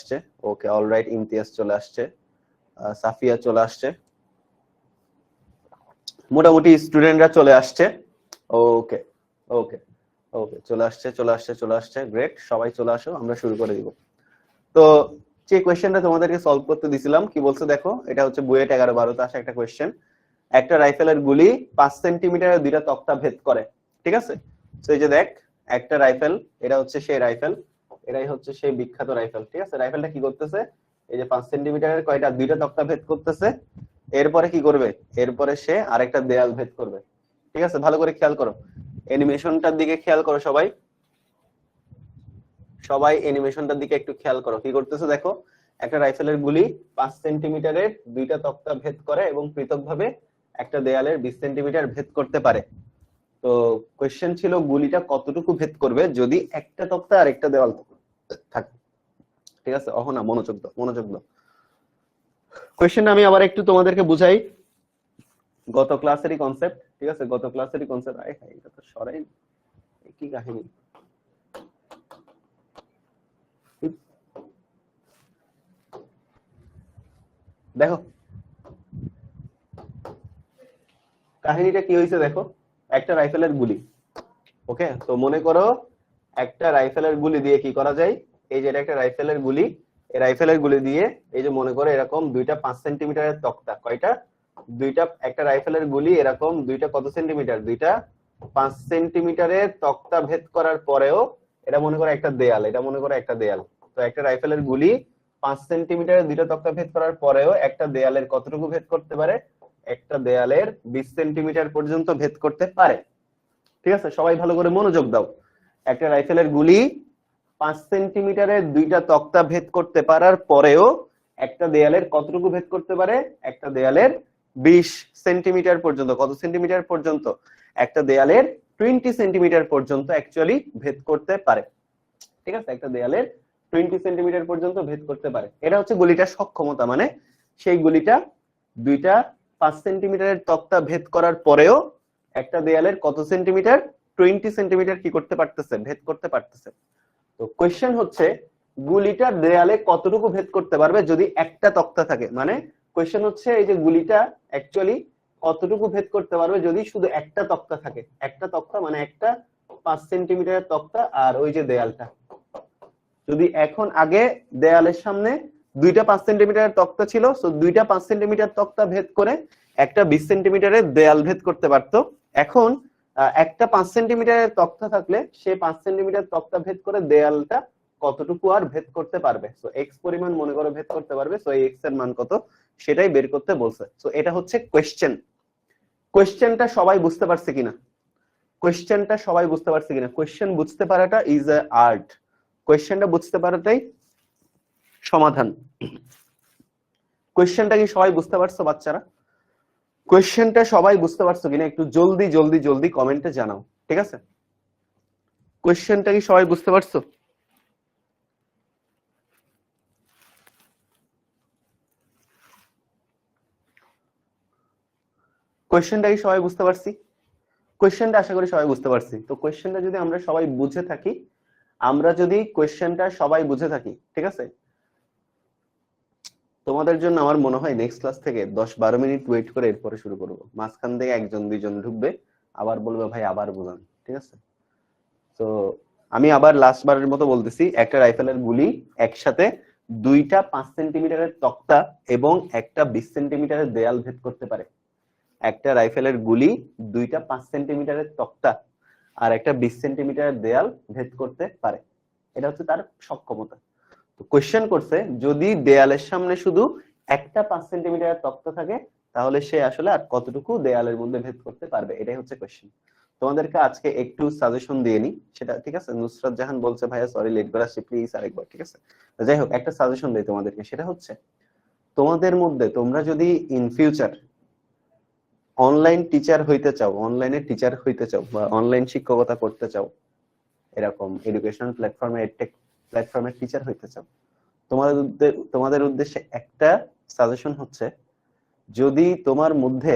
আসছে, okay alright, Imtiaz চলে আসছে, সাফিয়া চলে আসছে, মোটামুটি স্টুডেন্টরা চলে আসছে। ওকে ওকে ওকে, চলে আসছে চলে আসছে চলে আসছে, গ্রেট, সবাই চলে আসো, আমরা শুরু করে দিব। তো যে কোয়েশ্চেনটা তোমাদেরকে সলভ করতে দিছিলাম, কি বলছে দেখো, এটা হচ্ছে বুয়েট 11-12 আসা একটা কোয়েশ্চেন। একটা রাইফেলের গুলি 5 সেন্টিমিটারের দুইটা তক্তা ভেদ করে, ঠিক আছে? তো এই যে দেখ, একটা রাইফেল, এটা হচ্ছে সেই রাইফেল, এটাই হচ্ছে সেই বিখ্যাত রাইফেল, ঠিক আছে? রাইফেলটা কি করতেছে, এই যে 5 সেন্টিমিটারের কয়টা দুইটা তক্তা ভেদ করতেছে, এরপরে কি করবে, এরপরে সে আরেকটা দেয়াল ভেদ করবে, ঠিক আছে? ভালো করে খেয়াল করো, অ্যানিমেশনটার দিকে খেয়াল করো সবাই, সবাই অ্যানিমেশনটার দিকে একটু খেয়াল করো, কি করতেছে দেখো, একটা রাইফেলের গুলি 5 সেন্টিমিটারের দুইটা তক্তা ভেদ করে এবং পৃথকভাবে একটা দেয়ালের 20 সেন্টিমিটার ভেদ করতে পারে। তো কোশ্চেন ছিল গুলিটা কতটুকু ভেদ করবে যদি একটা তক্তা আর একটা দেওয়াল থাকে, ঠিক আছে? অহনা মনোযোগ দাও, মনোযোগ দাও। কোশ্চেনটা আমি আবার একটু তোমাদেরকে বুঝাই, গত ক্লাসেরই কনসেপ্ট, ঠিক আছে? গত ক্লাসেরই কনসেপ্ট। আরে হ্যাঁ, এটা তো সরাই, কি কাহিনী, দেখো কাহিনীটা কি হয়েছে দেখো, একটা রাইফেলের গুলি, ওকে? তো মনে করো একটা রাইফেলের গুলি দিয়ে কি করা যায়, এই যে এটা একটা রাইফেলের গুলি, এই রাইফেলের গুলি দিয়ে এই যে মনে করো এরকম দুইটা 5 সেন্টিমিটারের তক্তা, কয়টা, দুইটা, একটা রাইফেলের গুলি এরকম দুইটা কত সেন্টিমিটার, দুইটা 5 সেন্টিমিটারের তক্তা ভেদ করার পরেও এটা মনে করো একটা দেয়াল, এটা মনে করো একটা দেয়াল। তো একটা রাইফেলের গুলি 5 সেন্টিমিটারের দুইটা তক্তা ভেদ করার পরেও একটা দেয়ালের কতটুকু ভেদ করতে পারে, একটা দেয়ালের 20 সেন্টিমিটার পর্যন্ত ভেদ করতে পারে, ঠিক আছে? সবাই ভালো করে মনোযোগ দাও, একটা রাইফেলের গুলি 5 সেন্টিমিটারের দুইটা তক্তা ভেদ করতে পারার পরেও একটা দেয়ালের কতটুকু ভেদ করতে পারে, একটা দেয়ালের 20 সেন্টিমিটার পর্যন্ত, কত সেন্টিমিটার পর্যন্ত, একটা দেয়ালের 20 সেন্টিমিটার পর্যন্ত অ্যাকচুয়ালি ভেদ করতে পারে, ঠিক আছে? একটা দেয়ালের 20 সেন্টিমিটার পর্যন্ত ভেদ করতে পারে, এটা হচ্ছে গুলিটার সক্ষমতা। মানে সেই গুলিটা দুইটা 5 সেন্টিমিটারের তক্তা ভেদ করার পরেও একটা দেয়ালের কত সেন্টিমিটার, 20 সেন্টিমিটার কি করতে পারতেছে, ভেদ করতে পারতেছে। তো কোয়েশ্চেন হচ্ছে গুলিটা দেয়ালে কতটুকু ভেদ করতে পারবে যদি একটা তক্তা থাকে, মানে কোয়েশ্চেন হচ্ছে এই যে গুলিটা অ্যাকচুয়ালি কতটুকু ভেদ করতে পারবে যদি শুধু একটা তক্তা থাকে, একটা তক্তা মানে একটা 5 সেন্টিমিটারের তক্তা আর ওই যে দেয়ালটা, যদি এখন আগে দেয়ালের সামনে দুইটা 5 সেন্টিমিটারের তক্তা ছিল, তো দুইটা 5 সেন্টিমিটার তক্তা ভেদ করে একটা 20 সেন্টিমিটারের দেয়াল ভেদ করতে পারতো। এখন একটা 5 সেন্টিমিটারের তক্তা থাকলে সে 5 সেন্টিমিটার তক্তা ভেদ করে দেয়ালটা কতটুকু আর ভেদ করতে পারবে, তো এক্স পরিমাণ মনে করো ভেদ করতে পারবে, তো এই এক্স এর মান কত সেটাই বের করতে বলছে। তো এটা হচ্ছে কোয়েশ্চেন। কোয়েশ্চেনটা সবাই বুঝতে পারছে কিনা, কোয়েশ্চেনটা সবাই বুঝতে পারছে কিনা, কোয়েশ্চেন বুঝতে পারাটা ইজ এ আর্ট, কোয়েশ্চেনটা বুঝতে পারাটাই সমাধান। কোয়েশ্চেনটা কি সবাই বুঝতে পারছো বাচ্চারা, কোয়েশ্চেনটা সবাই বুঝতে পারছো কিনা একটু জলদি জলদি জলদি কমেন্টে জানাও, ঠিক আছে? কোয়েশ্চেনটা কি সবাই বুঝতে পারছো, কোয়েশ্চেনটা কি সবাই বুঝতে পারছি, কোয়েশ্চেনটা আশা করি সবাই বুঝতে পারছি। তো কোয়েশ্চেনটা যদি আমরা সবাই বুঝে থাকি, আমরা যদি কোয়েশ্চেনটা সবাই বুঝে থাকি, ঠিক আছে, তোমাদের জন্য আমার মনে হয় নেক্সট ক্লাস থেকে 10-12 মিনিট ওয়েট করে এরপরে শুরু করব, মাঝখান থেকে একজন দুইজন ঢুকবে, আবার বলবে ভাই আবার বুঝান, ঠিক আছে? তো আমি আবার লাস্ট বারের মতো বলতেছি, একটা রাইফেলের গুলি একসাথে দুইটা 5 সেন্টিমিটারের তক্তা এবং একটা 20 সেন্টিমিটারের দেয়াল ভেদ করতে পারে, একটা রাইফেলের গুলি দুইটা 5 সেন্টিমিটারের তক্তা আর একটা 20 সেন্টিমিটারের দেয়াল ভেদ করতে পারে, এটা হচ্ছে তার সক্ষমতা। তো কোয়েশ্চেন করছে যদি দেয়ালের সামনে শুধু একটা 5 সেন্টিমিটারের তক্তা থাকে তাহলে সে আসলে আর কতটুকু দেয়ালের মধ্যে ভেদ করতে পারবে, এটাই হচ্ছে কোয়েশ্চেন। তোমাদেরকে আজকে একটু সাজেশন দিয়ে নি সেটা, ঠিক আছে? নুসরাত জাহান বলছে ভাইয়া সরি লেট করে আসছি, প্লিজ আরেকবার, ঠিক আছে? যাই হোক, একটা সাজেশন দেই তোমাদেরকে, সেটা হচ্ছে তোমাদের মধ্যে তোমরা যদি ইন ফিউচার অনলাইন টিচার হইতে চাও, অনলাইনে টিচার হইতে চাও বা অনলাইন শিক্ষকতা করতে চাও, এরকম এডুকেশন প্ল্যাটফর্মে এডটেক প্ল্যাটফর্মে টিচার হইতে চাও, তোমাদের উদ্দেশ্যে একটা সাজেশন হচ্ছে, যদি তোমার মধ্যে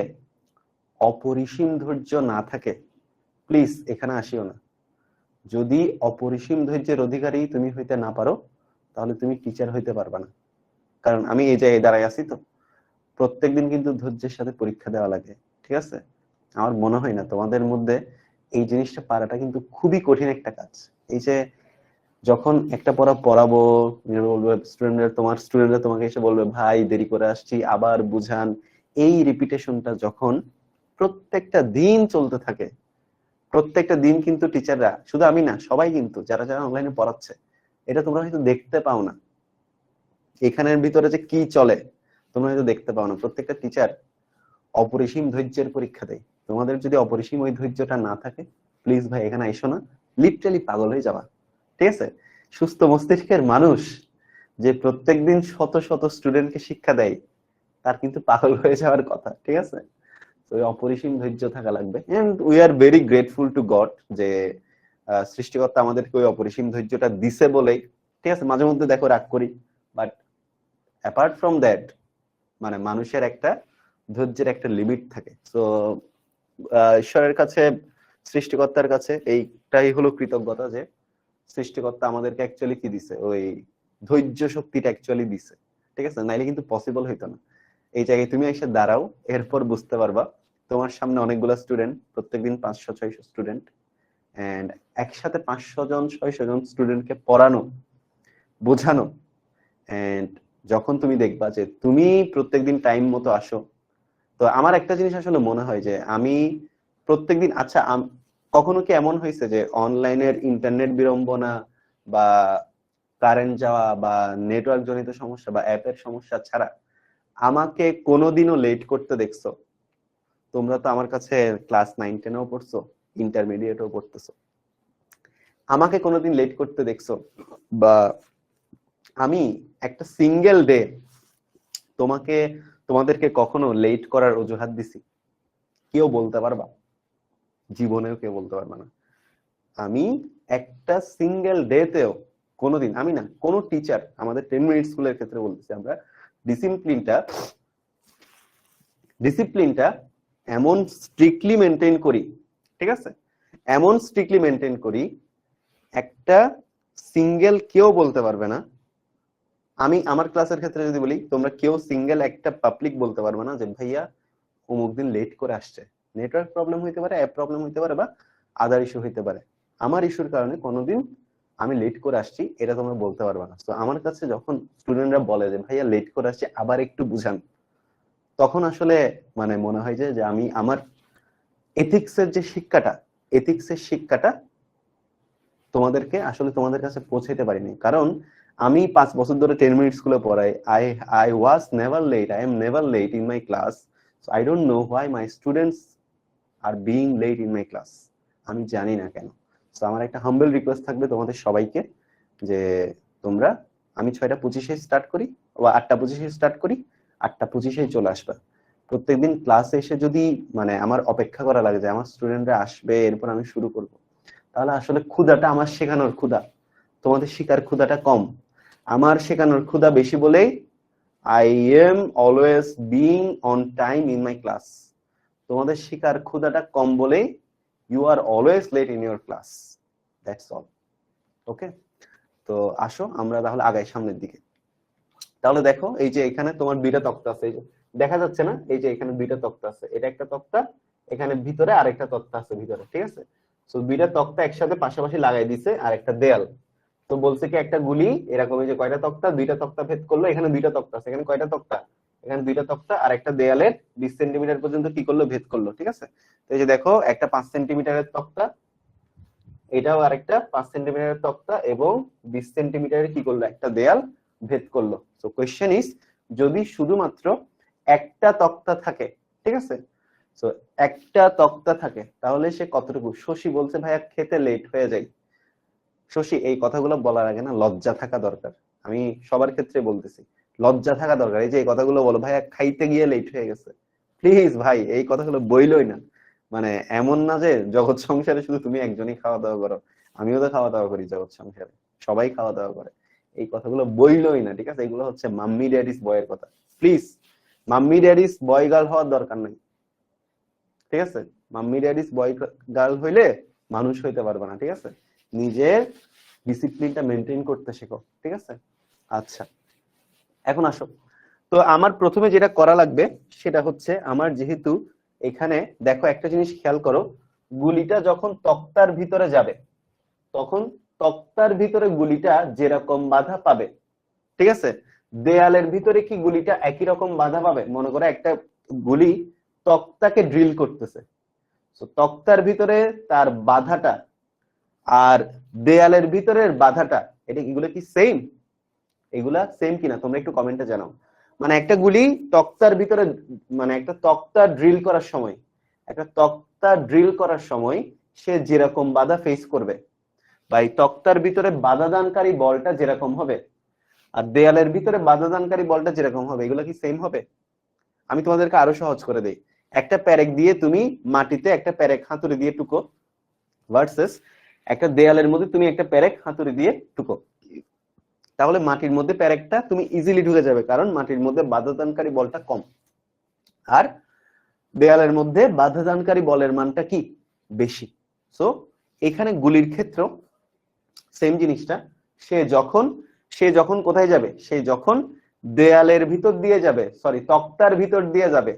অপরিসীম ধৈর্য না থাকে প্লিজ এখানে আসিও না। যদি অপরিসীম ধৈর্যের অধিকারী তুমি হইতে না পারো তাহলে তুমি টিচার হইতে পারবা না। কারণ আমি এই জায়গায় দাঁড়ায় আছি তো, প্রত্যেকদিন কিন্তু ধৈর্যের সাথে পরীক্ষা দেওয়া লাগে, ঠিক আছে? আমার মনে হয় না তোমাদের মধ্যে এই জিনিসটা পারাটা কিন্তু খুবই কঠিন একটা কাজ। এই যে যখন একটা পড়া পড়াবো, স্টুডেন্টরা তোমাকে এসে বলবে ভাই দেরি করে আসছি, আবার বুঝান, এই রিপিটেশনটা যখন প্রত্যেকটা দিন চলতে থাকে, প্রত্যেকটা দিন কিন্তু টিচাররা, শুধু আমি না, সবাই কিন্তু যারা যারা অনলাইনে পড়াচ্ছে, এটা তোমরা হয়তো দেখতে পাও না, এখানের ভিতরে যে কি চলে তোমরা হয়তো দেখতে পাও না। প্রত্যেকটা টিচার অপরিসীম ধৈর্যের পরীক্ষা দেয়। তোমাদের যদি অপরিসীম ওই ধৈর্যটা না থাকে, প্লিজ ভাই এখানে আইসো না, লিটারালি পাগল হয়ে যাবা, ঠিক আছে? সুস্থ মস্তিষ্কের মানুষ যে প্রত্যেকদিন শত শত স্টুডেন্টকে শিক্ষা দেয়, তার কিন্তু পাগল হয়ে যাওয়ার কথা, ঠিক আছে? তো অপরিসীম ধৈর্য থাকা লাগবে। And we are very grateful to God যে সৃষ্টিকর্তা আমাদেরকে ওই অপরিসীম ধৈর্যটা দিছে বলেই, ঠিক আছে, মাঝে মধ্যে দেখো রাগ করি, বাট অ্যাপার্ট ফ্রম দ্যাট, মানে মানুষের একটা ধৈর্যের একটা লিমিট থাকে। তো ঈশ্বরের কাছে, সৃষ্টিকর্তার কাছে এইটাই হলো কৃতজ্ঞতা যে সৃষ্টিকর্তা আমাদেরকে অ্যাকচুয়ালি কি দিছে, ওই ধৈর্য শক্তিটা অ্যাকচুয়ালি দিছে, ঠিক আছে? নাইলে কিন্তু পসিবল হইতো না। এই জায়গায় তুমি এসে দাঁড়াও, এরপর বুঝতে পারবা তোমার সামনে অনেকগুলো স্টুডেন্ট, প্রত্যেকদিন 500-600 স্টুডেন্ট, এন্ড একসাথে 500 জন 600 জন স্টুডেন্টকে পড়ানো, বোঝানো, এন্ড যখন তুমি দেখবা যে তুমি প্রত্যেকদিন টাইম মতো আসো। তো আমার একটা জিনিস আসলে মনে হয় যে আমি প্রত্যেকদিন, আচ্ছা কখনো কি এমন হয়েছে যে অনলাইনের ইন্টারনেট বিড়ম্বনা বা কারেন্ট যাওয়া বা নেটওয়ার্ক জনিত সমস্যা বা অ্যাপের সমস্যা ছাড়া আমাকে কোনোদিনও লেট করতে দেখছো? তোমরা তো আমার কাছে ক্লাস 9-10-ও পড়ছো, ইন্টারমিডিয়েটও পড়তেছো, আমাকে কোনোদিন লেট করতে দেখছো? বা আমি একটা সিঙ্গেল ডে তোমাদেরকে কখনো লেট করার অজুহাত দিছি? কেউ বলতে পারবা? জীবনেও কেউ বলতে পারবা না। আমি একটা সিঙ্গেল ডেতেও কোনোদিন, আমি না, কোনো টিচার, আমাদের 10 মিনিট স্কুলের ক্ষেত্রে বলতেছি, আমরা ডিসিপ্লিনটা এমন স্ট্রিক্টলি মেনটেন করি, ঠিক আছে, এমন স্ট্রিক্টলি মেনটেন করি, একটা সিঙ্গেল কেউ বলতে পারবে না। আমি আমার ক্লাসের ক্ষেত্রে যদি বলি, তোমরা কেউ সিঙ্গেল একটা পাবলিক বলতে পারবে না যে ভাইয়া অমুক দিন লেট করে আসছে। নেটওয়ার্ক প্রবলেম হইতে পারে, অ্যাপ প্রবলেম হইতে পারে, বা আদার ইস্যু হইতে পারে, আমার ইস্যুর কারণে কোনোদিন আমি লেট করে আসছি এটা তোমরা বলতে পারবে না। তো আমার কাছে যখন স্টুডেন্টরা বলে যে ভাইয়া লেট করে আসছে, আবার একটু বুঝান, তখন আসলে মানে মনে হয় যে আমি আমার এথিক্সের যে শিক্ষাটা, এথিক্সের শিক্ষাটা তোমাদের কাছে পৌঁছাইতে পারিনি। কারণ আমি 5 বছর ধরে 10 মিনিট স্কুলে পড়াই, I was never late, I am never late in my class. So I don't know why my students are being late in my class. আমি জানি না কেন। সো আমার একটা হাম্বল রিকোয়েস্ট থাকবে তোমাদের সবাইকে যে তোমরা, আমি 6:25-এ স্টার্ট করি বা 8:25-এ স্টার্ট করি, 8:25-এ চলে আসবে। প্রত্যেকদিন ক্লাসে এসে যদি মানে আমার অপেক্ষা করা লাগে যে আমার স্টুডেন্টরা আসবে এরপর আমি শুরু করব, তাহলে আসলে ক্ষুধাটা আমার শেখানোর ক্ষুধা, তোমাদের শিকার ক্ষুধাটা কম। আমার শেখানোর ক্ষুধা বেশি বলেই I am always being on time in my class. তোমাদের শিকার ক্ষুধাটা কম বলেই you are always late in your class. That's all. Okay, তো আসো আমরা তাহলে আগাই সামনের দিকে। তাহলে দেখো, এই যে এখানে তোমার দুইটা তক্তা আছে, এই যে দেখা যাচ্ছে না, এই যে এখানে দুইটা তক্তা আছে, এটা একটা তক্তা, এখানে ভিতরে আরেকটা তক্তা আছে ভিতরে, ঠিক আছে? তো দুইটা তক্তা একসাথে পাশাপাশি লাগাই দিছে, আর একটা দেয়াল। তো বলছে কি একটা গুলি এরকম, এই যে কয়টা তক্তা, দুইটা তক্তা ভেদ করলো, এখানে দুইটা তক্তা আছে, এখানে কয়টা তক্তা, এখানে দুইটা তক্তা, আর একটা দেয়ালের 20 সেন্টিমিটার পর্যন্ত কি করলো, ভেদ করলো, ঠিক আছে? তো এই যে দেখো, একটা 5 সেন্টিমিটারের তক্তা, এটাও আরেকটা 5 সেন্টিমিটারের তক্তা, এবং 20 সেন্টিমিটারের কি করলো, একটা দেয়াল ভেদ করলো। সো কোশ্চেন ইজ, যদি শুধুমাত্র একটা তক্তা থাকে, ঠিক আছে, সো একটা তক্তা থাকে, তাহলে সে কতটুকু? শশী বলছে ভাইয়া খেতে লেট হয়ে যায়। শশী, এই কথাগুলো বলার আগে না লজ্জা থাকা দরকার। আমি সবার ক্ষেত্রে বলতেছি, লজ্জা থাকা দরকার। এই যে এই কথাগুলো বলো, ভাইয়া খাইতে গিয়ে লেট হয়ে গেছে, প্লিজ ভাই এই কথাগুলো বইলই না। মানে এমন না যে জগৎ সংসারে শুধু তুমি একজনই খাওয়া দাওয়া করো, আমিও তো খাওয়া দাওয়া করি জগৎ সংসারে, সবাই খাওয়া দাওয়া করে। এই কথাগুলো বইলই না, ঠিক আছে? এগুলো হচ্ছে মাম্মি ড্যাডিস বয়ের কথা। Please, mummy daddy's boy girl হওয়ার দরকার নেই, ঠিক আছে? মাম্মি ড্যাডিস বয় গার্ল হইলে মানুষ হইতে পারবে না, ঠিক আছে? নিজের ডিসিপ্লিনটা মেনটেন করতে শেখো, ঠিক আছে? আচ্ছা, এখন আসো। তো আমার প্রথমে যেটা করা লাগবে সেটা হচ্ছে, আমার যেহেতু এখানে দেখো একটা জিনিস খেয়াল করো, গুলিটা যখন তক্তার ভিতরে যাবে তখন তক্তার ভিতরে গুলিটা যেরকম বাধা পাবে, ঠিক আছে, দেয়ালের ভিতরে কি গুলিটা একই রকম বাধা পাবে? মনে করো একটা গুলি তক্তাকে ড্রিল করতেছে, তো তক্তার ভিতরে তার বাধাটা আর দেয়ালের ভিতরের বাধাটা, এগুলো কি সেম? এগুলা সেম কিনা তোমরা একটু কমেন্টে জানাও। মানে একটা গুলি তক্তার ভিতরে, মানে একটা তক্তা ড্রিল করার সময়, একটা তক্তা ড্রিল করার সময় সে যেরকম বাধা ফেস করবে, বা এই তক্তার ভিতরে বাধা দানকারী বলটা যেরকম হবে আর দেয়ালের ভিতরে বাধা দানকারী বলটা যেরকম হবে, এগুলো কি সেম হবে? আমি তোমাদেরকে আরো সহজ করে দেই। একটা প্যারেক দিয়ে তুমি মাটিতে একটা প্যারেক হাতুড়ি দিয়ে টুকো, ভার্সেস একটা দেয়ালের মধ্যে তুমি একটা প্যারেক হাতুড়ি দিয়ে টুকো, তাহলে মাটির মধ্যে প্যারেকটা তুমি ইজিলি ঢুকে যাবে, কারণ মাটির মধ্যে বাধাদানকারী বলটা কম, আর দেয়ালের মধ্যে বাধাদানকারী বলের মানটা কি বেশি। সো এখানে গুলির ক্ষেত্র সেম জিনিসটা, সে যখন কোথায় যাবে, সে যখন দেয়ালের ভিতর দিয়ে যাবে, সরি তক্তার ভিতর দিয়ে যাবে।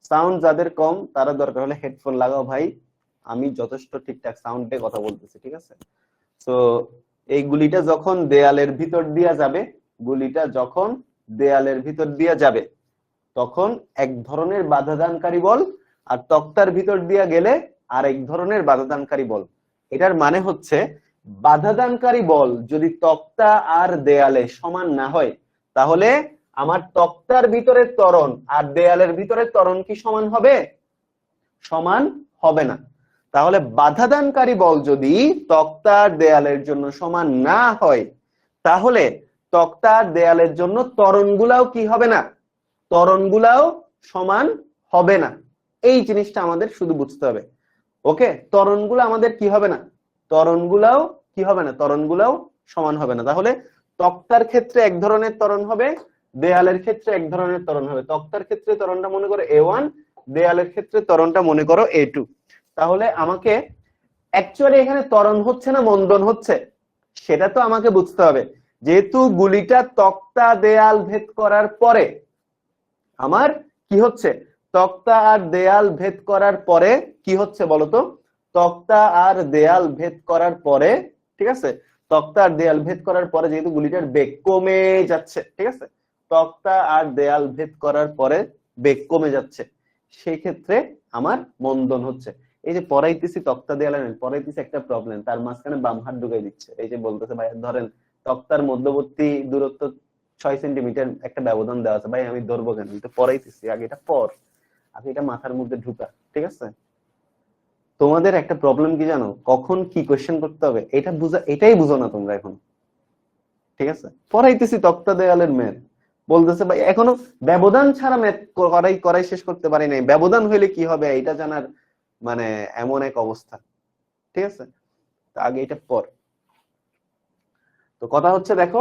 সাউন্ড যাদের কম তারা দরকার হলে হেডফোন লাগাও ভাই, আমি যথেষ্ট ঠিকঠাক সাউন্ডে কথা বলতেছি, ঠিক আছে? তো এই গুলিটা যখন দেয়ালের ভিতর দিয়ে যাবে, গুলিটা যখন দেয়ালের ভিতর দিয়ে যাবে তখন এক ধরনের বাধাদানকারী বল, আর তক্তার ভিতর দিয়ে গেলে আরেক ধরনের বাধাদানকারী বল। এটার মানে হচ্ছে, বাধাদানকারী বল যদি তক্তা আর দেয়ালে সমান না হয়, তাহলে আমার তক্তার ভিতরের ত্বরণ আর দেয়ালের ভিতরের ত্বরণ কি সমান হবে? সমান হবে না। তাহলে বাধাদানকারী বল যদি তক্তা আর দেয়ালের জন্য সমান না হয়, তাহলে তক্তা আর দেয়ালের জন্য ত্বরণগুলাও কি হবে না? ত্বরণগুলাও সমান হবে না। এই জিনিসটা আমাদের শুধু বুঝতে হবে। ওকে, ত্বরণগুলো আমাদের কি হবে না? ত্বরণগুলাও কি হবে না? ত্বরণগুলাও সমান হবে না। তাহলে তক্তার ক্ষেত্রে এক ধরনের ত্বরণ হবে, দেয়ালের ক্ষেত্রে এক ধরনের ত্বরণ হবে। তক্তার ক্ষেত্রে ত্বরণটা মনে করো A1, দেয়ালের ক্ষেত্রে ত্বরণটা মনে করো A2। তাহলে আমাকে অ্যাকচুয়ালি এখানে ত্বরণ হচ্ছে না মন্দন হচ্ছে সেটা তো আমাকে বুঝতে হবে। যেহেতু গুলিটা তক্তা দেয়াল ভেদ করার পরে, আমার কি হচ্ছে? তক্তা আর দেয়াল ভেদ করার পরে কি হচ্ছে বলতো? তক্তা আর দেয়াল ভেদ করার পরে, ঠিক আছে, তক্তা আর দেয়াল ভেদ করার পরে যেহেতু গুলিটার বেগ কমে যাচ্ছে, ঠিক আছে, তক্তা আর দেয়াল ভেদ করার পরে বেগ কমে যাচ্ছে, সেই ক্ষেত্রে আমার মন্দন হচ্ছে। এই যে পড়াইতেছি তক্তা দেয়াল পড়াইতেছি একটা প্রবলেম, তার মাঝখানে বাম হাত ঢুকাই দিচ্ছে। এই যে বলতেছে ভাই ধরেন তক্তার মধ্যবর্তী দূরত্ব 6 সেন্টিমিটার একটা ব্যবধান দেওয়া আছে, ভাই আমি ধরবো কেন? আমি তো পড়াইতেছি, আগে এটা পড়, আগে এটা মাথার মধ্যে ঢুকা, ঠিক আছে? তোমাদের একটা প্রবলেম কি জানো, কখন কি কোয়েশ্চেন করতে হবে এটা বুঝা, এটাই বুঝো না তোমরা এখন, ঠিক আছে? পড়াইতেছি তক্তা দেয়ালের ম্যাথ, বলতেছে ভাই এখনো ব্যবধান ছাড়া ম্যাথ করাই করাই শেষ করতে পারি নাই, ব্যবধান হইলে কি হবে এটা জানার মানে এমন এক অবস্থা, ঠিক আছে? তো আগে এটা পড়। তো কথা হচ্ছে দেখো,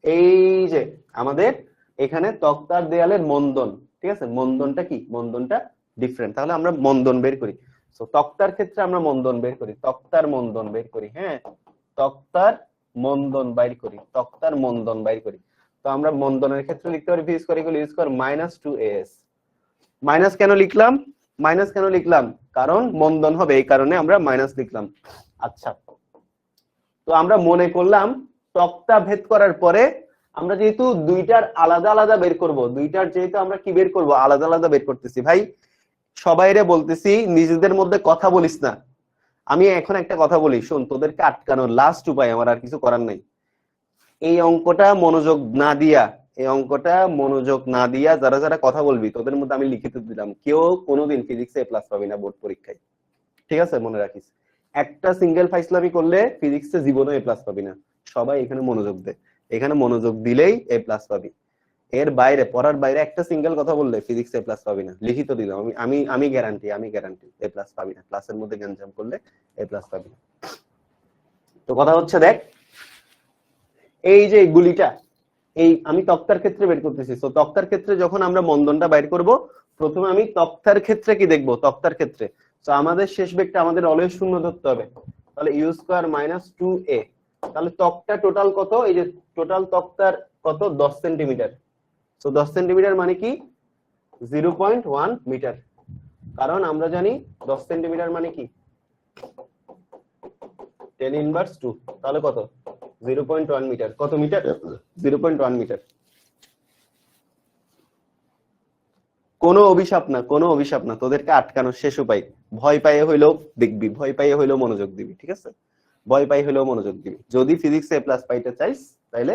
এই যে আমাদের এখানে তক্তার দেয়ালের মন্দন, ঠিক আছে, মন্দনটা কি? মন্দনটা ডিফারেন্ট। তাহলে আমরা মন্দন বের করি। তো তক্তার ক্ষেত্রে আমরা মন্দন বের করি, তক্তার মন্দন বের করি, হ্যাঁ, তক্তার মন্দন বাইর করি, তক্তার মন্দন বাইর করি। তো আমরা মন্দনের ক্ষেত্রে লিখতে পারি V square equal you square minus 2as। Minus কেন লিখলাম? মাইনাস কেন লিখলাম? কারণ মন্দন হবে, এই কারণে আমরা মাইনাস লিখলাম। আচ্ছা, তো আমরা মনে করলাম তক্তা ভেদ করার পরে আমরা যেহেতু দুইটার আলাদা আলাদা বের করব, দুইটার যেহেতু আমরা কি বের করব? আলাদা আলাদা বের করতেছি। ভাই সবাইরে বলতেছি নিজেদের মধ্যে কথা বলিস না। আমি এখন একটা কথা বলি, শোন, তোদেরকে আটকানোর লাস্ট উপায়, আমার আর কিছু করার নাই। এই অঙ্কটা মনোযোগ না দিয়া, এই অঙ্কটা মনোযোগ না দিয়া যারা যারা কথা বলবি তোদের মধ্যে আমি লিখিত দিলাম, কেউ কোনোদিন ফিজিক্সে এ প্লাস পাবি না বোর্ড পরীক্ষায়, ঠিক আছে? মনে রাখিস, একটা সিঙ্গেল ফাইসলামি করলে ফিজিক্সে জীবনে এ প্লাস পাবি না। সবাই এখানে মনোযোগ দে, এখানে মনোযোগ দিলেই এ প্লাস পাবি। এর বাইরে, পড়ার বাইরে একটা সিঙ্গেল কথা বললে ফিজিক্সে এ প্লাস পাবি না, লিখিত দিলাম আমি, আমি গ্যারান্টি, আমি গ্যারান্টি এ প্লাস পাবি না। ক্লাসের মধ্যে গ্যাঞ্জাম করলে এ প্লাস পাবি না। তো কথা হচ্ছে দেখ, এই যে গুলিটা, এই আমি তক্তার ক্ষেত্রে বের করতেছি। তো তক্তার ক্ষেত্রে যখন আমরা মন্দনটা বাইর করব, প্রথমে আমি তক্তার ক্ষেত্রে কি দেখব? তক্তার ক্ষেত্রে তো আমাদের শেষ বেগটা আমাদের অলওয়েজ শূন্য ধরতে হবে। তাহলে ইউ স্কয়ার মাইনাস 2a, তাহলে তক্তা টোটাল কত? এই যে টোটাল তক্তার কত 10 সেন্টিমিটার। তো 10 সেন্টিমিটার মানে কি 0.1 মিটার, কারণ আমরা জানি 10 সেন্টিমিটার মানে কি 10 ইনভার্স 2, তাহলে কত 0.1 মিটার। কত মিটার 0.1 মিটার। কোনো অভিশাপ না, কোনো অভিশাপ না, তোদেরকে আটকানোর শেষ উপায়। ভয় পাইয়ে হইলেও দেখবি, ভয় পাইয়ে হইলেও মনোযোগ দিবি, ঠিক আছে? ভয় পাই হইলেও মনোযোগ দিবি। যদি ফিজিক্সে এ প্লাস পাইতে চাইস তাইলে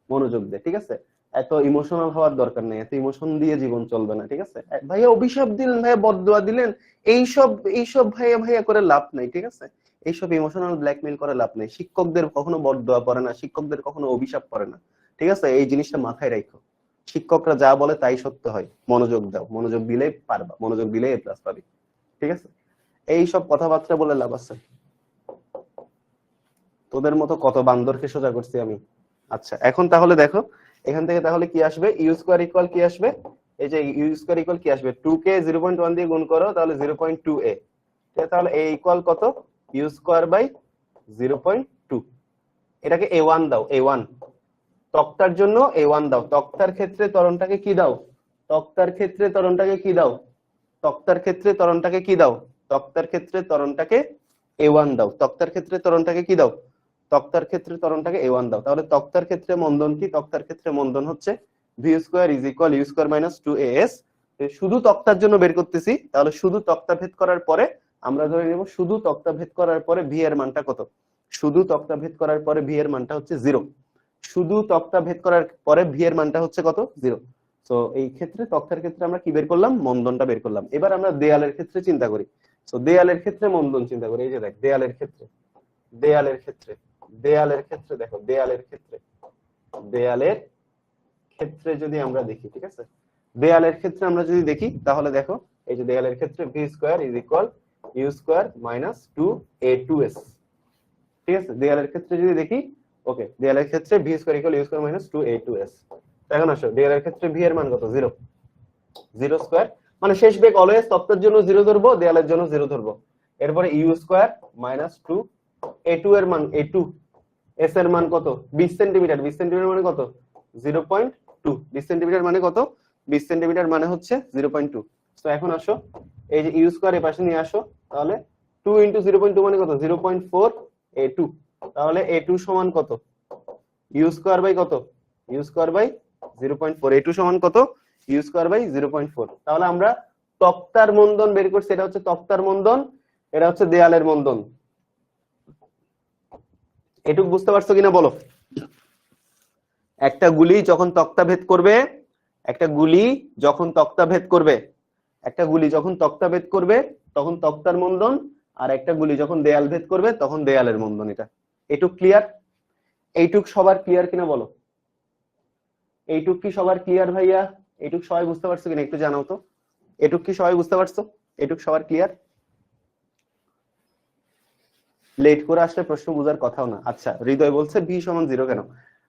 মনোযোগ দে, ঠিক আছে? এত ইমোশনাল হওয়ার দরকার নেই, এত ইমোশন দিয়ে জীবন চলবে না, ঠিক আছে? ভাইয়া অভিশাপ দিলেন, ভাইয়া বদদুয়া দিলেন, এইসব এইসব ভাইয়া ভাইয়া করে লাভ নাই, ঠিক আছে? এইসব ইমোশনাল ব্ল্যাকমেইল করে লাভ নেই। শিক্ষকদের কখনো বদদুয়া পড়ে না, শিক্ষকদের কখনো অভিশাপ পড়ে না, ঠিক আছে? এই জিনিসটা মাথায় রাখো। শিক্ষকরা যা বলে তাই সত্য হয়। মনোযোগ দাও, মনোযোগ দিলেই পারবা, মনোযোগ দিলেই এ প্লাস পাবি, ঠিক আছে? এইসব কথাবার্তা বলে লাভ আছে? তোদের মতো কত বান্দরকে সোজা করছি আমি। আচ্ছা, এখন তাহলে দেখো এখান থেকে তাহলে কি আসবে, ইউ স্কয়ার ইকুয়াল কি আসবে, এই যে ইউ স্কয়ার ইকুয়াল কি আসবে 2কে 0.1 দিয়ে গুণ করো তাহলে 0.2a, তাহলে a ইকুয়াল কত ইউ স্কয়ার বাই 0.2। এটাকে a1 দাও, a1 তক্তার জন্য a1 দাও। তক্তার ক্ষেত্রে ত্বরণটাকে কি দাও, তক্তার ক্ষেত্রে ত্বরণটাকে কি দাও, তক্তার ক্ষেত্রে ত্বরণটাকে কি দাও, তক্তার ক্ষেত্রে ত্বরণটাকে a1 দাও। তক্তার ক্ষেত্রে ত্বরণটাকে কি দাও, তক্তার ক্ষেত্রে ত্বরণটাকে a1 দাও। তাহলে তক্তার ক্ষেত্রে মন্দন কি, তক্তার ক্ষেত্রে মন্দন হচ্ছে V square is equal you square minus 2as। শুধু তক্তার জন্য বের করতেছি, তাহলে শুধু তক্তা ভেদ করার পরে আমরা ধরে নেব শুধু তক্তা ভেদ করার পরে ভি এর মানটা কত, শুধু তক্তা ভেদ করার পরে ভি এর মানটা হচ্ছে 0। শুধু তক্তা ভেদ করার পরে ভি এর মানটা হচ্ছে কত 0। তো এই ক্ষেত্রে তক্তার ক্ষেত্রে আমরা কি বের করলাম, মন্দনটা বের করলাম। এবার আমরা দেয়ালের ক্ষেত্রে চিন্তা করি। তো দেয়ালের ক্ষেত্রে মন্দন চিন্তা করি। এই যে দেখ দেয়ালের ক্ষেত্রে, দেয়ালের ক্ষেত্রে, দেয়ালের ক্ষেত্রে দেখো দেয়ালের ক্ষেত্রে, দেয়ালের ক্ষেত্রে যদি আমরা দেখি, ঠিক আছে? দেয়ালের ক্ষেত্রে আমরা যদি দেখি তাহলে দেখো এই যে দেয়ালের ক্ষেত্রে V square is equal you square minus 2a2s, ঠিক আছে? দেয়ালের ক্ষেত্রে যদি দেখি, ওকে, দেয়ালের ক্ষেত্রে V square equal you square minus 2a2s। এখন আসো দেয়ালের ক্ষেত্রে ভি এর মান কত 0, 0 স্কয়ার মানে শেষ বেগ অলওয়েজ তত্ত্বের জন্য 0 ধরবো, দেয়ালের জন্য 0 ধরবো। এরপরে ইউ স্কয়ার মাইনাস 2a2 এর মান a2, এস এর মান কত 20 সেন্টিমিটার, 20 সেন্টিমিটার মানে কত 0.2, 20 সেন্টিমিটার মানে কত 20 সেন্টিমিটার মানে হচ্ছে 0.2। তো এখন আসো এই যে ইউ স্কয়ার এর পাশে নিয়ে আসো, তাহলে 2 ইনটু 0.2 মানে কত 0.4 a2। তাহলে a2 সমান কত ইউ স্কয়ার বাই কত, ইউ স্কয়ার বাই 0.4, a2 সমান কত ইউ স্কয়ার বাই 0.4। তাহলে আমরা তক্তার মন্দন বের করছি, এটা হচ্ছে তক্তার মন্দন, এটা হচ্ছে দেয়ালের মন্দন। এটুকু বুঝতে পারছো কিনা বলো? একটা গুলি যখন তক্তা ভেদ করবে, একটা গুলি যখন তক্তা ভেদ করবে, একটা গুলি যখন তক্তা ভেদ করবে তখন তক্তার মন্দন, আর একটা গুলি যখন দেয়াল ভেদ করবে তখন দেয়ালের মন্দন। এটা এইটুক ক্লিয়ার? এইটুক সবার ক্লিয়ার কিনা বলো? এইটুক কি সবার ক্লিয়ার ভাইয়া? এইটুক সবাই বুঝতে পারছো কিনা একটু জানাও তো। এটুক কি সবাই বুঝতে পারছো? এটুক সবার ক্লিয়ার? লেট করে আসলে প্রশ্ন বোঝার কথাও না। আচ্ছা, হৃদয় বলছে ভি সমান 0 কেন?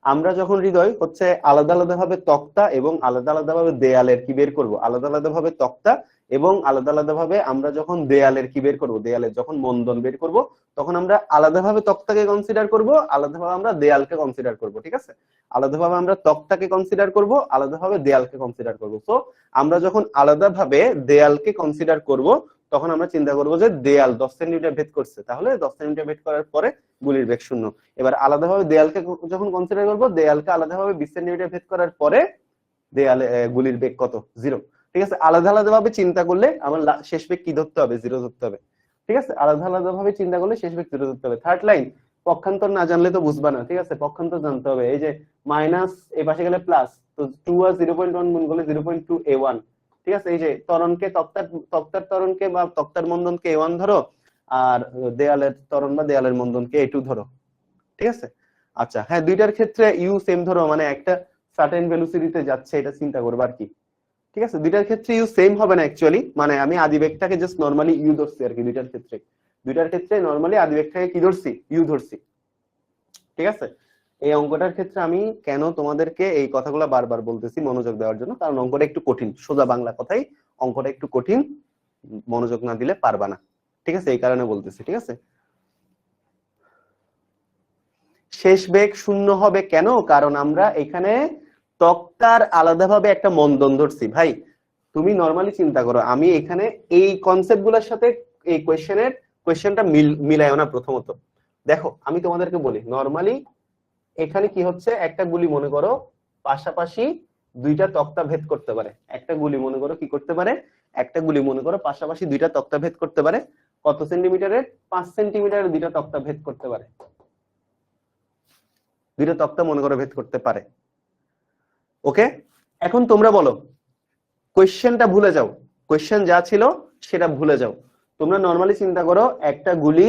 আমরা যখন হৃদয় হচ্ছে আলাদা আলাদা ভাবে তক্তা এবং আলাদা আলাদা ভাবে দেয়ালের কি বের করব, আলাদা আলাদা ভাবে তক্তা এবং আলাদা আলাদা ভাবে আমরা যখন দেয়ালের কি বের করব, দেয়ালের যখন মন্দন বের করব, তখন আমরা আলাদাভাবে তক্তাকে কনসিডার করব, আলাদাভাবে আমরা দেয়ালকে কনসিডার করব, ঠিক আছে? আলাদাভাবে আমরা তক্তাকে কনসিডার করব, আলাদাভাবে দেয়ালকে কনসিডার করব। তো আমরা যখন আলাদাভাবে দেয়ালকে কনসিডার করব তখন আমরা চিন্তা করবো যে দেয়াল 10 সেন্টিমিটার ভেদ করছে, তাহলে 10 সেন্টিমিটার ভেদ করার পরে গুলির বেগ 0। এবার আলাদাভাবে দেয়ালকে যখন কনসিডার করবো, দেয়ালকে আলাদাভাবে 20 সেন্টিমিটার ভেদ করার পরে দেয়ালে গুলির বেগ কত 0, ঠিক আছে? আলাদা আলাদা ভাবে চিন্তা করলে আমার শেষ বেগ কি ধরতে হবে 0 ধরতে হবে, ঠিক আছে? আলাদা আলাদা ভাবে চিন্তা করলে শেষ বেগ 0 ধরতে হবে। থার্ড লাইন, পক্ষান্তর না জানলে তো বুঝবা না, ঠিক আছে? পক্ষান্তর জানতে হবে। এই যে মাইনাস এই পাশে গেলে প্লাস, তো 2 আর 0.1 গুণ করলে 0.2a1, ঠিক আছে? এই যে ত্বরণকে তক্তার ত্বরণকে বা তক্তার মন্দনকে a1 ধরো, আর দেয়ালের ত্বরণ বা দেয়ালের মন্দনকে a2 ধরো, ঠিক আছে? আচ্ছা হ্যাঁ, দুইটার ক্ষেত্রে ইউ সেম ধরো, মানে একটা সার্টেন ভেলোসিটিতে যাচ্ছে এটা চিন্তা করবা আর কি, ঠিক আছে? দুইটার ক্ষেত্রে ইউ সেম হবে না অ্যাকচুয়ালি, মানে আমি আদিবেগটাকে জাস্ট নরমালি ইউ ধরছি আর কি। দুইটার ক্ষেত্রে নরমালি আদিবেগটাকে কি ধরছি, ইউ ধরছি, ঠিক আছে? এই অঙ্কটার ক্ষেত্রে আমি কেন তোমাদেরকে এই কথাগুলো বারবার বলতেছি মনোযোগ দেওয়ার জন্য, কারণ অঙ্কটা একটু কঠিন, সোজা বাংলা কথাই অঙ্কটা একটু কঠিন, মনোযোগ না দিলে পারবা না, ঠিক আছে? এই কারণে বলতেছি, ঠিক আছে? শেষ বেগ শূন্য হবে কেন? কারণ আমরা এখানে তক্তার আলাদাভাবে একটা মন্দন ধরছি। ভাই তুমি নরমালি চিন্তা করো, আমি এখানে এই কনসেপ্ট গুলোর সাথে এই কোয়েশ্চেনটা মিলাইও না। প্রথমত দেখো আমি তোমাদেরকে বলি, নরমালি এখানে কি হচ্ছে, একটা গুলি মনে করো পাশাপাশি দুইটা তক্তা ভেদ করতে পারে। একটা গুলি মনে করো কি করতে পারে, একটা গুলি মনে করো পাশাপাশি দুইটা তক্তা ভেদ করতে পারে। কত সেন্টিমিটারের? 5 সেন্টিমিটারের দুইটা তক্তা ভেদ করতে পারে। দুইটা তক্তা মনে করো ভেদ করতে পারে। ওকে, এখন তোমরা বলো, কোয়েশ্চেনটা ভুলে যাও, কোয়েশ্চেন যা ছিল সেটা ভুলে যাও। তোমরা নরমালি চিন্তা করো একটা গুলি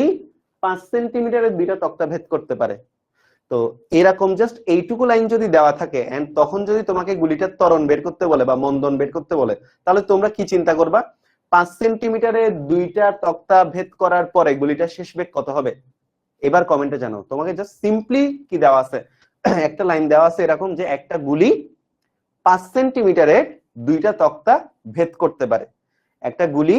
5 সেন্টিমিটারের দুইটা তক্তা ভেদ করতে পারে। তো এরকম জাস্ট এইটুকু লাইন যদি দেওয়া থাকে এন্ড তখন যদি তোমাকে গুলিটার ত্বরণ বের করতে বলে বা মন্দন বের করতে বলে, তাহলে তোমরা কি চিন্তা করবা? 5 সেন্টিমিটারে দুইটা তক্তা ভেদ করার পরে গুলিটার শেষ বেগ কত হবে? এবার কমেন্টে জানাও। তোমাকে জাস্ট সিম্পলি কি দেওয়া আছে, একটা লাইন দেওয়া আছে এরকম যে একটা গুলি 5 সেন্টিমিটারে দুইটা তক্তা ভেদ করতে পারে। একটা গুলি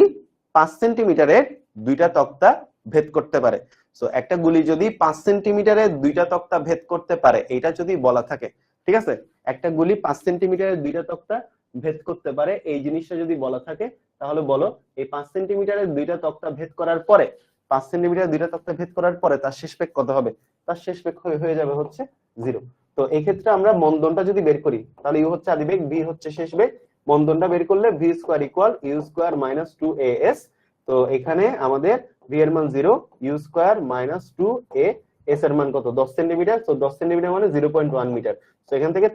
5 সেন্টিমিটারে দুইটা তক্তা ভেদ করতে পারে। সো একটা গুলি যদি 5 সেন্টিমিটারে দুইটা তক্তা ভেদ করতে পারে, এটা যদি বলা থাকে, ঠিক আছে, একটা গুলি 5 সেন্টিমিটারে দুইটা তক্তা ভেদ করতে পারে, এই জিনিসটা যদি বলা থাকে, তাহলে বলো এই 5 সেন্টিমিটারে দুইটা তক্তা ভেদ করার পরে, 5 সেন্টিমিটার দুইটা তক্তা ভেদ করার পরে তার শেষ বেগ কত হবে? তার শেষ বেগ হয়ে যাবে হচ্ছে 0। তো এই ক্ষেত্রে আমরা মন্দনটা যদি বের করি, তাহলে ইউ হচ্ছে আদিবেগ, ভি হচ্ছে শেষ বেগ। মন্দনটা বের করলে V square equal U square minus 2as। তো এখানে আমাদের ভি এর মান 0, you square minus 2a, S এর মান কত? 10 সেন্টিমিটার। তো 10 সেন্টিমিটার মানে 0.1 মিটার। তো এখান থেকে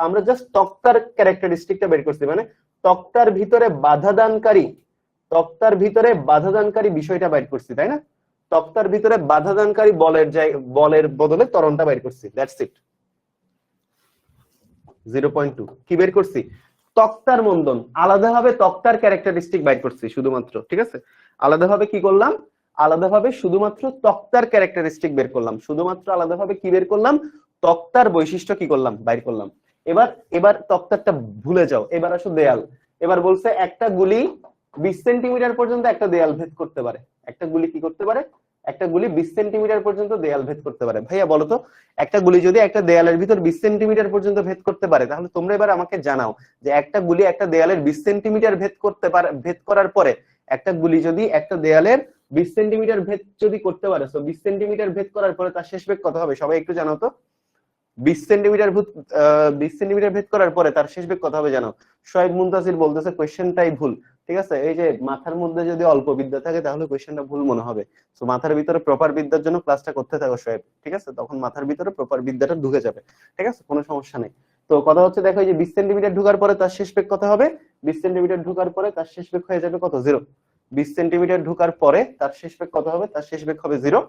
আমরা জাস্ট তক্তার ক্যারেক্টারিস্টিকটা বের করছি, মানে তক্তার ভিতরে বাধাদানকারী বিষয়টা বাইর করছি, তাই না? তক্তার ভিতরে বাধাদানকারী বলের বদলে ত্বরণটা বাইর করছি, দ্যাটস ইট। 0.2 কি বের করছি? তক্তার মন্দন, আলাদাভাবে তক্তার ক্যারেক্টারিস্টিক বাইর করছি শুধুমাত্র, ঠিক আছে? আলাদাভাবে কি করলাম? আলাদাভাবে শুধুমাত্র তক্তার ক্যারেক্টারিস্টিক বের করলাম, শুধুমাত্র আলাদাভাবে কি বের করলাম? তক্তার বৈশিষ্ট্য কি করলাম? বাইর করলাম। এবার তক্তারটা ভুলে যাও, এবার আসো দেয়াল। এবার বলছে একটা গুলি 20 সেন্টিমিটার পর্যন্ত একটা দেয়াল ভেদ করতে পারে। একটা গুলি কি করতে পারে? একটা গুলি 20 সেন্টিমিটার পর্যন্ত দেয়াল ভেদ করতে পারে। ভাইয়া বলো তো, একটা গুলি যদি একটা দেয়ালের ভিতর 20 সেন্টিমিটার পর্যন্ত ভেদ করতে পারে, তাহলে তোমরা এবার আমাকে জানাও যে একটা গুলি একটা দেয়ালের 20 সেন্টিমিটার ভেদ করতে পারে, ভেদ করার পরে একটা গুলি যদি একটা দেয়ালের 20 সেন্টিমিটার ভেদ যদি করতে পারে, তো 20 সেন্টিমিটার ভেদ করার পরে তার শেষ বেগ কত হবে? সবাই একটু জানাও তো। 20 সেন্টিমিটার ভেদ করার পরে তার শেষ বেগ কত হবে জানো? শোয়েব মুনতাসির বলতেছে কোশ্চেনটাই ভুল। ঠিক আছে, এই যে মাথার মধ্যে যদি অল্প বিদ্যা থাকে তাহলে কোশ্চেনটা ভুল মনে হবে। তো মাথার ভিতরে প্রপার বিদ্যার জন্য ক্লাসটা করতে থাকো শোয়েব, ঠিক আছে? তখন মাথার ভিতরে প্রপার বিদ্যাটা ঢুকে যাবে, ঠিক আছে, কোনো সমস্যা নেই। তো কথা হচ্ছে দেখো, এই যে 20 সেন্টিমিটার ঢোকার পরে তার শেষ বেগ কত হবে? 20 সেন্টিমিটার ঢোকার পরে তার শেষ বেগ হয়ে যাবে কত? 0। 20 সেন্টিমিটার ঢোকার পরে তার শেষ বেগ কত হবে? তার শেষ বেগ হবে 0,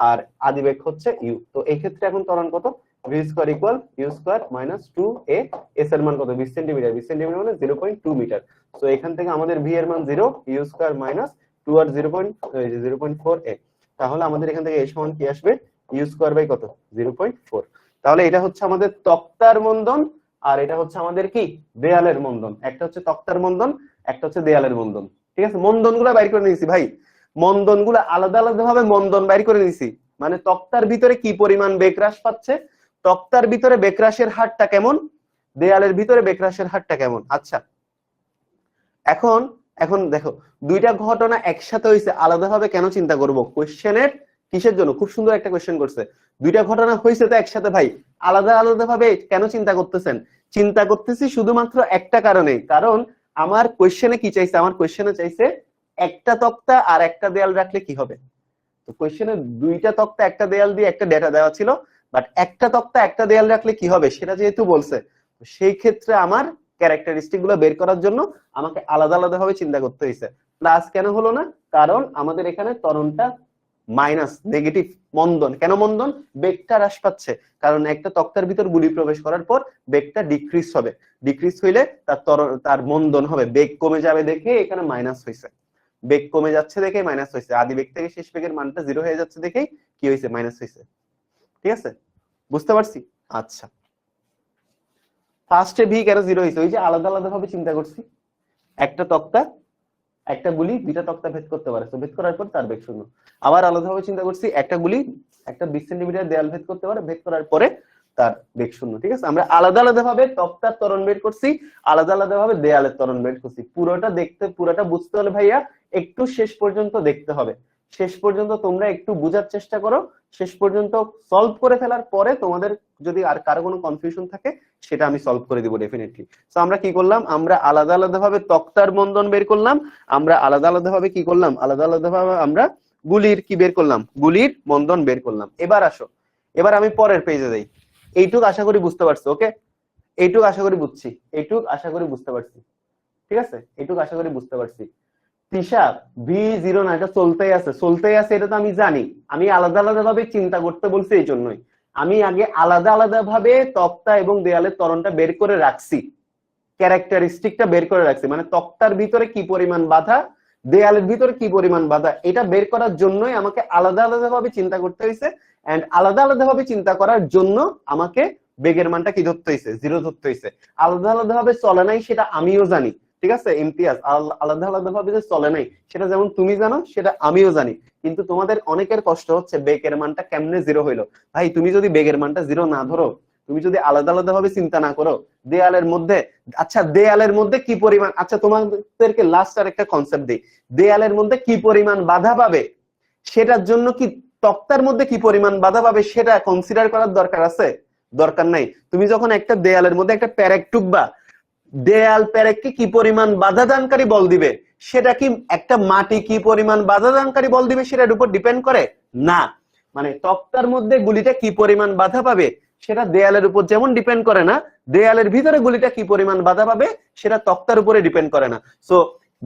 আর আদি বেগ হচ্ছে ইউ। তো এই ক্ষেত্রে এখন ত্বরণ কত? v square equal you square minus 2a, S এর মান কত? 20 সেন্টিমিটার। 20 সেন্টিমিটার মানে 0.2 মিটার। সো এখান থেকে আমাদের v এর মান 0, you square minus 2 R 0.4a। তাহলে আমাদের এখান থেকে a সমান কি আসবে? ইউ স্কয়ার বাই কত? 0.4। তাহলে এটা হচ্ছে আমাদের তক্তার মন্দন, আর এটা হচ্ছে আমাদের কি? দেয়ালের মন্দন। একটা হচ্ছে তক্তার মন্দন, একটা হচ্ছে দেয়ালের মন্দন, ঠিক আছে? মন্দনগুলো বাইর করে নিয়েছি ভাই, মন্দনগুলো আলাদা আলাদা ভাবে মন্দন বাইর করে নিয়েছি। মানে তক্তার ভিতরে কি পরিমাণ বেগ হ্রাস পাচ্ছে, তক্তার ভিতরে বেগ হ্রাসের হারটা কেমন, দেয়ালের ভিতরে বেগ হ্রাসের হারটা কেমন। আচ্ছা, এখন এখন দেখো দুইটা ঘটনা একসাথে হয়েছে, আলাদাভাবে কেন চিন্তা করব? কোশ্চেনের কিসের জন্য? খুব সুন্দর একটা কোশ্চেন করছে। দুইটা ঘটনা হয়েছে তো একসাথে ভাই, আলাদা আলাদা ভাবে কেন চিন্তা করতেছেন? চিন্তা করতেছি শুধুমাত্র একটা কারণে, কারণ আমার কোশ্চেনে কি চাইছে? আমার কোশ্চেনে চাইছে একটা তক্তা আর একটা দেয়াল রাখলে কি হবে। তো কোশ্চেনে দুইটা তক্তা একটা দেয়াল দিয়ে একটা ডেটা দেওয়া ছিল, বাট একটা তক্তা একটা দেয়াল রাখলে কি হবে সেটা যেহেতু বলছে, সেই ক্ষেত্রে আমার ক্যারেক্টারিস্টিক গুলো বের করার জন্য আমাকে আলাদা আলাদা ভাবে চিন্তা করতে হয়েছে। প্লাস কেন হলো না? কারণ আমাদের এখানে ত্বরণটা মাইনাস, নেগেটিভ মন্দন। কেন মন্দন? বেগটা হ্রাস পাচ্ছে, কারণ একটা তক্তার ভিতর গুলি প্রবেশ করার পর বেগটা ডিক্রিজ হবে, ডিক্রিজ হইলে তার মন্দন হবে, বেগ কমে যাবে দেখে এখানে মাইনাস হয়েছে। বেগ কমে যাচ্ছে দেখে মাইনাস হয়েছে, আদি বেগ থেকে শেষ বেগের মানটা 0 হয়ে যাচ্ছে দেখেই কি হয়েছে? মাইনাস হয়েছে। ঠিক আছে, বুঝতে পারছি? আচ্ছা, ফার্স্টে ভি কেন 0 হয়েছে? ওই যে আলাদা আলাদা ভাবে চিন্তা করছি। একটা তক্তা, একটা গুলি দুইটা তক্তা ভেদ করতে পারে, তো ভেদ করার পর তার বেগ 0। আবার আলাদাভাবে চিন্তা করছি, একটা গুলি একটা 20 সেন্টিমিটার দেয়াল ভেদ করতে পারে, ভেদ করার পরে তার বেগ শূন্য। ঠিক আছে, আমরা আলাদা আলাদা ভাবে তক্তার ত্বরণ বের করছি, আলাদা আলাদা ভাবে দেয়ালের ত্বরণ বের করছি। পুরোটা বুঝতে হলে ভাইয়া একটু শেষ পর্যন্ত দেখতে হবে। শেষ পর্যন্ত তোমরা একটু বোঝার চেষ্টা করো, শেষ পর্যন্ত সলভ করে ফেলার পরে তোমাদের যদি আর কারো কোনো কনফিউশন থাকে সেটা আমি সলভ করে দিব ডেফিনেটলি। তো আমরা কি করলাম, আমরা আলাদা আলাদা ভাবে তক্তার বন্ধন বের করলাম, আমরা আলাদা আলাদা ভাবে কি করলাম, আলাদা আলাদা ভাবে আমরা গুলির কি বের করলাম, গুলির বন্ধন বের করলাম। এবার আসো, এবার আমি পরের পেজে যাই। এইটুক আশা করি বুঝতে পারছো, ওকে? এইটুক আশা করি বুঝছি, এইটুক আশা করি বুঝতে পারছি। ঠিক আছে, এইটুক আশা করি বুঝতে পারছি। তৃষা V0 না, এটা চলতেই আছে, চলতেই আছে, এটা তো আমি জানি। আমি আলাদা আলাদা ভাবে চিন্তা করতে বলছি, এই জন্যই আমি আগে আলাদা আলাদা ভাবে তক্তা এবং দেয়ালের ত্বরণটা বের করে রাখছি, ক্যারেক্টারিস্টিকটা বের করে রাখছি, মানে তক্তার ভিতরে কি পরিমাণ বাধা, দেয়ালের ভিতরে কি পরিমাণ বাধা, এটা বের করার জন্যই আমাকে আলাদা আলাদা ভাবে চিন্তা করতে হয়েছে। এন্ড আলাদা আলাদা ভাবে চিন্তা করার জন্য আমাকে বেগের মানটা কি ধরতে হয়েছে, 0 ধরতে হয়েছে। আলাদা আলাদা ভাবে চলে নাই সেটা আমিও জানি। ঠিক আছে ইমতিয়াজ, আলাদা আলাদা ভাবে যে চলে নাই সেটা যেমন তুমি জানো, সেটা আমিও জানি। কিন্তু তোমাদের অনেকের কষ্ট হচ্ছে বেগের মানটা কেমনে 0 হইলো। ভাই তুমি যদি বেগের মানটা 0 না ধরো, তুমি যদি আলাদা আলাদা ভাবে চিন্তা না করো দেয়ালের মধ্যে, আচ্ছা দেয়ালের মধ্যে কি পরিমাণ, আচ্ছা তোমাদেরকে লাস্ট আর একটা কনসেপ্ট দিই, দেয়ালের মধ্যে কি পরিমাণ বাধা পাবে সেটার জন্য কি তক্তার মধ্যে কি পরিমাণ বাধা পাবে সেটা কনসিডার করার দরকার আছে? দরকার নাই। তুমি যখন একটা দেয়ালের মধ্যে একটা প্যারেক টুকবা, দেয়াল প্যারেককে কি পরিমাণ বাধা দানকারী বল দিবে সেটা কি একটা মাটি কি পরিমাণ বাধা দানকারী বল দিবে সেটার উপর ডিপেন্ড করে না। মানে তক্তার মধ্যে গুলিটা কি পরিমাণ বাধা পাবে সেটা দেয়ালের উপর যেমন ডিপেন্ড করে না, দেয়ালের ভিতরে গুলিটা কি পরিমাণ বাধা পাবে সেটা তক্তার উপরে ডিপেন্ড করে না। সো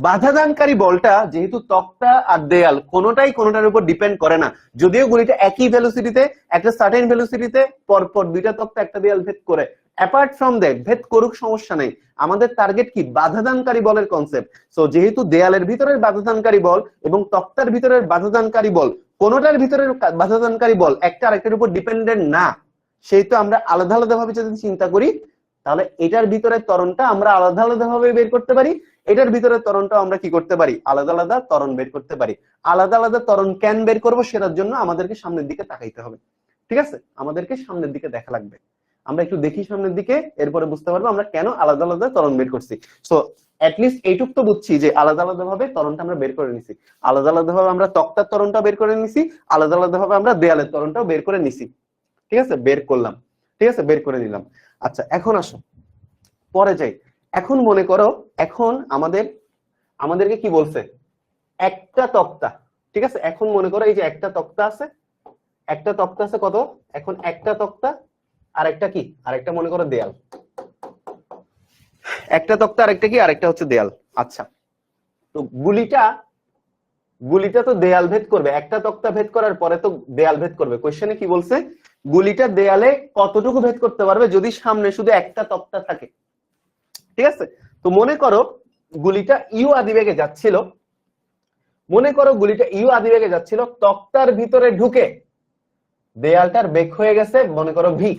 বাধাদানকারী বলটা যেহেতু তক্তা আর দেয়াল কোনোটাই কোনোটার উপর ডিপেন্ড করে না, যদিও গুলিটা একই ভেলোসিটিতে একটা সার্টেন ভেলোসিটিতে পরপর দুইটা তক্তা একটা দেয়াল ভেদ করে, অ্যাপার্ট ফ্রম দ্যাট ভেদ করুক সমস্যা নেই, আমাদের টার্গেট কি বাধাদানকারী বলের কনসেপ্ট। সো যেহেতু দেয়ালের ভিতরের বাধাদানকারী বল এবং তক্তার ভিতরের বাধাদানকারী বল কোনোটার ভিতরের বাধাদানকারী বল একটা আরেকটার উপর ডিপেন্ডেন্ট না, সেই তো আমরা আলাদা আলাদা ভাবে যদি চিন্তা করি তাহলে এটার ভিতরে ত্বরণটা আমরা আলাদা আলাদা ভাবে বের করতে পারি, এটার ভিতরে ত্বরণটা আমরা কি করতে পারি, আলাদা আলাদা ত্বরণ বের করতে পারি। আলাদা আলাদা ত্বরণ কেন বের করব সেটার জন্য আমাদেরকে সামনের দিকে তাকাইতে হবে। ঠিক আছে, আমাদেরকে সামনের দিকে দেখা লাগবে, আমরা একটু দেখি সামনের দিকে, এরপরে বুঝতে পারবো আমরা কেন আলাদা আলাদা ত্বরণ বের করছি। সো অ্যাটলিস্ট এইটুক তো বুঝছি যে আলাদা আলাদা ভাবে ত্বরণটা আমরা বের করে নিছি, আলাদা আলাদা ভাবে আমরা তক্তার ত্বরণটা বের করে নিছি, আলাদা আলাদা ভাবে আমরা দেয়ালের ত্বরণটাও বের করে নিছি। ঠিক আছে, বের করলাম, ঠিক আছে, বের করে নিলাম। আচ্ছা এখন আসো পরে যাই। এখন মনে করো এখন আমাদেরকে কি বলছে, একটা তক্তা। ঠিক আছে, এখন মনে করো এই যে একটা তক্তা আছে, একটা তক্তা আছে কত, এখন একটা তক্তা আর একটা কি, আরেকটা মনে করো দেয়াল, একটা তক্তা আরেকটা কি, আরেকটা হচ্ছে দেয়াল। আচ্ছা তো গুলিটা তো দেয়াল ভেদ করবে, একটা তক্তা ভেদ করার পরে তো দেয়াল ভেদ করবে। কোশ্চেনে কি বলছে, গুলিটা দেয়ালে কতটুকু ভেদ করতে পারবে যদি সামনে শুধু একটা তক্তা থাকে। ঠিক আছে, তো মনে করো গুলিটা ইউ আদিবেগে যাচ্ছিল, মনে করো গুলিটা ইউ আদিবেগে যাচ্ছিল, তক্তার ভিতরে ঢুকে দেয়ালটার বেগ হয়ে গেছে মনে করো ভি।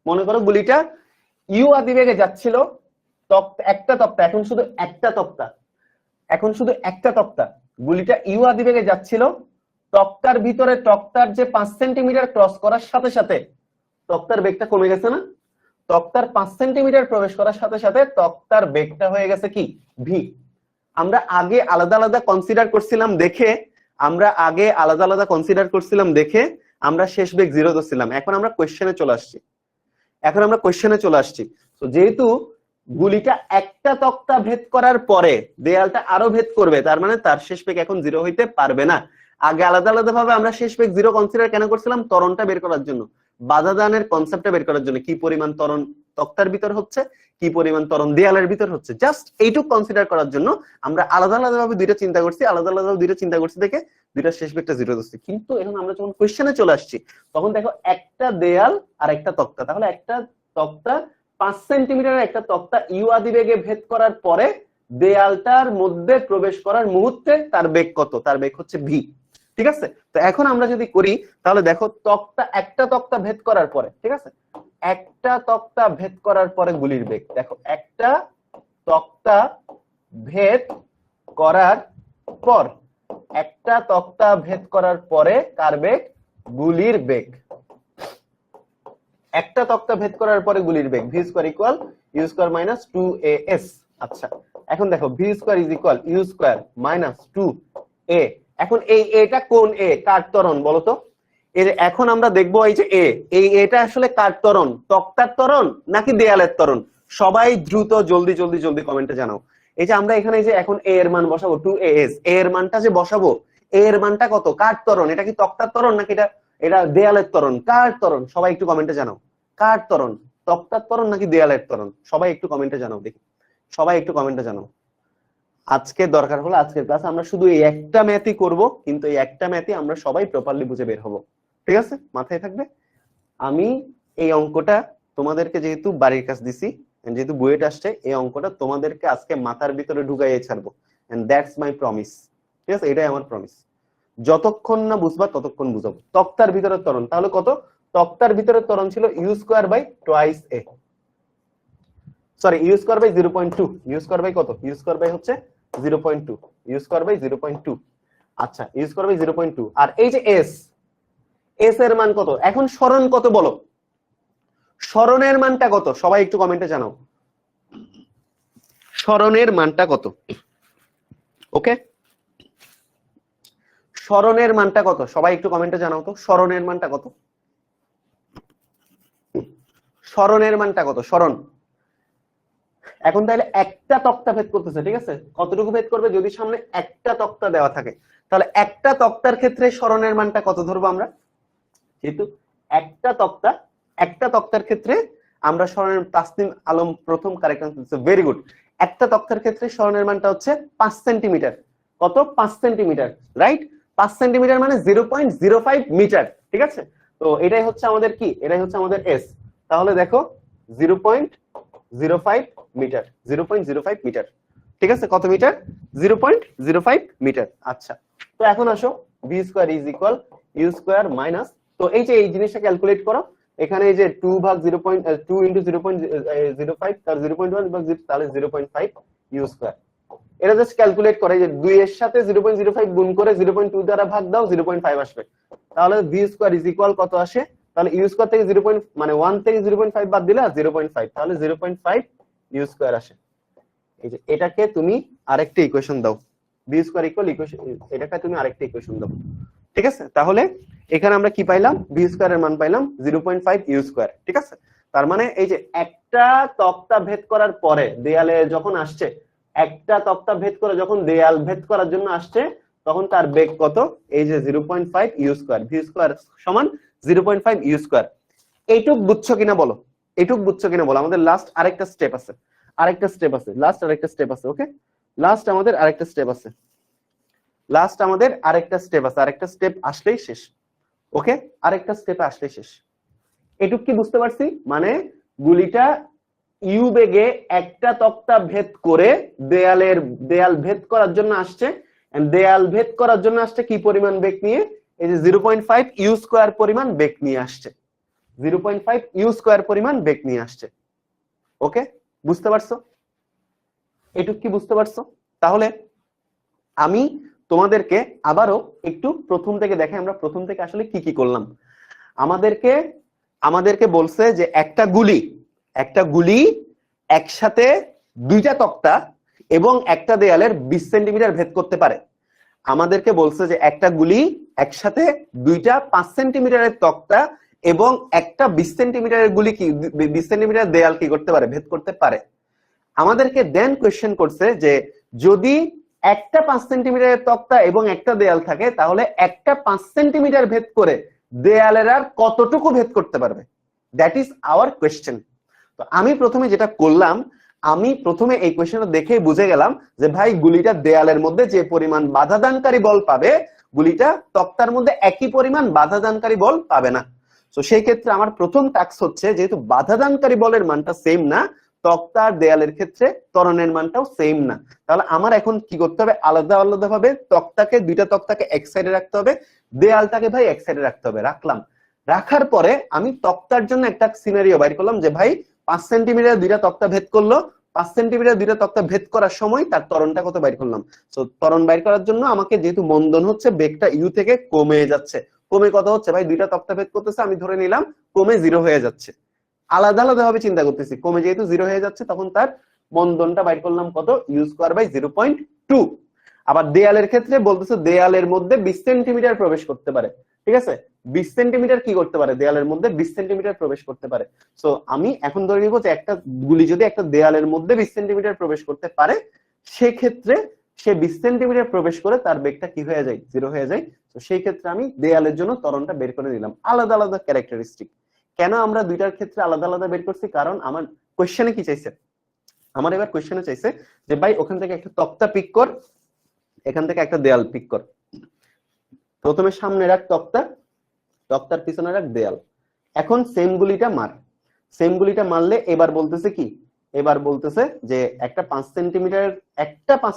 মনে করো গুলিটা ইউ আদিবেগে যাচ্ছিল, একটা তক্তা, এখন শুধু একটা তক্তা, এখন শুধু একটা তক্তা, গুলিটা ইউ আদিবেগে যাচ্ছিল, তক্তার ভিতরে তক্তার যে 5 সেন্টিমিটার ক্রস করার সাথে সাথে তক্তার বেগটা কমে গেছে না, তক্তার 5 সেন্টিমিটার প্রবেশ করার সাথে সাথে তক্তার বেগটা হয়ে গেছে কি ভি। আমরা আগে আলাদা আলাদা কনসিডার করছিলাম দেখে, আমরা আগে আলাদা আলাদা কনসিডার করছিলাম দেখে আমরা শেষ বেগ 0 ধরছিলাম। এখন আমরা কোশ্চেনে চলে আসছি, এখন আমরা কোশ্চেনে চলে আসছি। তো যেহেতু গুলিটা একটা তক্তা ভেদ করার পরে দেয়ালটা আরো ভেদ করবে, তার মানে তার শেষ বেগ এখন 0 হইতে পারবে না। আগে আলাদা আলাদা ভাবে আমরা শেষ বেগ 0 কনসিডার কেন করছিলাম, ত্বরণটা বের করার জন্য, বাধা দানের কনসেপ্টটা বের করার জন্য, কি পরিমাণ ত্বরণ তক্তার ভিতর হচ্ছে, কি পরিমাণ ত্বরণ দেয়ালের ভিতর হচ্ছে, জাস্ট এইটুকু কনসিডার করার জন্য আমরা আলাদা আলাদা ভাবে দুইটা চিন্তা করছি, আলাদা আলাদা ভাবে দুইটা চিন্তা করছি দেখে দুইটা শেষ বেগটা 0 ধরছি। কিন্তু এখন আমরা যখন কোশ্চেনে চলে আসছি তখন দেখো একটা দেয়াল আর একটা তক্তা, তাহলে একটা তক্তা 5 সেন্টিমিটার একটা তক্তা ইউ আদিবেগে ভেদ করার পরে দেয়ালটার মধ্যে প্রবেশ করার মুহূর্তে তার বেগ কত, তার বেগ হচ্ছে ভি। ঠিক আছে, তো এখন আমরা যদি করি তাহলে দেখো তক্তা একটা তক্তা ভেদ করার পরে, ঠিক আছে, একটা তক্তা ভেদ করার পরে গুলির বেগ দেখো, একটা তক্তা ভেদ করার পর, একটা তক্তা ভেদ করার পরে কার বেগ, গুলির বেগ, একটা তক্তা ভেদ করার পরে গুলির বেগ v square equal you square minus 2as। আচ্ছা এখন দেখো v square is equal you square minus 2a। এখন এই এটা কোন এ, কার ত্বরণ বলো তো? এর এখন আমরা দেখবো এই যে এই এটা আসলে কার ত্বরণ, তক্তার ত্বরণ নাকি দেয়ালের ত্বরণ? সবাই দ্রুত জলদি জলদি জলদি কমেন্টে জানাও। এই যে আমরা এখানে যে এখন a এর মান বসাবো 2as, a এর মানটা যে বসাবো, a এর মানটা কত, কার ত্বরণ? এটা কি তক্তার ত্বরণ নাকি এটা দেয়ালের ত্বরণ? কার ত্বরণ সবাই একটু কমেন্টে জানাও। কার ত্বরণ, তক্তার ত্বরণ নাকি দেয়ালের ত্বরণ? সবাই একটু কমেন্টে জানাও দেখি, সবাই একটু কমেন্টে জানাও। আজকে দরকার হলে আজকের ক্লাস আমরা শুধু এই একটা ম্যাথই করব, কিন্তু এই একটা ম্যাথই আমরা সবাই প্রপারলি বুঝে বের হব, ঠিক আছে? মাথায় থাকবে। আমি এই অঙ্কটা তোমাদেরকে যেহেতু বাড়ির কাজ দিছি, যেহেতু বুয়েট আসছে, এই অঙ্কটা তোমাদেরকে আজকে মাথার ভিতরে ঢুকাইয়ে ছাড়বো, এন্ড দ্যাটস মাই প্রমিস, ঠিক আছে? এটাই আমার প্রমিস। যতক্ষণ না বুঝবা ততক্ষণ বুঝাবো। তক্তার ভিতরে ত্বরণ তাহলে কত? তক্তার ভিতরে ত্বরণ ছিল U square by twice A, sorry U square by 0.2, U square by কত? ইউ স্কয়ার বাই হচ্ছে 0.2, ইউ স্কয়ার বাই 0.2। আচ্ছা ইউ স্কয়ার বাই 0.2, আর এই যে এস, এস এর মান কত? এখন সরণ কত বলো, সরণের মানটা কত? সবাই একটু কমেন্টে জানাও সরণের মানটা কত। ওকে, সরণের মানটা কত? সবাই একটু কমেন্টে জানাও তো সরণের মানটা কত, সরণের মানটা কত? সরণ এখন তাহলে একটা তক্তা ভেদ করতেছে, ঠিক আছে? কতটুকু ভেদ করবে? যদি সামনে একটা তক্তা দেওয়া থাকে, তাহলে একটা তক্তার ক্ষেত্রে সরণের মানটা কত ধরবো আমরা? যেহেতু একটা তক্তার ক্ষেত্রে আমরা সরণের, তাসনিম আলম প্রথম কারেক্ট আনসার, ভেরি গুড। একটা তক্তার ক্ষেত্রে সরণের মানটা হচ্ছে 5 সেন্টিমিটার। কত? 5 সেন্টিমিটার, রাইট? 5 সেন্টিমিটার মানে 0.05 মিটার, ঠিক আছে? তো এটাই হচ্ছে আমাদের কি, এটাই হচ্ছে আমাদের এস। তাহলে দেখো 0.05 মিটার, 0.05 মিটার, ঠিক আছে? কত মিটার? 0.05 মিটার। আচ্ছা তো এখন আসো V square is equal you square minus, তো এই যে এই জিনিসটা ক্যালকুলেট করো, এখানে এই যে 2 ভাগ 0.2 ইনটু 0.05 তার 0.1 ভাগ 0, তাহলে 0.5 ইউ স্কয়ার। এটা জাস্ট ক্যালকুলেট করে যে 2 এর সাথে 0.05 গুণ করে 0.2 দ্বারা ভাগ দাও, 0.5 আসবে। তাহলে ভি স্কয়ার ইজ ইকুয়াল কত আসে? তাহলে ইউ স্কয়ার থেকে 0. মানে 1 থেকে 0.5 বাদ দিলে 0.5, তাহলে 0.5 ইউ স্কয়ার আসে। এই যে এটাকে তুমি আরেকটা ইকুয়েশন দাও, বি স্কয়ার ইকুয়াল ইকুয়েশন, এটাকে তুমি আরেকটা ইকুয়েশন দাও, ঠিক আছে? তাহলে এখানে আমরা কি পাইলাম? বি স্কয়ারের মান পাইলাম 0.5 ইউ স্কয়ার, ঠিক আছে? তার মানে এই যে একটা তক্তা ভেদ করার পরে দেয়ালে যখন আসছে, একটা তক্তা ভেদ করে যখন দেয়াল ভেদ করার জন্য আসছে, তখন তার বেগ কত? এই যে 0.5 ইউ স্কয়ার, ভি স্কয়ার সমান 0.5 ইউ স্কয়ার। এইটুক বুঝছো কিনা বলো, এইটুক বুঝছো কিনা বলো? আমাদের লাস্ট আরেকটা স্টেপ আছে, আরেকটা স্টেপ আছে, লাস্ট আরেকটা স্টেপ আছে। ওকে, লাস্ট আমাদের আরেকটা স্টেপ আছে, লাস্ট আমাদের আরেকটা স্টেপ আছে, আরেকটা স্টেপ আসলেই শেষ। ওকে, আরেকটা স্টেপে আসলেই শেষ। এটুক কি বুঝতে পারছি? মানে গুলিটা ইউ বেগে একটা তক্তা ভেদ করে দেয়াল ভেদ করার জন্য আসছে, দেয়াল ভেদ করার জন্য আসছে কি পরিমাণ বেগ নিয়ে? এই যে 0.5 ইউ স্কয়ার পরিমাণ বেগ নিয়ে আসছে, 0.5 ইউ স্কয়ার পরিমাণ বেগ নিয়ে আসছে। ওকে, বুঝতে পারছো? এটুক কি বুঝতে পারছো? তাহলে আমি তোমাদেরকে আবারও একটু প্রথম থেকে দেখে, আমরা প্রথম থেকে আসলে কি কি করলাম। আমাদেরকে বলছে যে একটা গুলি একসাথে দুইটা তক্তা এবং একটা দেয়ালের 20 সেন্টিমিটার ভেদ করতে পারে। আমাদেরকে বলছে যে একটা গুলি একসাথে দুইটা 5 সেন্টিমিটারের তক্তা এবং একটা 20 সেন্টিমিটারের গুলি কি 20 সেন্টিমিটার দেয়াল কি করতে পারে? ভেদ করতে পারে। আমাদেরকে দেন কোয়েশ্চেন করছে যে যদি একটা 5 সেন্টিমিটারের তক্তা এবং একটা দেয়াল থাকে, তাহলে একটা 5 সেন্টিমিটার ভেদ করে দেয়ালের আর কতটুকু ভেদ করতে পারবে? That is our question. তো আমি প্রথমে যেটা করলাম, আমি প্রথমে এই কোয়েশ্চেনটা দেখে বুঝে গেলাম যে ভাই গুলিটা দেয়ালের মধ্যে যে পরিমাণ বাধাদানকারী বল পাবে, গুলিটা তক্তার মধ্যে একই পরিমাণ বাধাদানকারী বল পাবে না। তো সেই ক্ষেত্রে আমার প্রথম টাস্ক হচ্ছে, যেহেতু বাধাদানকারী বলের মানটা সেম না, তক্তার দেয়ালের ক্ষেত্রে ত্বরণের মানটাও সেম না, তাহলে আমার এখন কি করতে হবে? আলাদা আলাদা ভাবে দুইটা তক্তাকে এক সাইডে রাখতে হবে, দেয়ালটাকে ভাই এক সাইডে রাখতে হবে। রাখলাম, রাখার পরে আমি তক্তার জন্য একটা সিনারিও বাইর করলাম যে ভাই 5 সেন্টিমিটার দুইটা তক্তা ভেদ করলো, 5 সেন্টিমিটার দুইটা তক্তা ভেদ করার সময় তার ত্বরণটা কত বাইর করলাম। তো ত্বরণ বাইর করার জন্য আমাকে, যেহেতু মন্দন হচ্ছে, বেগটা ইউ থেকে কমে যাচ্ছে, কমে কত হচ্ছে ভাই, দুইটা তক্তা ভেদ করতেছে, আমি ধরে নিলাম কমে 0 হয়ে যাচ্ছে। আলাদা আলাদা ভাবে চিন্তা করতেছি, কমে যেহেতু 0 হয়ে যাচ্ছে তখন তার মন্দনটা বাইর করলাম কত, ইউ স্কয়ার বাই 0.2। আবার দেয়ালের ক্ষেত্রে বলতেছে দেয়ালের মধ্যে 20 সেন্টিমিটার প্রবেশ করতে পারে, ঠিক আছে, 20 সেন্টিমিটার কি করতে পারে, দেয়ালের মধ্যে 20 সেন্টিমিটার প্রবেশ করতে পারে। সো আমি এখন ধরে নিব যে একটা গুলি যদি একটা দেয়ালের মধ্যে 20 সেন্টিমিটার প্রবেশ করতে পারে, সেক্ষেত্রে সে 20 সেন্টিমিটার প্রবেশ করে তার বেগটা কি হয়ে যায়, 0 হয়ে যায়। তো সেই ক্ষেত্রে আমি দেয়ালের জন্য ত্বরণটা বের করে নিলাম, আলাদা আলাদা ক্যারেক্টারিস্টিক। কেন আমরা দুইটার ক্ষেত্রে আলাদা আলাদা বের করছি, কারণ আমার কোশ্চেনে কি চাইছে, আমার এবার কোশ্চেনে চাইছে যে ভাই ওখান থেকে একটা তক্তা পিক কর, এখান থেকে একটা দেয়াল পিক কর। প্রথমে সামনে রাখ তক্তা, তক্তার পিছনে রাখ দেয়াল। এখন সেম গুলিটা মার, সেম গুলিটা মারলে এবার বলতেছে কি, এবার বলতেছে যে একটা 5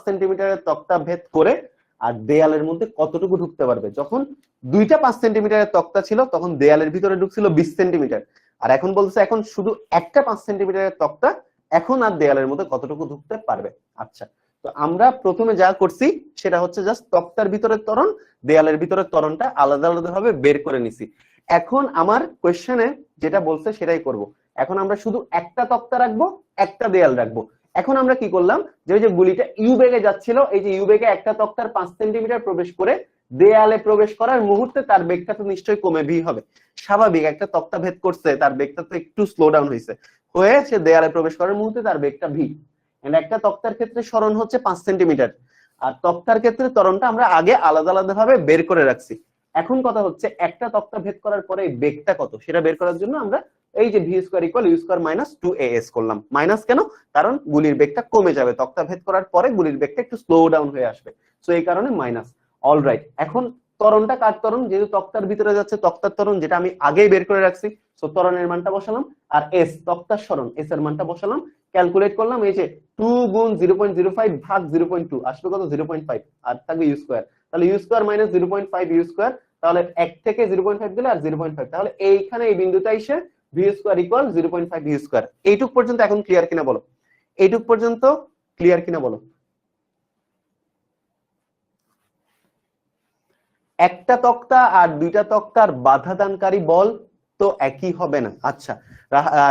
সেন্টিমিটারের তক্তা ভেদ করে আর দেয়ালের মধ্যে কতটুকু ঢুকতে পারবে। যখন দুইটা 5 সেন্টিমিটারের তক্তা ছিল তখন দেয়ালের ভিতরে ঢুকছিল 20 সেন্টিমিটার, আর এখন বলতেছে এখন শুধু একটা 5 সেন্টিমিটারের তক্তা, এখন আর দেয়ালের মধ্যে কতটুকু ঢুকতে পারবে। আচ্ছা, তো আমরা প্রথমে যা করছি সেটা হচ্ছে জাস্ট তক্তার ভিতরের ত্বরণ, দেয়ালের ভিতরের ত্বরণটা আলাদা আলাদা ভাবে বের করে নিছি। এখন আমার কোশ্চেনে যেটা বলছে সেটাই করব। এখন আমরা শুধু একটা তক্তা রাখবো, একটা দেয়াল রাখবো। এখন আমরা কি করলাম, যে ওই যে গুলিটা ইউ বেগে যাচ্ছিল, এই যে ইউ বেগে একটা তক্তার 5 সেন্টিমিটার প্রবেশ করে দেয়ালে প্রবেশ করার মুহূর্তে তার বেগটা তো নিশ্চয়ই কমে ভি হবে, স্বাভাবিক, একটা তক্তা ভেদ করছে তার বেগটা তো একটু স্লো ডাউন হয়েছে, হয়ে সে দেয়ালে প্রবেশ করার মুহূর্তে তার বেগটা ভি। একটা তক্তার ক্ষেত্রে সরণ হচ্ছে 5 সেন্টিমিটার, আর তক্তার ক্ষেত্রে ত্বরণটা আমরা আগে আলাদা আলাদা ভাবে বের করে রাখছি। এখন কথা হচ্ছে একটা তক্তা ভেদ করার পরে বেগটা কত সেটা বের করার জন্য আমরা এই যে V square equal you square minus 2as করলাম। মাইনাস কেন, কারণ গুলির বেগটা কমে যাবে, তক্তা ভেদ করার পরে গুলির বেগটা একটু স্লো ডাউন হয়ে আসবে, সো এই কারণে মাইনাস। অলরাইট, এখন ত্বরণটা কার ত্বরণ, যেহেতু তক্তার ভিতরে যাচ্ছে তক্তার ত্বরণ, যেটা আমি আগেই বের করে রাখছি, সো ত্বরণের মানটা বসালাম, আর এস তক্তার সরণ, এস এর মানটা বসালাম, ক্যালকুলেট করলাম, এই যে 2 গুণ 0.05 ভাগ 0.2 আসবে কত 0.5, আর থাকবে ইউ স্কয়ার, তাহলে U square minus 0.5 U square, তাহলে 1 থেকে 0.5 দিলে আর 0.5, তাহলে এইখানে এই বিন্দুটা এসে V square equal 0.5 U square. এইটুক পর্যন্ত এখন ক্লিয়ার কিনা বলো, এইটুক পর্যন্ত ক্লিয়ার কিনা বলো। একটা তক্তা আর দুইটা তক্তার বাধা দানকারী বল তো একই হবে না। আচ্ছা,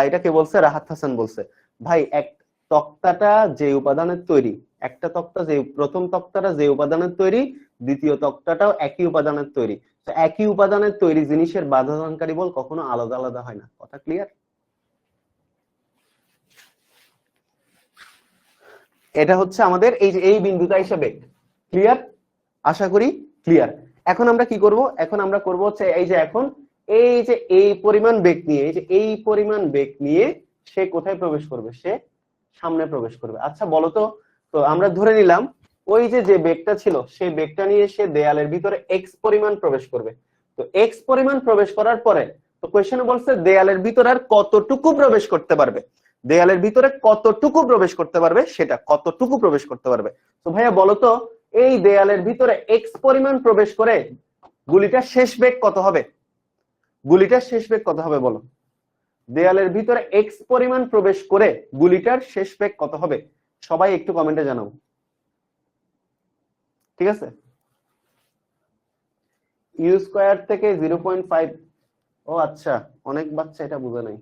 এটা কে বলছে, রাহাত হাসান বলছে ভাই এক তক্তাটা যে উপাদানের তৈরি, একটা তক্তা যে প্রথম তক্তাটা যে উপাদানের তৈরি, দ্বিতীয় তক্তাটাও একই উপাদানের তৈরি, তো একই উপাদানের তৈরি জিনিসের বাধা দানকারী বল কখনো আলাদা আলাদা হয় না। কথা ক্লিয়ার? এটা হচ্ছে আমাদের এই যে এই বিন্দুটা হিসেবে ক্লিয়ার, আশা করি ক্লিয়ার। এখন আমরা কি করব, এখন আমরা করব হচ্ছে এই যে এখন এই যে এই পরিমাণ বেগ নিয়ে, এই যে এই পরিমাণ বেগ নিয়ে সে কোথায় প্রবেশ করবে, সে সামনে প্রবেশ করবে। আচ্ছা বলো তো, তো আমরা ধরে নিলাম ওই যে যে বেগটা ছিল সেই বেগটা নিয়ে সে দেয়ালের ভিতরে এক্স পরিমাণ প্রবেশ করবে। তো এক্স পরিমাণ প্রবেশ করার পরে তো কোশ্চেনে বলছে দেয়ালের ভিতরে আর কতটুকু প্রবেশ করতে পারবে, দেয়ালের ভিতরে কতটুকু প্রবেশ করতে পারবে, সেটা কতটুকু প্রবেশ করতে পারবে। তো ভাইয়া বলো তো এই দেয়ালের ভিতরে এক্স পরিমাণ প্রবেশ করে গুলিটার শেষ বেগ কত হবে, গুলিটার শেষ বেগ কত হবে বলো, দেয়ালের ভিতরে এক্স পরিমাণ প্রবেশ করে গুলিটার শেষ বেগ কত হবে, সবাই একটু কমেন্টে জানাও, ঠিক আছে। ইউ স্কয়ার থেকে 0.5, ও আচ্ছা, অনেক বাচ্চা এটা বুঝে নাই,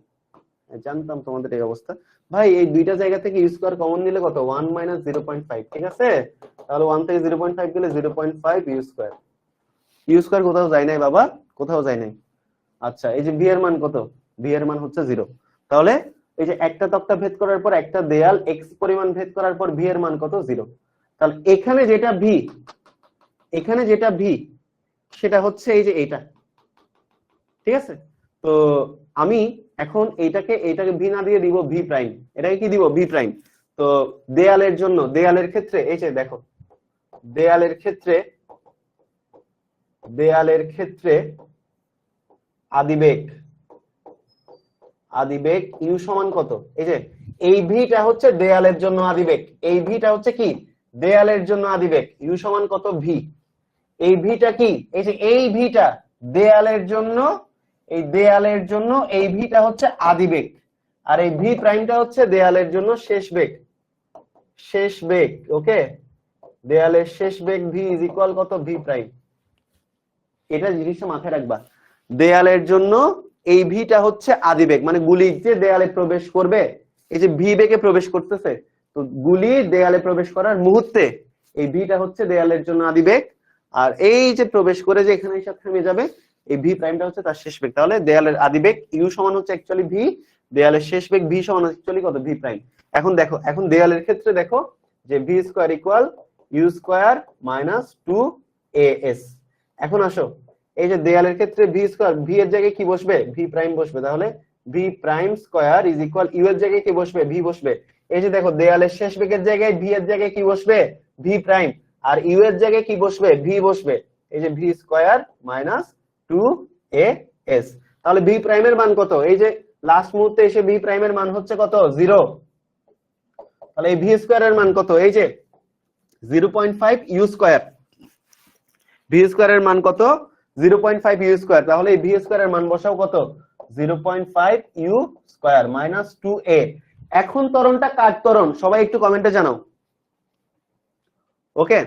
জানতাম তোমাদের এই অবস্থা। ভাই এই দুইটা জায়গা থেকে ইউ স্কয়ার কমন নিলে কত, 1 মাইনাস 0.5, ঠিক আছে, তাহলে 1 থেকে 0.5 গেলে 0.5 ইউ স্কয়ার, ইউ স্কয়ার কোথাও যায় নাই বাবা, কোথাও যায় নাই। আচ্ছা, এই যে ভি এর মান কত, ভি এর মান হচ্ছে 0, তাহলে এই যে একটা তক্তা ভেদ করার পর একটা দেয়াল এক্স পরিমাণ ভেদ করার পর ভি এর মান কত, 0, তাহলে এখানে যেটা ভি, এখানে যেটা ভি সেটা হচ্ছে এই যে এইটা, ঠিক আছে। তো আমি এখন এইটাকে ভি না দিয়ে দিব ভি প্রাইম, এটাকে কি দিব, ভি প্রাইম। তো দেয়ালের জন্য, দেয়ালের ক্ষেত্রে এই যে দেখো, দেয়ালের ক্ষেত্রে, দেয়ালের ক্ষেত্রে আদিবেগ, আদিবেগ ইউ সমান কত, এই যে এই ভিটা হচ্ছে দেয়ালের জন্য আদিবেগ, এই ভিটা হচ্ছে কি দেয়ালের জন্য আদিবেগ, ইউ সমান কত ভি, এই ভিটা কি, এই যে এই ভিটা দেয়ালের জন্য, এই দেয়ালের জন্য এই ভিটা হচ্ছে আদিবেগ, আর এই ভি প্রাইমটা হচ্ছে দেয়ালের জন্য শেষ বেগ, শেষ বেগ, ওকে, দেয়ালের শেষ বেগ ভি ইজ ইকুয়াল কত, ভি প্রাইম। এটা জিনিসটা মাথায় রাখবা, দেয়ালের জন্য এই ভিটা হচ্ছে আদিবেগ, মানে গুলি যে দেয়ালে প্রবেশ করবে, এই যে ভি বেগে প্রবেশ করতেছে, তো গুলি দেয়ালে প্রবেশ করার মুহূর্তে এই ভিটা হচ্ছে দেয়ালের জন্য আদিবেগ, আর এই যে প্রবেশ করে যে এখানে এসে থেমে যাবে, এই ভি প্রাইমটা হচ্ছে তার শেষ বেগ। তাহলে দেয়ালের আদিবেগ ইউ সমান হচ্ছে অ্যাকচুয়ালি ভি, দেয়ালের শেষ বেগ ভি সমান অ্যাকচুয়ালি কত, ভি প্রাইম। এখন দেখো, এখন দেয়ালের ক্ষেত্রে দেখো যে V square equal you square minus 2as। এখন আসো, এই যে দেয়ালের ক্ষেত্রে ভি স্কয়ার, ভি এর জায়গায় কি বসবে, ভি প্রাইম বসবে, তাহলে V prime square is equal U এর জায়গায় কি বসবে, ভি বসবে। এই যে দেখো দেয়ালের শেষ বেগের জায়গায় ভি এর জায়গায় কি বসবে, ভি প্রাইম, আর ইউ এর জায়গায় কি বসবে, ভি বসবে। এই যে ভি স্কয়ার মাইনাস 2as, তাহলে ভি প্রাইমের মান কত, এই যে লাস্ট মুহূর্তে এসে ভি প্রাইমের মান হচ্ছে কত, 0। তাহলে এই ভি স্কয়ারের মান কত, এই যে 0.5 ইউ স্কয়ার, ভি স্কয়ারের মান কত, 0.5 ইউ স্কয়ার। তাহলে এই ভি স্কয়ারের মান বসাও কত, 0.5 ইউ স্কয়ার মাইনাস 2a। এখন ত্বরণটা কার ত্বরণ, সবাই একটু কমেন্টে জানাও। ওকে,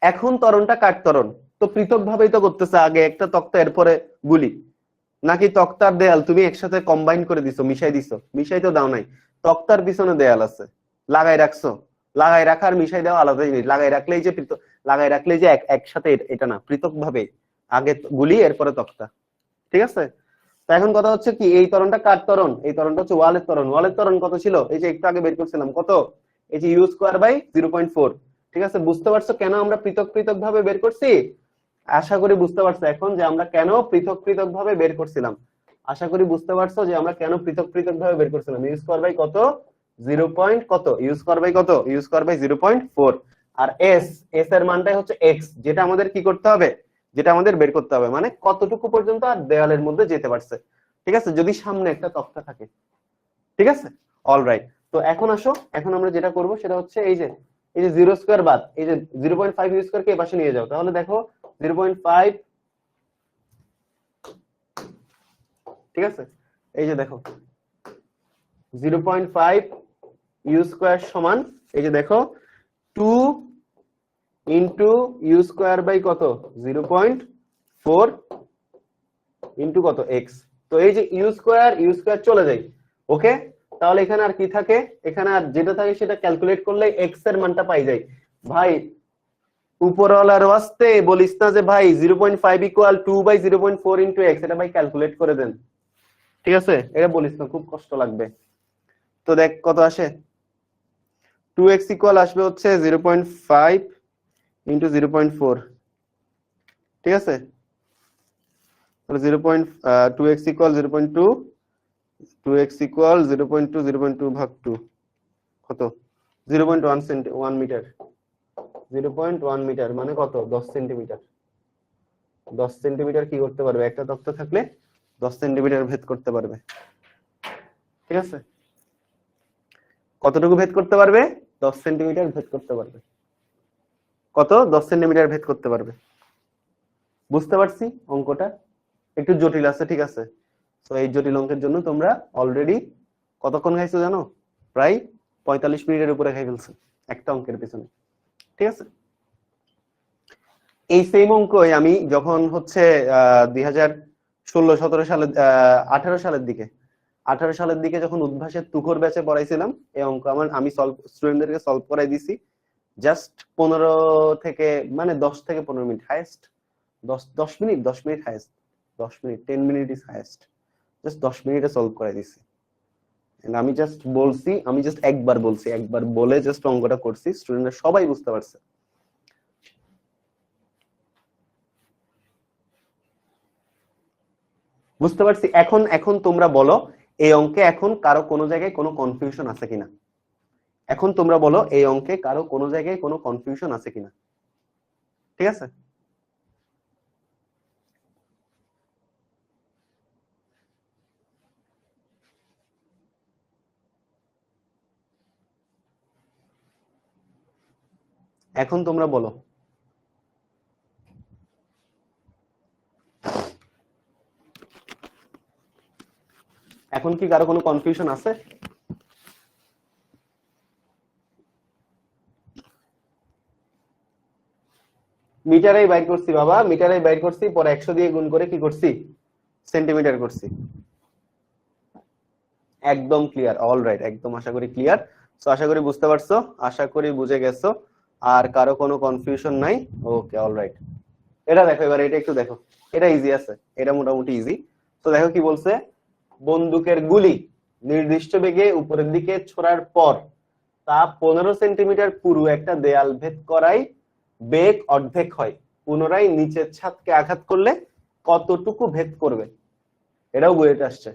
এখন ত্বরণটা কার ত্বরণ, তো পৃথক ভাবেই তো করতেছে, আগে একটা তক্তা এরপরে গুলি, নাকি তক্তার দেয়াল তুমি একসাথে কম্বাইন করে দিছো, মিশাই দিছো, মিশাই তো দাও নাই, তক্তার পিছনে দেয়াল আছে লাগাই রাখছো, লাগাই রাখার মিশাই দেওয়া আলাদা জিনিস, লাগাই রাখলেই যে লাগাই রাখলেই যে একসাথে এটা না, পৃথক ভাবে আগে গুলি এরপরে তক্তা, ঠিক আছে। তো এখন কথা হচ্ছে কি, এই ত্বরণটা কার ত্বরণ, এই ত্বরণটা হচ্ছে ওয়ালের ত্বরণ। ওয়ালের ত্বরণ কত ছিল, এই যে একটু আগে বের করছিলাম কত, এই যে ইউ স্কয়ার বাই 0.4। ঠিক আছে, বুঝতে পারছো কেন আমরা পৃথক পৃথক ভাবে বের করছি, আশা করি বুঝতে পারছো এখন যে আমরা কেন পৃথক পৃথক ভাবে বের করছিলাম, আশা করি বুঝতে পারছো যে আমরা কেন পৃথক পৃথক ভাবে বের করছিলাম। ইউ স্কয়ার বাই কত, 0. কত, ইউ স্কয়ার বাই কত, ইউ স্কয়ার বাই 0.4, আর এস, এস এর মানটাই হচ্ছে এক্স, যেটা আমাদের কি করতে হবে, যেটা আমাদের বের করতে হবে, মানে কতটুকু পর্যন্ত আর দেওয়ালের মধ্যে যেতে পারছে। ঠিক আছে, যদি সামনে একটা তক্তা থাকে। ঠিক আছে, অলরাইট। তো এখন আসো, এখন আমরা যেটা করব সেটা হচ্ছে এই যে 0 স্কয়ার বাদ, এই যে 0.5 ইউ স্কয়ার কে এই পাশে নিয়ে যাও, তাহলে দেখো 0.5, ঠিক আছে, এই যে দেখো 0.5 ইউ স্কয়ার সমান, এই যে দেখো 2 ইনটু ইউ স্কয়ার বাই কত, 0.4 ইনটু কত, এক্স। তো এই যে ইউ স্কয়ার চলে যায়। ওকে, তাহলে এখানে আর কি থাকে, এখানে আর যেটা থাকে সেটা ক্যালকুলেট করলে এক্স এর মানটা পাই যায়। ভাই উপরওয়ালার ওয়াস্তে বলিস না যে ভাই 0.5 ইকুয়াল 2/0.4 ইনটু এক্স, এটা ভাই ক্যালকুলেট করে দেন। ঠিক আছে, এটা বলিস না, খুব কষ্ট লাগবে। তো দেখ কত আসে, 2x ইকুয়াল আসবে হচ্ছে 0.5 ইনটু 0.4। ঠিক আছে, তাহলে 2x ইকুয়াল 0.2, 2x ইকুয়াল 0.2, 0.2 ভাগ 2 কত, 0.1 মিটার, 0.1 মিটার মানে কত, 10 সেন্টিমিটার। 10 সেন্টিমিটার কি করতে পারবে, একটা তক্তা থাকলে 10 সেন্টিমিটার ভেদ করতে পারবে। ঠিক আছে, কতটুকু ভেদ করতে পারবে, 10 সেন্টিমিটার ভেদ করতে পারবে। কত, 10 সেন্টিমিটার ভেদ করতে পারবে। বুঝতে পারছি অঙ্কটা একটু জটিল আছে, ঠিক আছে। তো এই জটিল অঙ্কের জন্য তোমরা অলরেডি কতক্ষণ খাইছো জানো, প্রায় 45 মিনিটের উপরে খাই ফেলছো একটা অঙ্কের পিছনে। ঠিক আছে, এই সেম অঙ্কই আমি যখন হচ্ছে 2016-17 সালে 18 সালের দিকে যখন উদ্ভাসের তুখোর ব্যাচে পড়াইছিলাম, এই অঙ্ক আমি স্টুডেন্টদেরকে সলভ করাই দিছি জাস্ট 15 থেকে, মানে 10 থেকে 15 minute highest, 10 minute, 10 minute highest, 10 minute, 10 minute is highest, just 10 মিনিটে সলভ করাই দিছি। আমি জাস্ট বলছি, আমি জাস্ট একবার বলছি, একবার বলে জাস্ট অঙ্কটা করছি, স্টুডেন্টরা সবাই বুঝতে পারছে। বুঝতে পারছি। এখন এখন তোমরা বলো এই অঙ্কে এখন কারো কোনো জায়গায় কোনো কনফিউশন আছে কিনা, এখন তোমরা বলো এই অঙ্কে কারো কোনো জায়গায় কোনো কনফিউশন আছে কিনা। ঠিক আছে, এখন তোমরা বলো। এখন কি কারো কোনো কনফিউশন আছে? মিটারেই বাইর করছি বাবা, মিটারেই বাইর করছি, পরে 100 দিয়ে গুণ করে কি করছি, সেন্টিমিটার করছি। একদম ক্লিয়ার, অলরাইট, একদম আশা করি ক্লিয়ার। তো আশা করি বুঝতে পারছো, আশা করি বুঝে গেছো, আর কারো কোনো কনফিউশন নাই। ওকে, অলরাইট। এটা দেখো, এবার এটা একটু দেখো, এটা ইজি আছে, এটা মোটামুটি ইজি। তো দেখো কি বলছে, বন্দুকের গুলি নির্দিষ্ট বেগে উপরের দিকে ছোড়ার পর তা 15 সেন্টিমিটার পুরু একটা দেয়াল ভেদ করাই বেগ অর্ধেক হয়, পুনরায় নিচের ছাদকে আঘাত করলে কতটুকু ভেদ করবে? এটাও বইতে আসছে,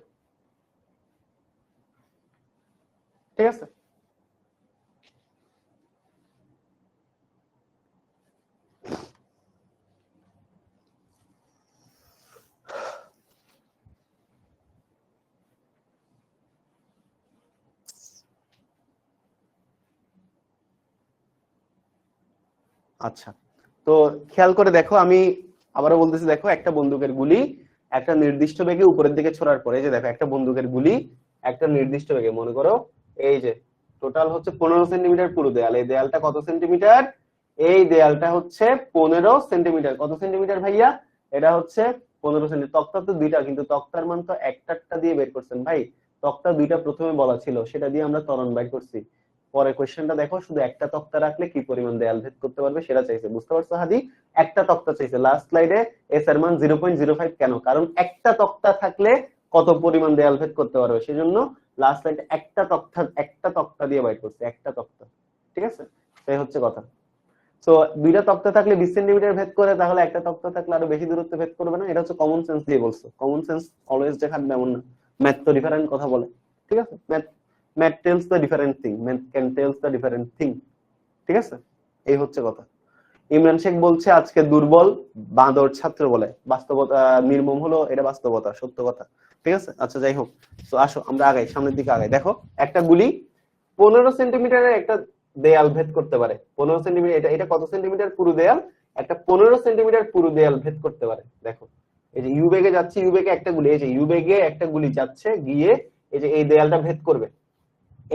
ঠিক আছে। আচ্ছা, তো খেয়াল করে দেখো, আমি আবারও বলতেছি, দেখো একটা বন্দুকের গুলি একটা নির্দিষ্ট বেগে উপরের দিকে ছোড়ার পরে, এই যে দেখো একটা বন্দুকের গুলি একটা নির্দিষ্ট বেগে, মনে করো এই যে টোটাল হচ্ছে 15 সেন্টিমিটার পুরো দেয়াল, এই দেয়ালটা কত সেন্টিমিটার, এই দেয়ালটা হচ্ছে 15 সেন্টিমিটার। কত সেন্টিমিটার ভাইয়া? এটা হচ্ছে 15 সেন্টিমিটার। তক্তা তো দুইটা, কিন্তু তক্তার মান তো একটা দিয়ে বের করছেন ভাই, তক্তা দুইটা প্রথমে বলা ছিল, সেটা দিয়ে আমরা ত্বরণ বের করছি। পরে কোশ্চেনটা দেখো, শুধু একটা তক্তা রাখলে কি পরিমাণ দেয়াল ভেদ করতে পারবে সেটা চাইছে, বুঝতে পারছো হাদি? একটা তক্তা চাইছে। লাস্ট স্লাইডে এস এর মান 0.05, কেন? কারণ একটা তক্তা থাকলে কত পরিমাণ দেয়াল ভেদ করতে পারবে, সেজন্য লাস্ট স্লাইডে একটা তক্তা দিয়ে বাইর করছে, একটা তক্তা, ঠিক আছে? সেই হচ্ছে কথা। তো দুইটা তক্তা থাকলে 20 সেন্টিমিটার ভেদ করে, তাহলে একটা তক্তা থাকলে আরো বেশি দূরত্ব ভেদ করবে না? এটা হচ্ছে কমন সেন্স দিয়ে বলছো, কমন সেন্স অলওয়েজ যে খাটবে এমন না, ম্যাথ তো ডিফারেন্ট কথা বলে, ঠিক আছে? Math tells the different thing, math can tells the different thing, ঠিক আছে? এই হচ্ছে কথা। ইমরান শেখ বলছে আজকে দুর্বল বাঁদর ছাত্র বলে, বাস্তবতা নির্মম হলো, এটা বাস্তবতা, সত্য কথা, ঠিক আছে? আচ্ছা, যাই হোক, তো আসো আমরা আগাই, সামনের দিকে আগাই। দেখো একটা গুলি 15 সেন্টিমিটারের একটা দেয়াল ভেদ করতে পারে, 15 সেন্টিমিটার, এটা এটা কত সেন্টিমিটার পুরো দেয়াল? একটা 15 সেন্টিমিটার পুরো দেয়াল ভেদ করতে পারে। দেখো এই যে ইউ বেগে যাচ্ছে, ইউ বেগে একটা গুলি, এই যে ইউ বেগে একটা গুলি যাচ্ছে, গিয়ে এই যে এই দেয়ালটা ভেদ করবে,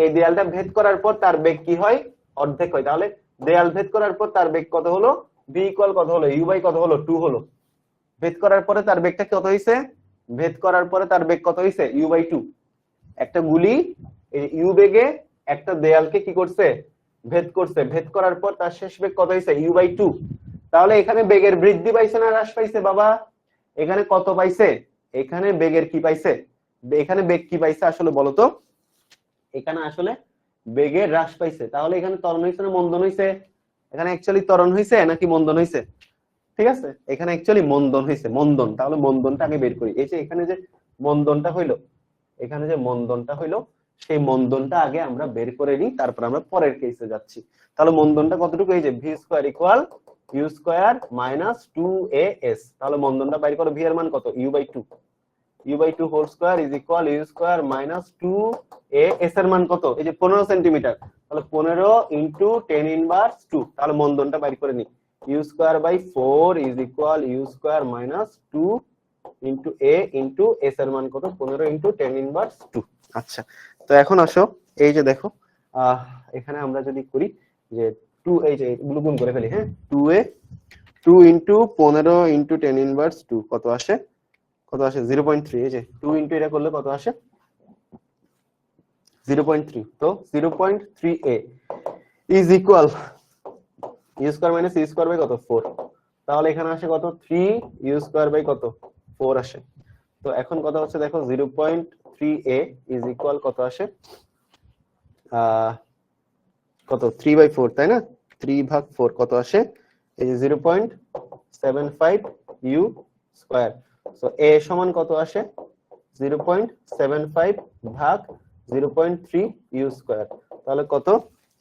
এই দেয়ালটা ভেদ করার পর তার বেগ কি হয়? অর্ধেক হয়। তাহলে দেয়াল ভেদ করার পর তার বেগ কত হলো? ভি ইকুয়াল কত হলো? ইউ বাই কত হলো? 2 হলো। ভেদ করার পরে তার বেগটা কত হইছে? ভেদ করার পরে তার বেগ কত হইছে? U by 2। একটা গুলি এই ইউ বেগে একটা দেয়ালকে কি করছে? ভেদ করছে। ভেদ করার পর তার শেষ বেগ কত হইছে? U by 2। তাহলে এখানে বেগের বৃদ্ধি পাইছে না হ্রাস পাইছে বাবা? এখানে কত পাইছে? এখানে বেগের কি পাইছে? এখানে বেগ কি পাইছে আসলে বলো তো? এখানে আসলে বেগের হ্রাস পাইছে। তাহলে এখানে ত্বরণ হইছে না মন্দন হইছে? এখানে অ্যাকচুয়ালি ত্বরণ হইছে নাকি মন্দন হইছে? ঠিক আছে, এখানে অ্যাকচুয়ালি মন্দন হইছে, মন্দন। তাহলে মন্দনটা আগে বের করি। এই যে এখানে যে মন্দনটা হইলো, এখানে যে মন্দনটা হইলো, সেই মন্দনটা আগে আমরা বের করে নিই, তারপর আমরা পরের কেসে যাচ্ছি। তাহলে মন্দনটা কতটুকু? এই যে V square equal you square minus 2as। তাহলে মন্দনটা বাইর করো, ভি এর মান কত? U by 2। U by 2 whole square is equal you square minus 2as এর মান কত? এই যে 15 সেন্টিমিটার। তাহলে 15 ইনটু 10 ইনভার্স 2। তাহলে মন্দনটা বাইর করে নিই, U square by 4 is equal you square minus 2 into a into s এর মান কত? 15 ইনটু 10 ইনভার্স 2। আচ্ছা, তো এখন আসো, এই যে দেখো, এখানে আমরা যদি করি যে 2, এই যে এগুলো গুণ করে ফেলি, হ্যাঁ, 2a 2 ইনটু 15 ইনটু 10 ইনভার্স 2 কত আসে? কত আসে? 0.3। এই যে 2 ইনটু এটা করলে কত আসে? 0.3। তো 0.3a is equal you square minus U square by কত? 4। তাহলে এখানে আসে কত? 3 ইউ স্কয়ার বাই কত? 4 আসে। তো এখন কথা হচ্ছে দেখো, 0.3a ইজ ইকুয়াল কত আসে? কত? 3 বাই 4, তাই না? 3 ভাগ 4 কত আসে? এই যে 0.75 ইউ স্কয়ার। সো a সমান কত আসে? 0.75 ভাগ 0.3 ইউ স্কয়ার। তাহলে কত?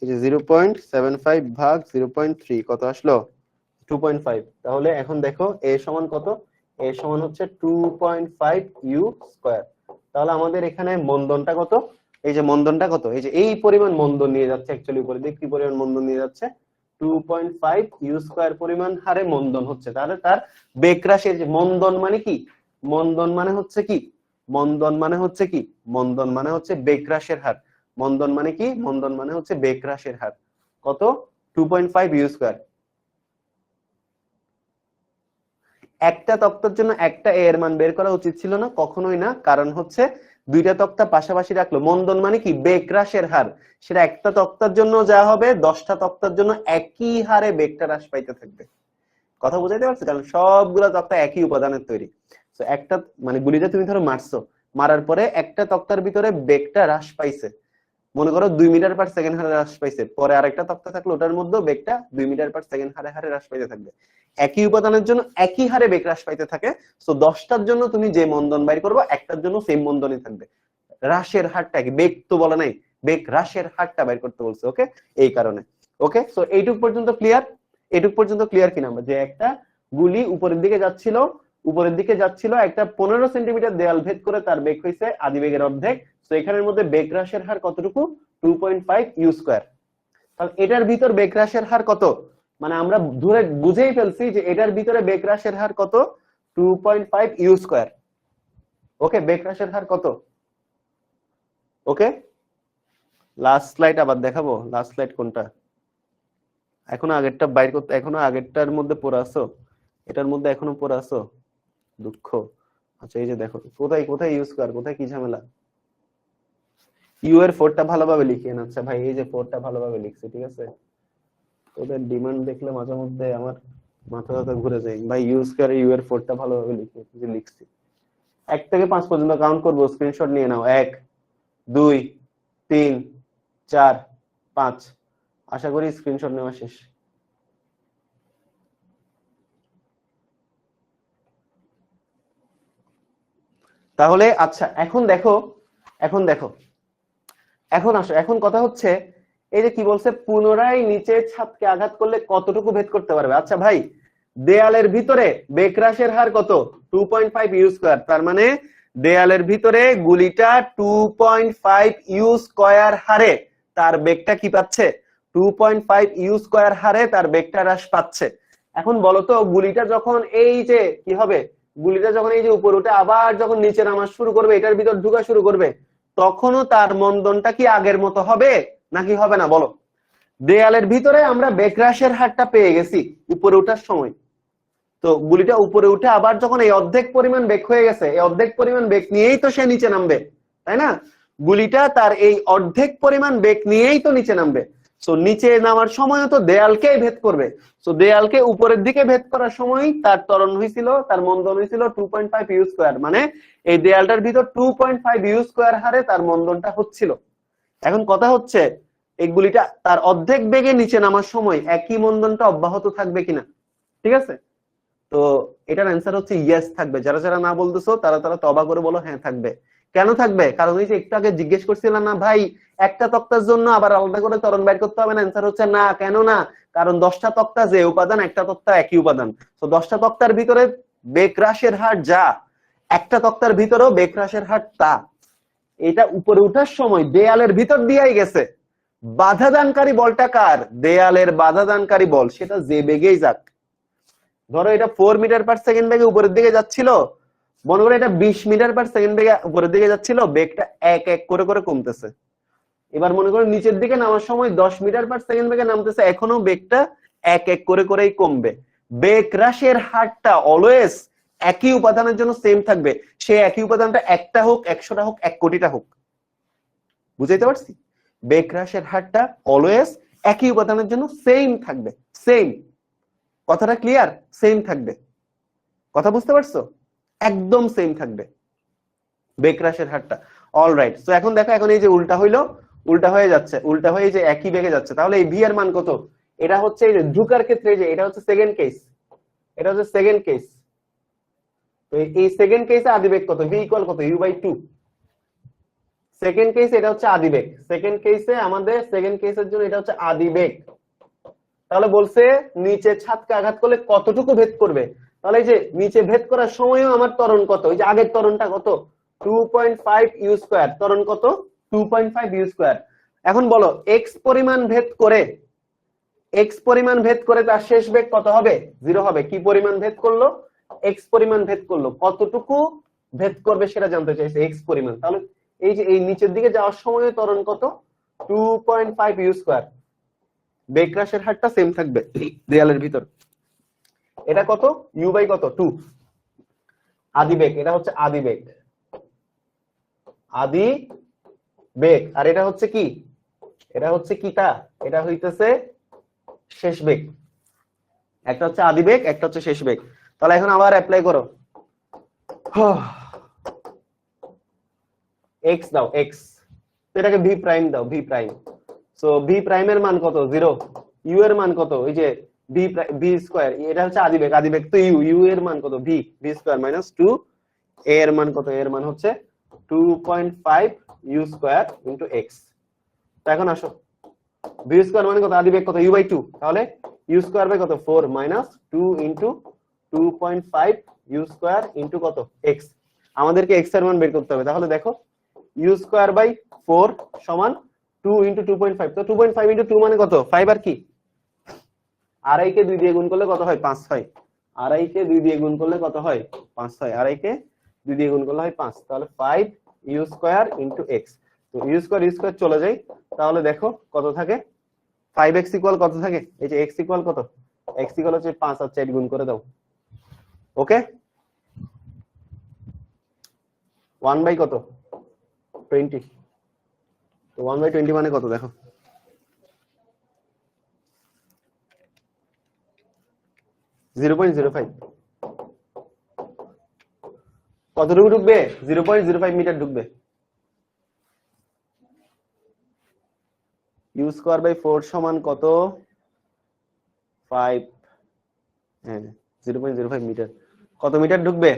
এই যে 0.75 ভাগ 0.3 কত আসলো? 2.5। তাহলে এখন দেখো a সমান কত? a সমান হচ্ছে 2.5 ইউ স্কয়ার। তাহলে আমাদের এখানে মন্দনটা কত? এই যে মন্দনটা কত? এই যে এই পরিমাণ মন্দন নিয়ে যাচ্ছে, অ্যাকচুয়ালি উপরে দেখ কি পরিমাণ মন্দন নিয়ে যাচ্ছে, 2.5 ইউ স্কয়ার পরিমাণ হারে মন্দন হচ্ছে। তাহলে তার বেগ হ্রাসের যে মন্দন মানে কি? মন্দন মানে হচ্ছে কি? মন্দন মানে হচ্ছে কি? মন্দন মানে হচ্ছে বেগ হ্রাসের হার। মন্দন মানে কি? মন্দন মানে হচ্ছে বেগ হ্রাসের হার। কত? 2.5 ইউ স্কয়ার। একটা তক্তার জন্য একটা এ এর মান বের করা উচিত ছিল না, কখনোই না। কারণ হচ্ছে দুইটা তক্তা পাশাপাশি রাখলো, মন্দন মানে কি বেগ হ্রাসের হার, সেটা একটা তক্তার জন্য যা হবে 10টা তক্তার জন্য একই হারে বেগটা হ্রাস পাইতে থাকবে। কথা বুঝাইতে পারছি? কারণ সবগুলা তক্তা একই উপাদানের তৈরি। তো একটা মানে গুলিটা তুমি ধরো মারছো, মারার পরে একটা তক্তার ভিতরে বেগটা হ্রাস পাইছে, মনে করো 2 মিটার পার সেকেন্ড হারে হ্রাস পাইছে, পরে আরেকটা তক্তা থাকলো ওটার মধ্যে বেগটা 2 মিটার পার সেকেন্ড হারে হারে হ্রাস পাইতে থাকবে। একই উপাদানের জন্য একই হারে বেগ হ্রাস পাইতে থাকে। সো 10টার জন্য তুমি যে মন্দন বাইর করবে একটার জন্য সেম মন্দনই থাকবে। হ্রাসের হারটা কি, বেগ তো বলে নাই, বেগ হ্রাসের হারটা বাইর করতে বলছে। ওকে, এই কারণে। ওকে, সো এইটুক পর্যন্ত ক্লিয়ার? এইটুক পর্যন্ত ক্লিয়ার কিনা, যে একটা গুলি উপরের দিকে যাচ্ছিল, একটা 15 সেন্টিমিটার দেয়াল ভেদ করে তার বেগ হয়েছে আদি বেগের অর্ধেক। তো এখানের মধ্যে বেগ হ্রাসের হার কতটুকু? 2.5 ইউ স্কয়ার। তাহলে এটার ভিতর বেগ হ্রাসের হার কত? মানে আমরা ধরে বুঝেই ফেলছি যে এটার ভিতরে বেগ হ্রাসের হার কত? 2.5 ইউ স্কয়ার। ওকে, বেগ হ্রাসের হার কত? ওকে, লাস্ট স্লাইড আবার দেখাবো। লাস্ট স্লাইড কোনটা? এখনো আগেরটা বাইর করতে, এখনো আগেরটার মধ্যে পড়ে আছো, এটার মধ্যে এখনো পড়ে আছো, দুঃখ। আচ্ছা, এই যে দেখো কোথায় কোথায় ইউজ কর, কোথায় কি ঝামেলা। ইউ এর 4টা ভালোভাবে লিখিয়ে না। আচ্ছা ভাই, এই যে 4টা ভালোভাবে লিখছি, ঠিক আছে? তোদের ডিমান্ড দেখলে মাঝে মধ্যে আমার মাথা ব্যথা ঘুরে যায় ভাই। ইউজ করে ইউ এর 4টা ভালোভাবে লিখিয়ে যে লিখছি। 1 থেকে 5 পর্যন্ত কাউন্ট করবো, স্ক্রিনশট নিয়ে নাও। 1 2 3 4 5। আশা করি স্ক্রিনশট নেওয়া শেষ। তাহলে আচ্ছা, এখন দেখো, এখন আসো, এখন কথা হচ্ছে এই যে কি বলছে, পুনরায় নিচে ছাদকে আঘাত করলে কতটুকু ভেদ করতে পারবে। আচ্ছা ভাই, দেয়ালের ভিতরে বেগ হ্রাসের হার কত? 2.5 ইউ স্কয়ার। তার মানে দেয়ালের ভিতরে গুলিটা 2.5 ইউ স্কয়ার হারে তার বেগটা কি পাচ্ছে? 2.5 ইউ স্কয়ার হারে তার বেগটা হ্রাস পাচ্ছে। এখন বলো তো, গুলিটা যখন এই যে কি হবে, গুলিটা যখন এই যে উপরে উঠে আবার যখন নিচে নামা শুরু করবে, এটার ভিতর ঢুকা শুরু করবে, তখনও তার মন্দনটা কি আগের মতো হবে নাকি হবে না বলো? দেয়ালের ভিতরে আমরা বেগ হ্রাসের হারটা পেয়ে গেছি উপরে ওঠার সময়। তো গুলিটা উপরে উঠে আবার যখন এই অর্ধেক পরিমাণ বেগ হয়ে গেছে, এই অর্ধেক পরিমাণ বেগ নিয়েই তো সে নিচে নামবে, তাই না? গুলিটা তার এই অর্ধেক পরিমাণ বেগ নিয়েই তো নিচে নামবে। সো নিচে নামার সময় তো দেয়ালকেই ভেদ করবে। সো দেয়ালকে উপরের দিকে ভেদ করার সময় তার ত্বরণ হয়েছিল, তার মন্দন হয়েছিল 2.5 ইউ স্কয়ার। মানে এই দেয়ালটার ভিতর 2.5 ইউ স্কয়ার হারে তার মন্দনটা হচ্ছিল। এখন কথা হচ্ছে, এই গুলিটা তার অর্ধেক বেগে নিচে নামার সময় একই মন্দনটা অব্যাহত থাকবে কিনা, ঠিক আছে? তো এটার অ্যান্সার হচ্ছে ইয়েস থাকবে। যারা যারা না বলতেছো তারা তারা তবা করে বলো হ্যাঁ থাকবে। কেন থাকবে? কারণ ওই যে একটু আগে জিজ্ঞেস করছিলাম না ভাই, একটা তক্তার জন্য আবার আলাদা করে ত্বরণ বের করতে হবে না? অ্যান্সার হচ্ছে না। কেন না? কারণ 10টা তক্তা যে উপাদান, একটা তক্তা একই উপাদান। তো 10টা তক্তার ভিতরে বেগ হ্রাসের হার যা, একটা তক্তার ভিতরেও বেগ হ্রাসের হার তা। এটা উপরে উঠার সময় দেয়ালের ভিতর দিয়েই গেছে। বাধাদানকারী বলটা কার? দেয়ালের বাধাদানকারী বল, সেটা যে বেগেই যাক। ধরো এটা 4 মিটার পার সেকেন্ড বেগে উপরের দিকে যাচ্ছিল, মনে করো এটা 20 মিটার পার সেকেন্ড বেগে উপরের দিকে যাচ্ছিল, বেগটা এক এক করে করে কমতেছে। এবার মনে করো নিচের দিকে নামার সময় 10 মিটার পার সেকেন্ড বেগে নামতেছে, এখনো বেগটা এক এক করে করেই কমবে। বেগ হ্রাসের হারটা অলওয়েজ একই উপাদানের জন্য সেম থাকবে। সেই একই উপাদানটা একটা হোক, 100টা হোক, 1 কোটিটা হোক। বুঝাইতে পারছি? বেগ হ্রাসের হারটা অলওয়েজ একই উপাদানের জন্য সেম থাকবে। সেম, কথাটা ক্লিয়ার? সেম থাকবে। কথা বুঝতে পারছো? একদম সেম থাকবে বেগ হ্রাসের হারটা। অলরাইট, সো এখন দেখো, এখন এই যে উল্টা হইলো, উল্টা হয়ে যাচ্ছে, উল্টা হয়ে যে একই বেগে যাচ্ছে। তাহলে এই ভি এর মান কত? এটা হচ্ছে এই যে ঢুকার ক্ষেত্রে, যে এটা হচ্ছে সেকেন্ড কেস, এটা হচ্ছে সেকেন্ড কেস। তো এই সেকেন্ড কেসে আদিবেগ কত? ভি ইকুয়াল কত? U by 2। সেকেন্ড কেসে এটা হচ্ছে আদিবেগ। সেকেন্ড কেসে আমাদের, সেকেন্ড কেসের জন্য এটা হচ্ছে আদিবেগ। তাহলে বলছে নিচে ছাদকে আঘাত করলে কতটুকু ভেদ করবে। তাহলে এই যে নিচে ভেদ করার সময়ও আমার ত্বরণ কত? ওই যে আগের ত্বরণটা কত? 2.5 ইউ স্কয়ার। ত্বরণ কত? 2.5 ইউ স্কয়ার। এখন বলো এক্স পরিমাণ ভেদ করে, এক্স পরিমাণ ভেদ করে তার শেষ বেগ কত হবে? 0 হবে। কি পরিমাণ ভেদ করলো? এক্স পরিমাণ ভেদ করলো। কতটুকু ভেদ করবে সেটা জানতে চাইছে, এক্স পরিমাণ। তাহলে এই যে এই নিচের দিকে যাওয়ার সময় ত্বরণ কত? 2.5 ইউ স্কয়ার। বেগ হ্রাসের হারটা সেম থাকবে দেয়ালের ভিতর। এটা কত ইউ বাই কত 2 আদি বেগ, এটা হচ্ছে আদি বেগ, আদি বেগ। আর এটা হচ্ছে কি, এটা হচ্ছে কিটা, এটা হইতেছে শেষ বেগ। একটা হচ্ছে আদি বেগ, একটা হচ্ছে শেষ বেগ। তাহলে এখন আবার অ্যাপ্লাই করো, এক্স দাও এক্স, এটাকে ভি প্রাইম দাও ভি প্রাইম। সো ভি প্রাইমের মান কত 0, ইউ এর মান কত, ওই যে ভি ভি স্কয়ার, এটা হচ্ছে আদি বেগ, আদি বেগ তো ইউ, ইউ এর মান কত ভি, ভি স্কয়ার মাইনাস 2, এ এর মান কত, এর মান হচ্ছে 2.5 ইউ স্কয়ার ইনটু এক্স। তো এখন আসো, ভি স্কয়ার মানে কত, আদি বেগ কত ইউ বাই 2, তাহলে ইউ স্কয়ার বাই কত 4 minus 2 into 2.5 U square into কত এক্স। আমাদেরকে এক্স এর মান বের করতে হবে। তাহলে দেখো ইউ স্কয়ার বাই 4 সমান 2 ইনটু 2.5, তো 2.5 ইনটু 2 মানে কত 5, আর কি আড়াই কে 2 দিয়ে গুণ করলে কত হয় 5 হয়, আড়াই কে 2 দিয়ে গুণ করলে কত হয় 5 হয়, আড়াই কে 2 দিয়ে গুণ করলে হয় 5, তাহলে 5 ইউ স্কয়ার ইনটু এক্স। তো ইউ স্কয়ার চলে যায়, তাহলে দেখো কত থাকে 5x ইকুয়াল কত থাকে, এই যে x ইকুয়াল কত, x ইকুয়াল হচ্ছে 5 আর 4 গুণ করে দাও। ওকে 1 বাই কত 20, তো 1 বাই 20 মানে কত দেখো, (0.05) কতটুকু ঢুকবে 0.05 মিটার ঢুকবে। ইউ স্কয়ার বাই 4 সমান কত 5, হ্যাঁ 0.05 মিটার, কত মিটার ঢুকবে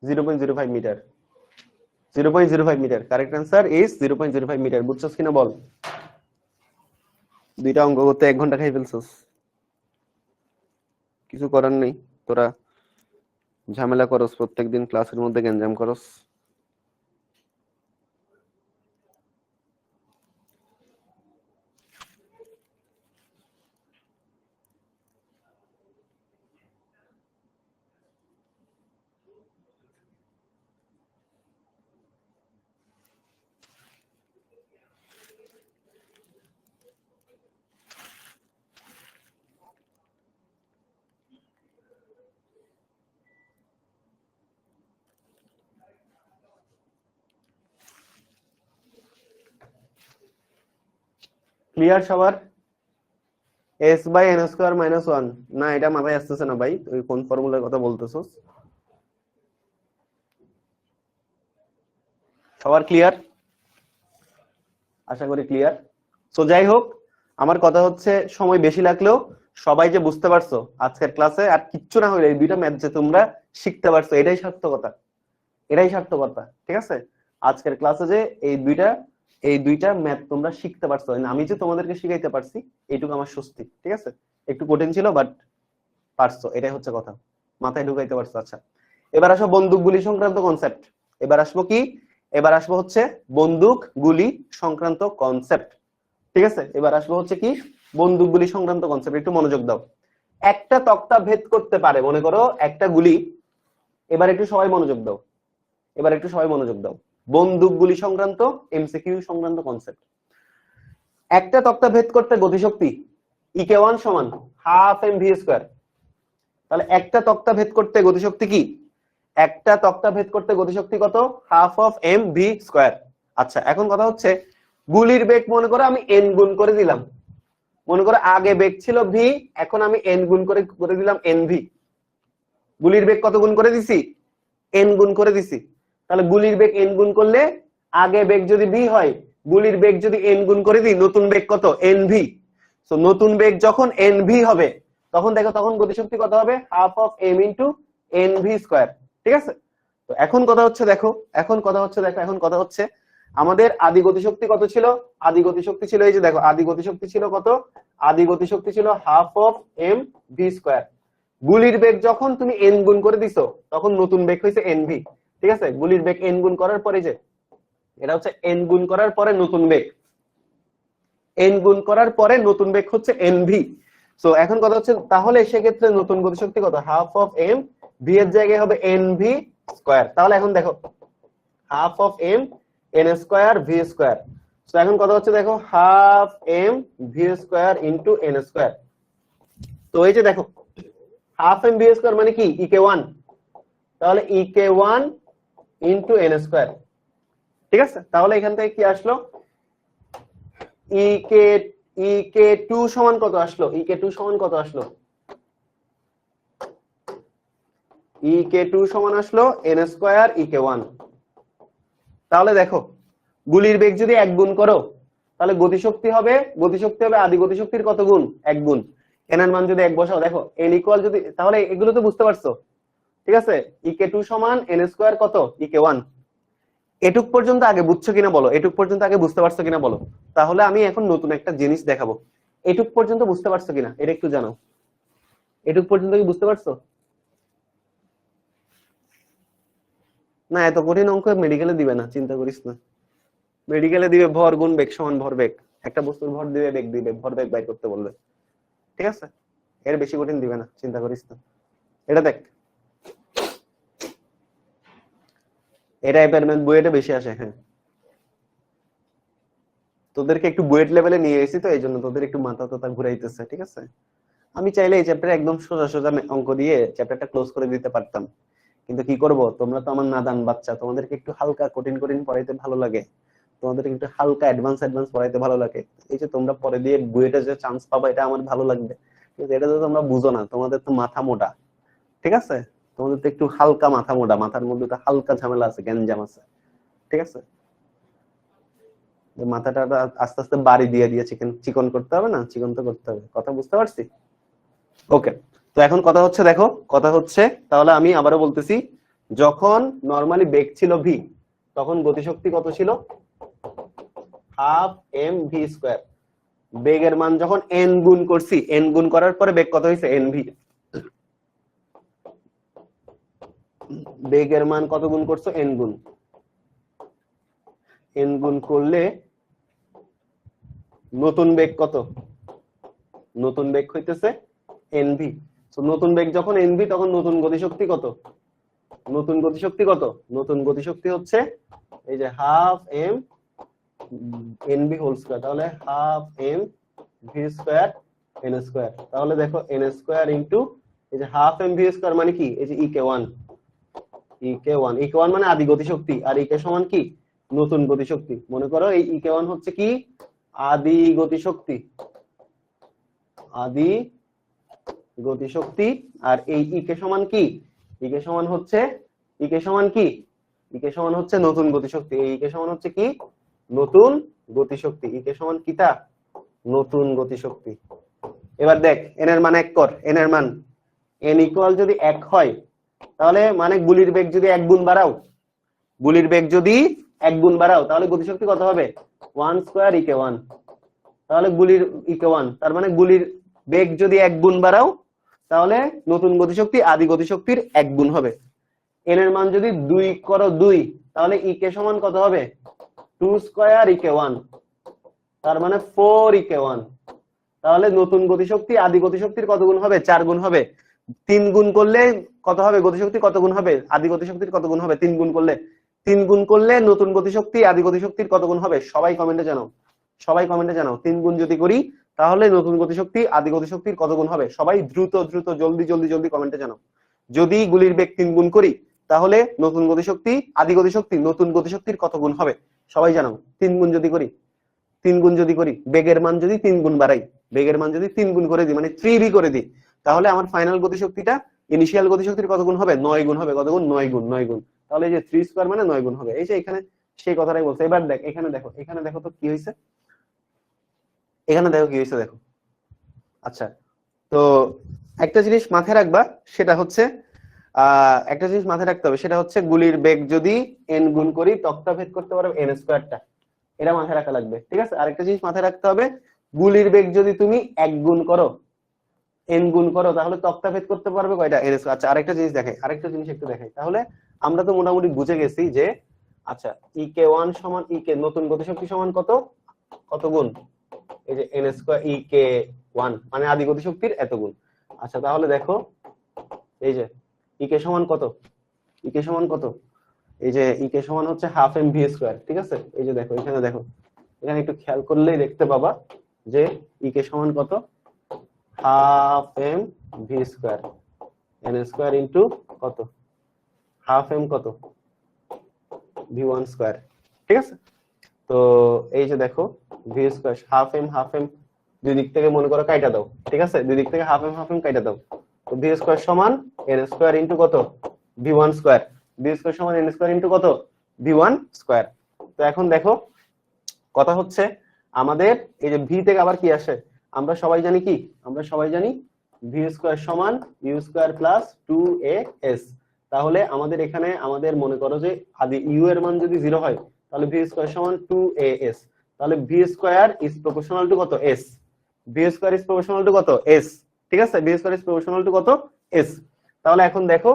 0.05 metre, 0.05 metre. Correct answer is 0.05 metre. বুঝছস কিনা বল, দুইটা অঙ্ক করতে 1 ঘন্টা খাই ফেলছস, কিছু করার নেই, তোরা ঝামেলা করস প্রত্যেকদিন, ক্লাসের মধ্যে গ্যাঞ্জাম করস। ক্লিয়ার সবার, s by n square minus 1, না এটা মাথায় আসতেছে না ভাই, তুই কোন ফর্মুলার কথা বলতেছস? সবার ক্লিয়ার, আশা করি ক্লিয়ার। সো যাই হোক, আমার কথা হচ্ছে সময় বেশি লাগলেও সবাই যে বুঝতে পারছো আজকের ক্লাসে, আর কিচ্ছু না হইলে এই দুইটা ম্যাথ যে তোমরা শিখতে পারছো, এটাই সার্থকতা, এটাই সার্থকতা। ঠিক আছে, আজকের ক্লাসে যে এই দুইটা ম্যাথ তোমরা শিখতে পারছো, আমি যে তোমাদেরকে শিখাইতে পারছি এইটুকু আমার স্বস্তি। ঠিক আছে, একটু কঠিন ছিল বাট পারছো, এটাই হচ্ছে কথা, মাথায় ঢুকাইতে পারছো। আচ্ছা এবার আসো বন্দুক গুলি সংক্রান্ত কনসেপ্ট, এবার আসবো কি, এবার আসবো হচ্ছে বন্দুক গুলি সংক্রান্ত কনসেপ্ট। ঠিক আছে, এবার আসবো হচ্ছে কি বন্দুক গুলি সংক্রান্ত কনসেপ্ট, একটু মনোযোগ দাও। একটা তক্তা ভেদ করতে পারে, মনে করো একটা গুলি, এবার একটু সবাই মনোযোগ দাও, এবার একটু সবাই মনোযোগ দাও, বন্দুক গুলি সংক্রান্ত এমসিকিউ সংক্রান্ত কনসেপ্ট। একটা তক্তা ভেদ করতে গতিশক্তি ইকে1 সমান হাফ এম ভি স্কয়ার। তাহলে একটা তক্তা ভেদ করতে গতিশক্তি কি, একটা তক্তা ভেদ করতে গতিশক্তি কত, half of M V square. আচ্ছা এখন কথা হচ্ছে গুলির বেগ মনে করো আমি এন গুণ করে দিলাম, মনে করো আগে বেগ ছিল ভি, এখন আমি এন গুণ করে দিলাম এন ভি। গুলির বেগ কত গুণ করে দিছি, এন গুণ করে দিছি। তাহলে গুলির বেগ এন গুণ করলে আগে বেগ যদি ভি হয়, গুলির বেগ যদি এন গুণ করে দিই, নতুন বেগ কত এন ভি। সো নতুন বেগ যখন এন ভি হবে তখন দেখো তখন গতিশক্তি কত হবে, half of M into N V square. ঠিক আছে, তো এখন কথা হচ্ছে দেখো, এখন কথা হচ্ছে আমাদের আদি গতিশক্তি কত ছিল, আদি গতিশক্তি ছিল এই যে দেখো, আদি গতিশক্তি ছিল কত, আদি গতিশক্তি ছিল half of M V square. গুলির বেগ যখন তুমি এন গুণ করে দিছো তখন নতুন বেগ হয়েছে এন ভি। ঠিক আছে, গুলির বেগ এন গুণ করার পরে যে এটা হচ্ছে এন গুণ করার পরে নতুন বেগ, এন গুণ করার পরে নতুন বেগ হচ্ছে এন ভি। সো এখন কথা হচ্ছে তাহলে সেক্ষেত্রে নতুন গতিশক্তি কত, হাফ অফ এম ভি এর জায়গায় হবে এন ভি স্কয়ার। তাহলে এখন দেখো half of M N square V square. তো এখন কথা হচ্ছে দেখো half M V square into N square. তো এই যে দেখো হাফ এম ভি স্কোয়ার মানে কি ইকে ওয়ান, তাহলে ইকে ওয়ান ইন্টু এন স্কোয়ার। ঠিক আছে, তাহলে এখান থেকে কি আসলো, ইকে ইকে টু সমান কত আসলো, ইকে টু সমান কত আসলো, ইকে টু সমান আসলো এন স্কোয়ার ইকে ওয়ান। তাহলে দেখো গুলির বেগ যদি এক গুণ করো তাহলে গতিশক্তি হবে আদি গতিশক্তির কত গুণ, এক গুণ। এন এর মান যদি এক বসাও, দেখো এন ইকুয়াল যদি, তাহলে এগুলো তো বুঝতে পারছো। ঠিক আছে, ইকে টু সমান এন স্কোয়ার কত ইকে ওয়ান। এটুক পর্যন্ত আগে বুঝছো কিনা বলো, এটুক পর্যন্ত আগে বুঝতে পারছো কিনা বলো। তাহলে আমি এখন নতুন একটা জিনিস দেখাবো, এটুক পর্যন্ত বুঝতে পারছো কিনা এটা একটু জানাও। এটুক পর্যন্ত কি বুঝতে পারছো? না, এত কঠিন অঙ্ক মেডিকেলে দিবে না, চিন্তা করিস না। মেডিকেলে দিবে ভর গুণ বেগ সমান ভর বেগ, একটা বস্তুর ভর দিবে, বেগ দিবে, ভর বেগ বাই করতে বলবে। ঠিক আছে, এর বেশি কঠিন দিবে না, চিন্তা করিস না। এটা দেখ, এটা এপার্টমেন্ট বুয়েটে বেশি আসে। হ্যাঁ, তোদেরকে একটু বুয়েট লেভেলে নিয়ে এসেছি তো এই জন্য তোদের একটু মাথা টাথা ঘুরাইতেছে। ঠিক আছে, আমি চাইলে এই চ্যাপ্টারে একদম সোজা সোজা অঙ্ক দিয়ে চ্যাপ্টারটা ক্লোজ করে দিতে পারতাম, কিন্তু কি করব, তোমরা তো আমার নাদান বাচ্চা, তোমাদেরকে একটু হালকা কঠিন কঠিন পড়াইতে ভালো লাগে, তোমাদের একটু হালকা অ্যাডভান্স অ্যাডভান্স পড়াইতে ভালো লাগে। এই যে তোমরা পরে দিয়ে বুয়েটে যে চান্স পাবা এটা আমার ভালো লাগবে, কিন্তু এটা তো তোমরা বুঝো না, তোমাদের তো মাথা মোটা। ঠিক আছে, তোমাদের তো একটু হালকা মাথা মোটা, মাথার মধ্যে তো হালকা ঝামেলা আছে, গ্যাঞ্জাম আছে। ঠিক আছে, মাথাটা আস্তে আস্তে বাড়ি দিয়ে দিয়ে চিকন চিকন করতে হবে না, চিকন তো করতে হবে, কথা বুঝতে পারছি? ওকে, তো এখন কথা হচ্ছে দেখো, কথা হচ্ছে তাহলে আমি আবারও বলতেছি, যখন নরমালি বেগ ছিল ভি তখন গতিশক্তি কত ছিল, হাফ এম ভি স্কোয়ার। বেগের মান যখন এন গুণ করছি, এন গুণ করার পরে বেগ কত হয়েছে, এন ভি। বেগের মান কত গুণ করছো, এন গুণ, এন গুণ করলে নতুন বেগ কত, নতুন বেগ হইতেছে এনভি। তো নতুন বেগ যখন এনভি তখন নতুন গতিশক্তি কত, নতুন গতিশক্তি কত, নতুন গতিশক্তি হচ্ছে এই যে half m n v whole square. তাহলে half M V square n square. তাহলে দেখো এন স্কয়ার ইনটু এই যে হাফ এম ভি স্কয়ার মানে কি, এই যে ইকে ওয়ান, ইকে ওয়ান, ইকে ওয়ান মানে আদি গতিশক্তি, আর ইকে সমান কি, নতুন গতিশক্তি। মনে করো এই ইকে ওয়ান হচ্ছে কি, আদি গতিশক্তি, আদি গতিশক্তি, আর এই ইকে সমান কি, ইকে সমান হচ্ছে, ইকে সমান কি, ইকে সমান হচ্ছে নতুন গতিশক্তি। এই ইকে সমান হচ্ছে কি, নতুন গতিশক্তি। ইকে সমান কিটা, নতুন গতিশক্তি। এবার দেখ এন এর মান এক কর, এন এর মান, এন ইকুয়াল যদি এক হয় তাহলে মানে গুলির বেগ যদি এক গুণ বাড়াও, গুলির বেগ যদি এক গুণ বাড়াও তাহলে গতিশক্তি কত হবে, ওয়ান স্কোয়ার ইকে ওয়ান। তাহলে গুলির ইকে ওয়ান, তার মানে গুলির বেগ যদি এক গুণ বাড়াও তাহলে নতুন গতিশক্তি আদি গতিশক্তির এক গুণ হবে। এন এর মান যদি দুই করো, দুই, তাহলে ইকে সমান কত হবে, টু স্কোয়ার ইকে ওয়ান, তার মানে ফোর ইকে ওয়ান। তাহলে নতুন গতিশক্তি আদি গতিশক্তির কত গুণ হবে, চার গুণ হবে। তিন গুণ করলে কত হবে, গতিশক্তি কত গুণ হবে, আদি গতিশক্তির কত গুণ হবে, তিন গুণ করলে, তিন গুণ করলে নতুন গতিশক্তি আদি গতিশক্তির কত গুণ হবে, সবাই কমেন্টে জানাও, সবাই কমেন্টে জানাও। তিন গুণ যদি করি তাহলে নতুন গতিশক্তি আদি গতিশক্তির কত গুণ হবে, সবাই দ্রুত দ্রুত জলদি জলদি জলদি কমেন্টে জানাও। যদি গুলির বেগ তিন গুণ করি তাহলে নতুন গতিশক্তি আদি গতিশক্তি নতুন গতিশক্তির কত গুণ হবে, সবাই জানাও। তিন গুণ যদি করি, তিন গুণ যদি করি, বেগের মান যদি তিন গুণ বাড়াই, বেগের মান যদি তিন গুণ করে দিই মানে 3v করে দিই, তাহলে আমার ফাইনাল গতিশক্তিটা ইনিশিয়াল গতিশক্তির কত গুণ হবে, 9 গুণ হবে। কত গুণ, 9 গুণ, 9 গুণ। তাহলে এই যে 3 স্কয়ার মানে 9 গুণ হবে। এই যে এখানে সেই কথাটাই বলছে। এবার দেখ এখানে দেখো, এখানে দেখো তো কি হয়েছে, এখানে দেখো কি হয়েছে দেখো। আচ্ছা, তো একটা জিনিস মাথায় রাখবা, সেটা হচ্ছে একটা জিনিস মাথায় রাখতে হবে, সেটা হচ্ছে গুলির বেগ যদি n গুণ করি তক্তা ভেদ করতে পারবে n স্কয়ারটা, এটা মাথায় রাখা লাগবে। ঠিক আছে, আরেকটা জিনিস মাথায় রাখতে হবে, গুলির বেগ যদি তুমি এক গুণ করো, n গুণ করো, তাহলে তক্তা ভেদ করতে পারবে কয়টা, n স্কয়ার। আচ্ছা, আরেকটা জিনিস দেখাই, আরেকটা জিনিস একটু দেখাই। তাহলে আমরা তো মোটামুটি বুঝে গেছি যে আচ্ছা ইকে ওয়ান সমান ইকে নতুন গতিশক্তি সমান কত, কত গুণ, এই যে n স্কয়ার ইকে ওয়ান মানে আদি গতিশক্তির এত গুণ। আচ্ছা, তাহলে দেখো এই যে ইকে সমান কত, ইকে সমান কত, এই যে ইকে সমান হচ্ছে হাফ এম ভি স্কয়ার। ঠিক আছে, এই যে দেখো এখানে দেখো এখানে একটু খেয়াল করলেই দেখতে পাবা যে ই কে সমান কত, half M V square N square into কত, হাফ এম কত, ভি ওয়ান স্কোয়ার। ঠিক আছে, তো এই যে দেখো ভি স্কোয়ার হাফ এম দুই দিক থেকে মনে করো কাইটা দাও। ঠিক আছে, দুই দিক থেকে হাফ এম কাইটা দাও। তো ভি স্কোয়ার সমান এন স্কোয়ার ইন্টু কত, V one square. V square সমান এন স্কোয়ার ইন্টু কত, ভি ওয়ান স্কোয়ার। তো এখন দেখো কথা হচ্ছে আমাদের এই যে ভি থেকে আবার কি আসে, আমরা সবাই জানি কি, আমরা সবাই জানি ভি স্কোয়ার সমান ইউ স্কোয়ার প্লাস 2as। তাহলে আমাদের এখানে আমাদের মনে করো যে আদি ইউ এর মান যদি 0 হয় তাহলে ভি স্কোয়ার সমান 2as। তাহলে V square is proportional to কত, s। V square is proportional to কত, s। ঠিক আছে, V square is proportional to কত, s। তাহলে এখন দেখো,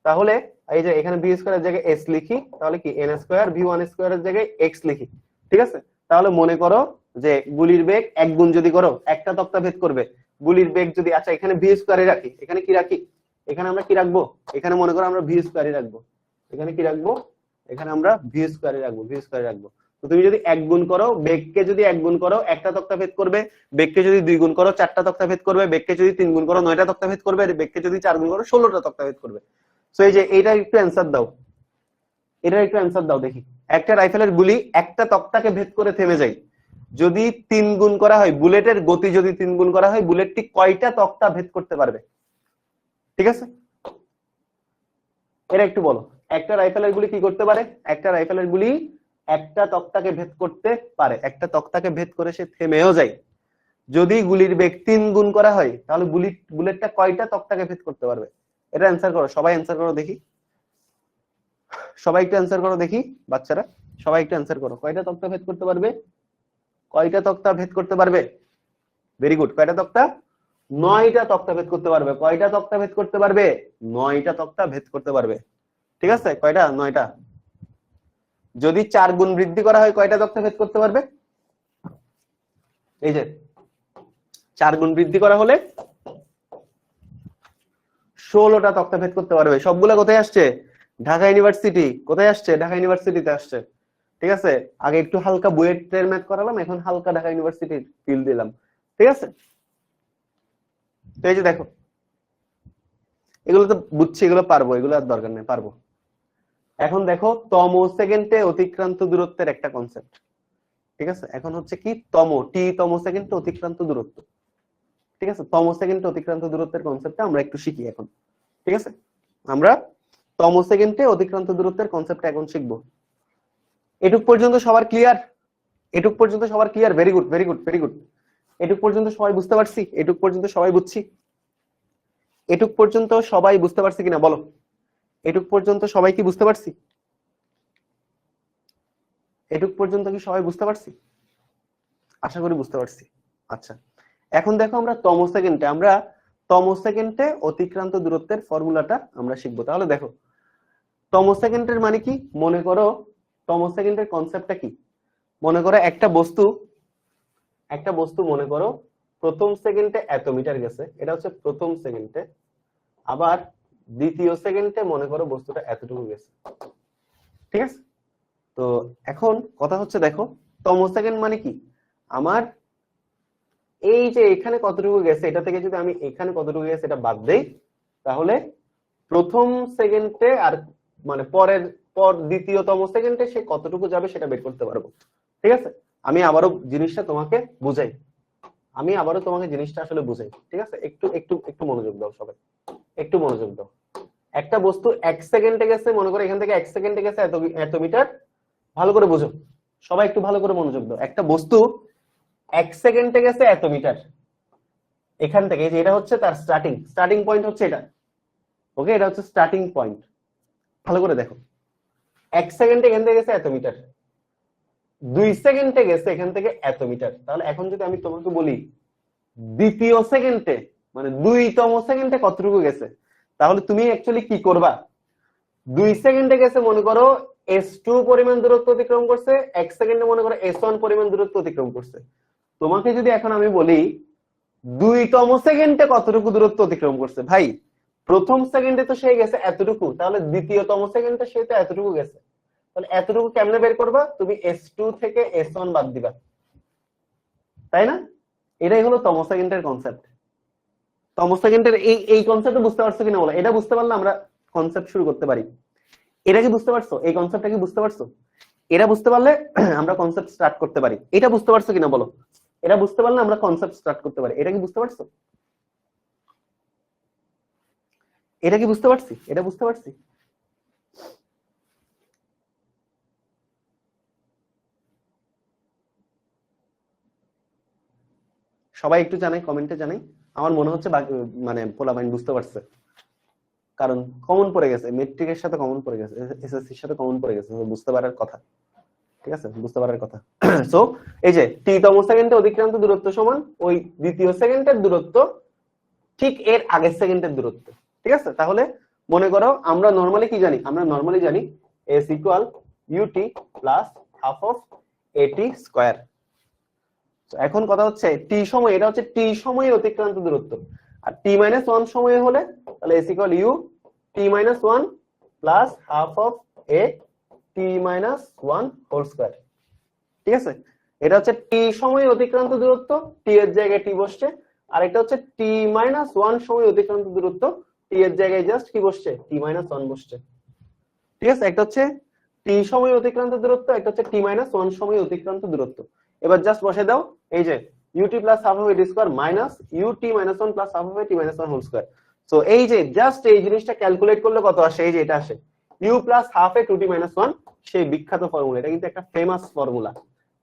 তাহলে এই যে এখানে ভি স্কোয়ার এর জায়গায় s লিখি, তাহলে কি n square V one square এর জায়গায় x লিখি। ঠিক আছে, তাহলে মনে করো যে গুলির বেগ এক গুণ যদি করো একটা তক্তা ভেদ করবে। গুলির বেগ যদি, আচ্ছা এখানে ভি স্কোয়ারে রাখি, এখানে কি রাখি, এখানে আমরা কি রাখবো, এখানে মনে করো আমরা ভি স্কোয়ারে রাখবো। এখানে কি রাখবো, এখানে আমরা ভি স্কোয়ারে রাখবো, ভি স্কোয়ারে রাখবো। তো তুমি যদি এক গুণ করো, বেগকে যদি এক গুণ করো একটা তক্তা ভেদ করবে, বেগকে যদি দুই গুণ করো চারটা তক্তা ভেদ করবে, বেগকে যদি তিন গুণ করো 9টা তক্তা ভেদ করবে, আর বেগকে যদি 4 গুণ করো 16টা তক্তা ভেদ করবে। সো এই যে এইটা একটু অ্যানসার দাও, এটা একটু অ্যানসার দাও দেখি। একটা রাইফেলের গুলি একটা তক্তাকে ভেদ করে থেমে যায়, যদি 3 গুণ করা হয়, বুলেটের গতি যদি 3 গুণ করা হয়, বুলেটটি কয়টা তক্তা ভেদ করতে পারবে? ঠিক আছে, এটা একটু বলো। একটা রাইফেলের গুলি কি করতে পারে, একটা রাইফেলের গুলি একটা তক্তাকে ভেদ করতে পারে, একটা তক্তাকে ভেদ করে সে থেমেও যায়। যদি গুলির বেগ 3 গুণ করা হয় তাহলে বুলেটটা কয়টা তক্তাকে ভেদ করতে পারবে? এটা অ্যানসার করো, সবাই অ্যানসার করো দেখি, সবাই একটু অ্যানসার করো দেখি, বাচ্চারা সবাই একটু অ্যানসার করো। কয়টা তক্তা ভেদ করতে পারবে, কয়টা তক্তা ভেদ করতে পারবে? ভেরি গুড, কয়টা তক্তা? 9টা তক্তা ভেদ করতে পারবে। কয়টা তক্তা ভেদ করতে পারবে? 9টা তক্তা ভেদ করতে পারবে। ঠিক আছে, কয়টা? 9টা। যদি 4 গুণ বৃদ্ধি করা হয় কয়টা তক্তা ভেদ করতে পারবে? এই যে 4 গুণ বৃদ্ধি করা হলে 16টা তক্তা ভেদ করতে পারবে। সবগুলা কোথায় আসছে? ঢাকা ইউনিভার্সিটি। কোথায় আসছে? ঢাকা ইউনিভার্সিটিতে আসছে। ঠিক আছে, আগে একটু হালকা বুয়েটের ম্যাথ করালাম, এখন হালকা ঢাকা ইউনিভার্সিটির ফিল দিলাম। ঠিক আছে, তো এই যে দেখো, এগুলো তো বুঝছি, এগুলো পারবো, এগুলো আর দরকার নেই, পারবো। এখন দেখো তম সেকেন্ডে অতিক্রান্ত দূরত্বের একটা কনসেপ্ট। ঠিক আছে, এখন হচ্ছে কি তম সেকেন্ডে অতিক্রান্ত দূরত্ব। ঠিক আছে, তম সেকেন্ডে অতিক্রান্ত দূরত্বের কনসেপ্টটা আমরা একটু শিখি এখন। ঠিক আছে, আমরা তম সেকেন্ডে অতিক্রান্ত দূরত্বের কনসেপ্টটা এখন শিখবো। এটুক পর্যন্ত সবার ক্লিয়ার? এটুক পর্যন্ত সবার clear? Very good, very good, very good. এটুক পর্যন্ত সবাই বুঝতে পারছি? এটুক পর্যন্ত সবাই বুঝছি? এটুক পর্যন্ত সবাই বুঝতে পারছি কিনা বলো? এটুক পর্যন্ত সবাই কি বুঝতে পারছি? এটুক পর্যন্ত কি সবাই বুঝতে পারছি? আশা করি বুঝতে পারছি। আচ্ছা, এখন দেখো আমরা তম সেকেন্ডে অতিক্রান্ত দূরত্বের ফর্মুলাটা আমরা শিখবো। তাহলে দেখো তম সেকেন্ডের মানে কি, মনে করো তম সেকেন্ডের কনসেপ্টটা কি, মনে করো একটা বস্তু মনে করো প্রথম সেকেন্ডে এত মিটার গেছে, এটা হচ্ছে প্রথম সেকেন্ডে, আবার দ্বিতীয় সেকেন্ডে মনে করো বস্তুটা এতটুকু গেছে। ঠিক আছে, তো এখন কথা হচ্ছে দেখো তম সেকেন্ড মানে কি, আমার এই যে এখানে কতটুকু গেছে এটা থেকে যদি আমি এখানে কতটুকু গেছে এটা বাদ দেই, তাহলে প্রথম সেকেন্ডে আর মানে দ্বিতীয়তম সেকেন্ডে সে কতটুকু যাবে সেটা বের করতে পারবো। ঠিক আছে, আমি আবারও জিনিসটা তোমাকে বুঝাই, জিনিসটা আসলে বুঝাই। ঠিক আছে, একটু একটু একটু মনোযোগ দাও সবাই, একটু মনোযোগ দাও। একটা বস্তু 1 সেকেন্ডে গেছে, মনে করো এখান থেকে 1 সেকেন্ডে গেছে এত মিটার। ভালো করে বুঝো সবাই, একটু ভালো করে মনোযোগ দাও। একটা বস্তু 1 সেকেন্ডে গেছে এত মিটার, এখান থেকে যে এটা হচ্ছে তার স্টার্টিং পয়েন্ট হচ্ছে এটা। ওকে, এটা হচ্ছে স্টার্টিং পয়েন্ট। ভালো করে দেখো, 1 সেকেন্ডে এখান থেকে গেছে এত মিটার, 2 সেকেন্ডে গেছে এখান থেকে এত মিটার। তাহলে এখন যদি আমি তোমাকে বলি দ্বিতীয় সেকেন্ডে মানে 2তম সেকেন্ডে কতটুকু গেছে, তাহলে তুমি অ্যাকচুয়ালি কি করবা? 2 সেকেন্ডে গেছে মনে করো s2 পরিমাণ দূরত্ব অতিক্রম করছে, 1 সেকেন্ডে মনে করো s1 পরিমাণ দূরত্ব অতিক্রম করছে। তোমাকে যদি এখন আমি বলি 2তম সেকেন্ডে কতটুকু দূরত্ব অতিক্রম করছে, ভাই প্রথম সেকেন্ডে তো সে গেছে এতটুকু, তাহলে দ্বিতীয়তম সেকেন্ডে সে তো এতটুকু গেছে। তাহলে এতটুকু কেমনে বের করবা? তুমি s2 থেকে s1 বাদ দিবা। তাই না? এটাই হলো তমোসেকেন্ডের কনসেপ্ট। তমোসেকেন্ডের এই কনসেপ্ট বুঝতে পারছো কিনা বলো? এটা বুঝতে পারলে আমরা কনসেপ্ট শুরু করতে পারি। এটা কি বুঝতে পারছো? এই কনসেপ্টটা কি বুঝতে পারছো? এটা বুঝতে পারলে আমরা কনসেপ্ট স্টার্ট করতে পারি। এটা বুঝতে পারছো কিনা বলো? এটা বুঝতে পারলে আমরা কনসেপ্ট স্টার্ট করতে পারি। এটা কি বুঝতে পারছো? এটা কি বুঝতে পারছি? এটা বুঝতে পারছি? সবাই একটু জানাই, কমেন্টে জানাই। আমার মনে হচ্ছে মানে পোলাপাইন বুঝতে পারছে, কারণ কমন পড়ে গেছে, মেট্রিকের সাথে কমন পড়ে গেছে, এসএসসির সাথে কমন পড়ে গেছে, বুঝতে পারার কথা। ঠিক আছে, বুঝতে পারার কথা। সো এই যে টি-তম সেকেন্ডে অতিক্রান্ত দূরত্ব সমান ওই দ্বিতীয় সেকেন্ডের দূরত্ব ঠিক এর আগের সেকেন্ডের দূরত্ব। ঠিক আছে, তাহলে মনে করো আমরা নরমালি কি জানি? আমরা নরমালি জানি s equal ut plus half of at square. এখন কথা হচ্ছে টি সময়, এটা হচ্ছে টি সময়ে অতিক্রান্ত দূরত্ব, আর টি মাইনাস ওয়ান সময়ে হলে তাহলে s equal u t minus one plus half of a t minus one whole square. ঠিক আছে, এটা হচ্ছে টি সময়ে অতিক্রান্ত দূরত্ব, টি এর জায়গায় টি বসছে, আর এটা হচ্ছে টি মাইনাস ওয়ান সময়ে অতিক্রান্ত দূরত্ব, টি এর জায়গায় জাস্ট কি বসছে? টি মাইনাস ওয়ান বসছে। ঠিক আছে, একটা হচ্ছে টি সময়ে অতিক্রান্ত দূরত্ব, একটা হচ্ছে টি মাইনাস ওয়ান সময়ে অতিক্রান্ত দূরত্ব। এবার জাস্ট বসে দাও এই যে ut plus half of A square minus ut minus one plus half of A T minus one whole square. So এই যে জাস্ট এই জিনিসটা ক্যালকুলেট করলে কত আসে? এই যে এটা আসে u প্লাস হাফ এ টু টি মাইনাস ওয়ান, সেই বিখ্যাত ফর্মুলা। এটা কিন্তু একটা ফেমাস ফর্মুলা,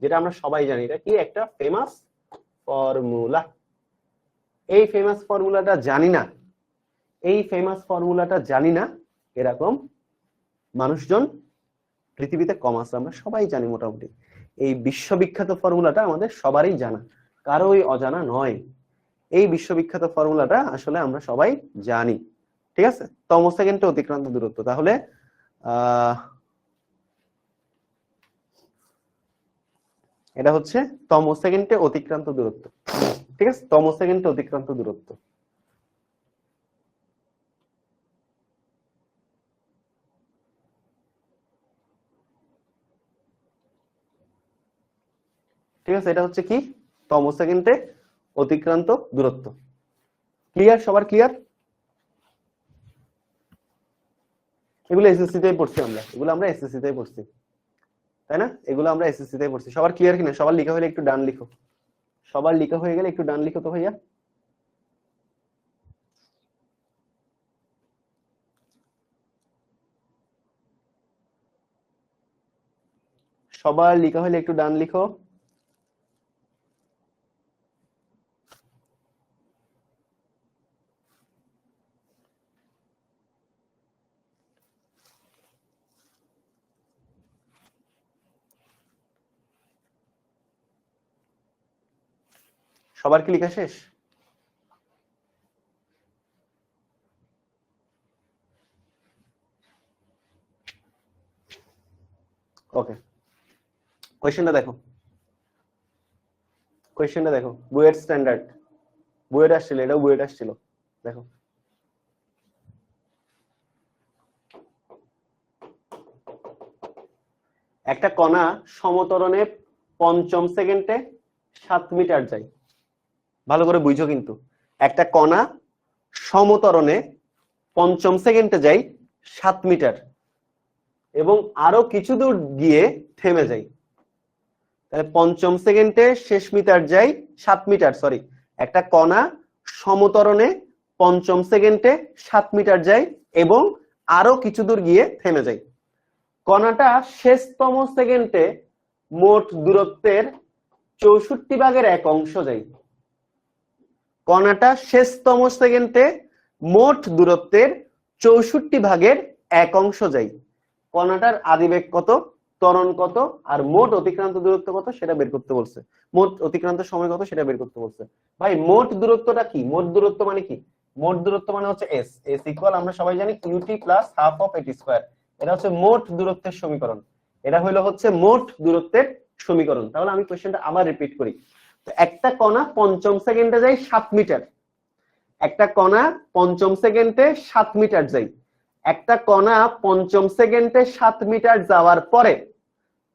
যেটা আমরা সবাই জানি। এটা কি একটা ফেমাস ফর্মুলা? এই ফেমাস ফর্মুলাটা জানি না, এই ফেমাস ফর্মুলাটা জানি না এরকম মানুষজন পৃথিবীতে কম আছে, আমরা সবাই জানি মোটামুটি। এই বিশ্ববিখ্যাত ফর্মুলাটা আমাদের সবারই জানা, কারোই অজানা নয়। এই বিশ্ববিখ্যাত ফর্মুলাটা আসলে আমরা সবাই জানি। ঠিক আছে, তম সেকেন্ডে অতিক্রান্ত দূরত্ব, তাহলে এটা হচ্ছে তম সেকেন্ডে অতিক্রান্ত দূরত্ব। ঠিক আছে, তম সেকেন্ডে অতিক্রান্ত দূরত্ব। ঠিক আছে, এটা হচ্ছে কি? তম সেকেন্ডে অতিক্রান্ত দূরত্ব। ক্লিয়ার? সবার ক্লিয়ার? এগুলো এসএসসি তেই পড়ছি আমরা, এগুলো আমরা এসএসসি তেই পড়ছি, তাই না? এগুলো আমরা এসএসসি তেই পড়ছি। সবার ক্লিয়ার কিনা? সবার লেখা হলে একটু ডান লিখো, সবার লেখা হয়ে গেলে একটু ডান লিখো তো ভাইয়া। সবার লেখা হলে একটু ডান লিখো। সবার কি লেখা শেষ? ওকে, কোয়েশ্চেনটা দেখো, কোয়েশ্চেনটা দেখো, বুয়েট স্ট্যান্ডার্ড, বুয়েট আসছিল, এটাও বুয়েট আসছিল। দেখো, একটা কণা সমতরণে পঞ্চম সেকেন্ডে 7 মিটার যায়। ভালো করে বুঝো কিন্তু, একটা কণা সমতরণে পঞ্চম সেকেন্ডে যায় 7 মিটার এবং আরো কিছু দূর গিয়ে থেমে যায়। তাহলে পঞ্চম সেকেন্ডে শেষ মিটার যায় 7 মিটার, সরি, একটা কণা সমতরণে পঞ্চম সেকেন্ডে 7 মিটার যায় এবং আরো কিছু দূর গিয়ে থেমে যায়। কণাটা শেষতম সেকেন্ডে মোট দূরত্বের 64 ভাগের 1 অংশ যায়। কণাটা শেষতম সেকেন্ডে মোট দূরত্বের 64 ভাগের 1 অংশ যায়। কণাটার আদিবেগ কত, ত্বরণ কত, আর মোট অতিক্রান্ত দূরত্ব কত সেটা বের করতে বলছে। মোট অতিক্রান্ত সময় কত সেটা বের করতে বলছে। ভাই মোট দূরত্বটা কি? মোট দূরত্ব মানে কি? মোট দূরত্ব মানে হচ্ছে s, s ইকুয়াল আমরা সবাই জানি ut plus half of at square. এটা হচ্ছে মোট দূরত্বের সমীকরণ, এটা হলো হচ্ছে মোট দূরত্বের সমীকরণ। তাহলে আমি কোশ্চেনটা আবার রিপিট করি। তো একটা কণা পঞ্চম সেকেন্ডে যায় 7 মিটার, একটা কণা পঞ্চম সেকেন্ডে 7 মিটার যায়, একটা কণা পঞ্চম সেকেন্ডে 7 মিটার যাওয়ার পরে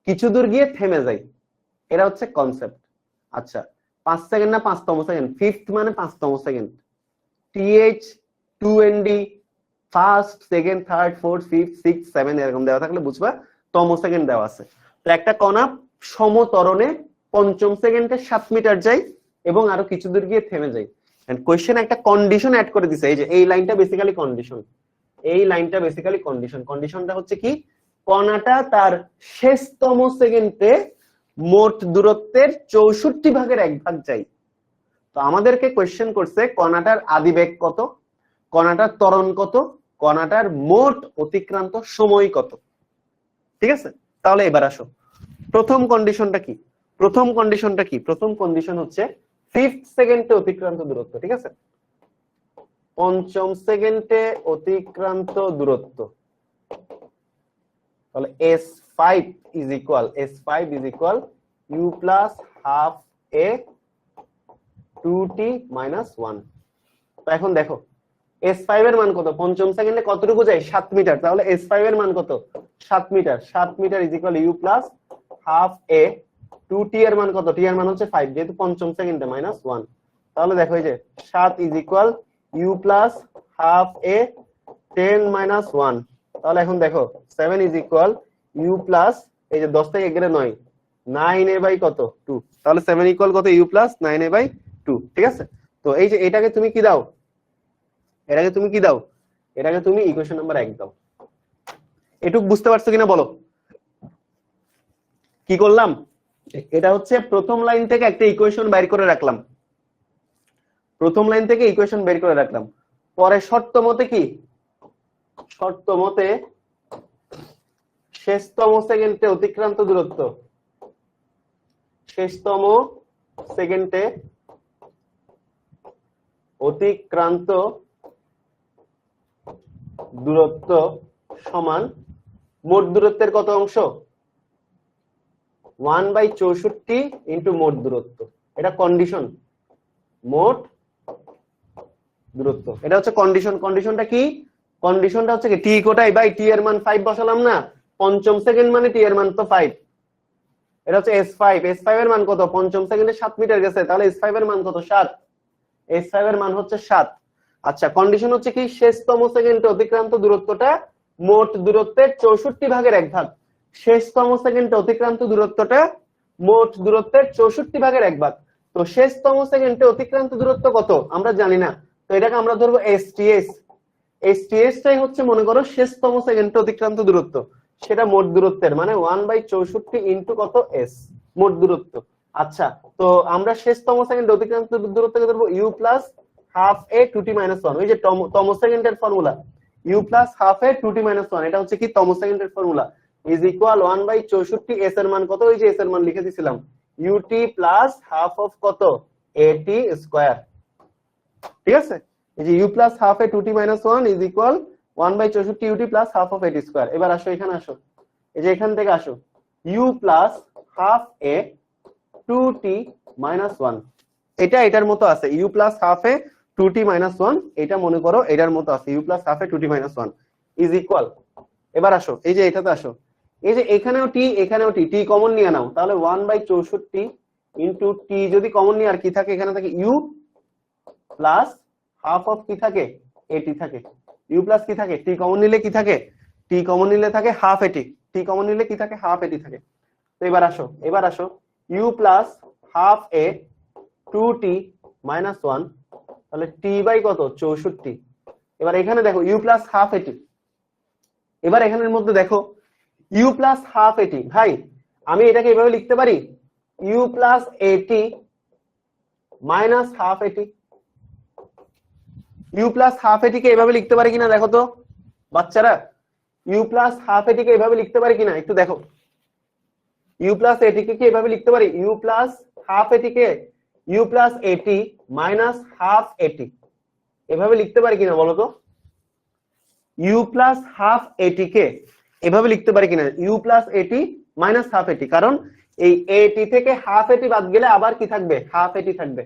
কিছু দূর গিয়ে থেমে যায়। এটা হচ্ছে কনসেপ্ট। আচ্ছা, 5 সেকেন্ড না 5তম সেকেন্ড, ফিফথ মানে 5তম second, th 2nd first second third fourth fifth six seven এরকম দেওয়া থাকলে বুঝবা তম সেকেন্ড দেওয়া আছে। তো একটা কণা সমতরণে 5ম সেকেন্ডে 7 মিটার যায় এবং আরো কিছু দূর গিয়ে থেমে যায়। এন্ড কোশ্চেন একটা কন্ডিশন অ্যাড করে দিছে, এই যে এই লাইনটা বেসিক্যালি কন্ডিশন, এই লাইনটা বেসিক্যালি কন্ডিশন। কন্ডিশনটা হচ্ছে কি, কণাটা তার শেষতম সেকেন্ডে মোট দূরত্বের 64 ভাগের 1 ভাগ যায়। তো আমাদেরকে কোশ্চেন করছে কণাটার আদিবেগ কত, কণাটার ত্বরণ কত, কণাটার মোট অতিক্রান্ত সময় কত। ঠিক আছে, তাহলে এবার আসো প্রথম কন্ডিশনটা কি। প্রথম কন্ডিশনটা কি? প্রথম কন্ডিশন হচ্ছে 5th সেকেন্ডে অতিক্রান্ত দূরত্ব। ঠিক আছে, 5ম সেকেন্ডে অতিক্রান্ত দূরত্ব, তাহলে s5 is equal u plus half a 2t minus 1। তো এখন দেখো s5 এর মান কত, 5ম সেকেন্ডে কতটুকু যায় 7 মিটার, তাহলে s5 এর মান কত 7 metre, 7 metre is equal u plus half a 2t এর মান কত, t এর মান হচ্ছে 5 যেহেতু 5ম সেকেন্ডে minus 1। তাহলে দেখো এই যে 7 is equal u plus half a 10 minus 1। তাহলে এখন দেখো 7 is equal u plus এই যে 10 থেকে গেলে 9, 9a বাই কত 2, তাহলে 7 equal কত u plus 9a বাই 2। ঠিক আছে, তো এই যে এটাকে তুমি কি দাও, এটাকে তুমি কি দাও, এটাকে তুমি ইকুয়েশন নাম্বার 1 দাও। এটুক বুঝতে পারছো কিনা বলো, কি করলাম? এটা হচ্ছে প্রথম লাইন থেকে একটা ইকুয়েশন বের করে রাখলাম, প্রথম লাইন থেকে ইকুয়েশন বের করে রাখলাম। পরে শর্ত মতে কি, শর্ত মতে শেষতম সেকেন্ডে অতিক্রান্ত দূরত্ব, শেষতম সেকেন্ডে অতিক্রান্ত দূরত্ব সমান মোট দূরত্বের কত অংশ, 1/64 ইন্টু মোট দূরত্ব। এটা কন্ডিশন, মোট দূরত্ব, এটা হচ্ছে কন্ডিশন। কন্ডিশনটা কি, কন্ডিশনটা হচ্ছে কি, টি কোটাই বাই টি এর মান 5 বসালাম না, 5ম সেকেন্ড মানে টি এর মান তো 5, এটা হচ্ছে s5, s5 এর মান কত, 5ম সেকেন্ডে 7 মিটার গেছে, তাহলে s5 এর মান কত 7, s5 এর মান হচ্ছে 7। আচ্ছা, কন্ডিশন হচ্ছে কি, শেষতম সেকেন্ডে অতিক্রান্ত দূরত্বটা মোট দূরত্বের 64 ভাগের 1 ভাগ, শেষতম সেকেন্ডে অতিক্রান্ত দূরত্বটা মোট দূরত্বের 64 ভাগের 1 ভাগ। তো শেষতম সেকেন্ডে অতিক্রান্ত দূরত্ব কত আমরা জানি না, তো এটাকে আমরা ধরবো STS। STS-টাই হচ্ছে মনে করো শেষতম সেকেন্ডে অতিক্রান্ত দূরত্ব, সেটা মোট দূরত্বের মানে 1/64 ইন্টু কত s, মোট দূরত্ব। আচ্ছা, তো আমরা শেষতম সেকেন্ডে অতিক্রান্ত দূরত্বকে ধরবো u plus half a 2t minus 1, ওই যে তম সেকেন্ডের formula u plus half a 2t minus 1, এটা হচ্ছে কি তম সেকেন্ডের ফর্মুলা, is equal 1/64, s এর মান কত, ওই যে s এর মান লিখে দিয়েছিলাম ut plus half of কত at স্কয়ার। ঠিক আছে, এই যে u plus half a 2t minus 1 is equal 1/64 ut plus half of at square. এবার আসো এখানে আসো, এই যে এখান থেকে আসো u plus half a 2t minus 1, এটা এটার মতো আছে, u plus half a 2t minus 1, এটা মনে করো এটার মতো আছে u plus half a 2t minus 1 is equal। এবার আসো এই যে এটাতে আসো, এই যে এখানেও t এখানেও t, t কমন নিয়ে নাও, তাহলে 1/64 ইনটু t যদি কমন নিয়ে আর কি থাকে, এখানে থাকে u প্লাস হাফ অফ কি থাকে at থাকে, u প্লাস কি থাকে t কমন নিলে কি থাকে, t কমন নিলে থাকে হাফ at, t কমন নিলে কি থাকে হাফ at থাকে। তো এবার আসো, এবার আসো u plus half a 2t minus 1, তাহলে t বাই কত 64। এবার এখানে দেখো u প্লাস হাফ at, এবার এখানের মধ্যে দেখো u প্লাস হাফ at, ভাই আমি এটাকে এভাবে লিখতে পারি u plus at minus half at, u plus half at কে এভাবে লিখতে পারি কিনা দেখো তো বাচ্চারা, u প্লাস হাফ at কে এভাবে লিখতে পারি কিনা একটু দেখো, u প্লাস at কে কি এভাবে লিখতে পারি, u plus half at K u plus at minus half at এভাবে লিখতে পারি কিনা বলো তো, u প্লাস হাফ at কে এভাবে লিখতে পারি কিনা u plus at minus half at, কারণ এই at থেকে হাফ at বাদ গেলে আবার কি থাকবে হাফ at থাকবে,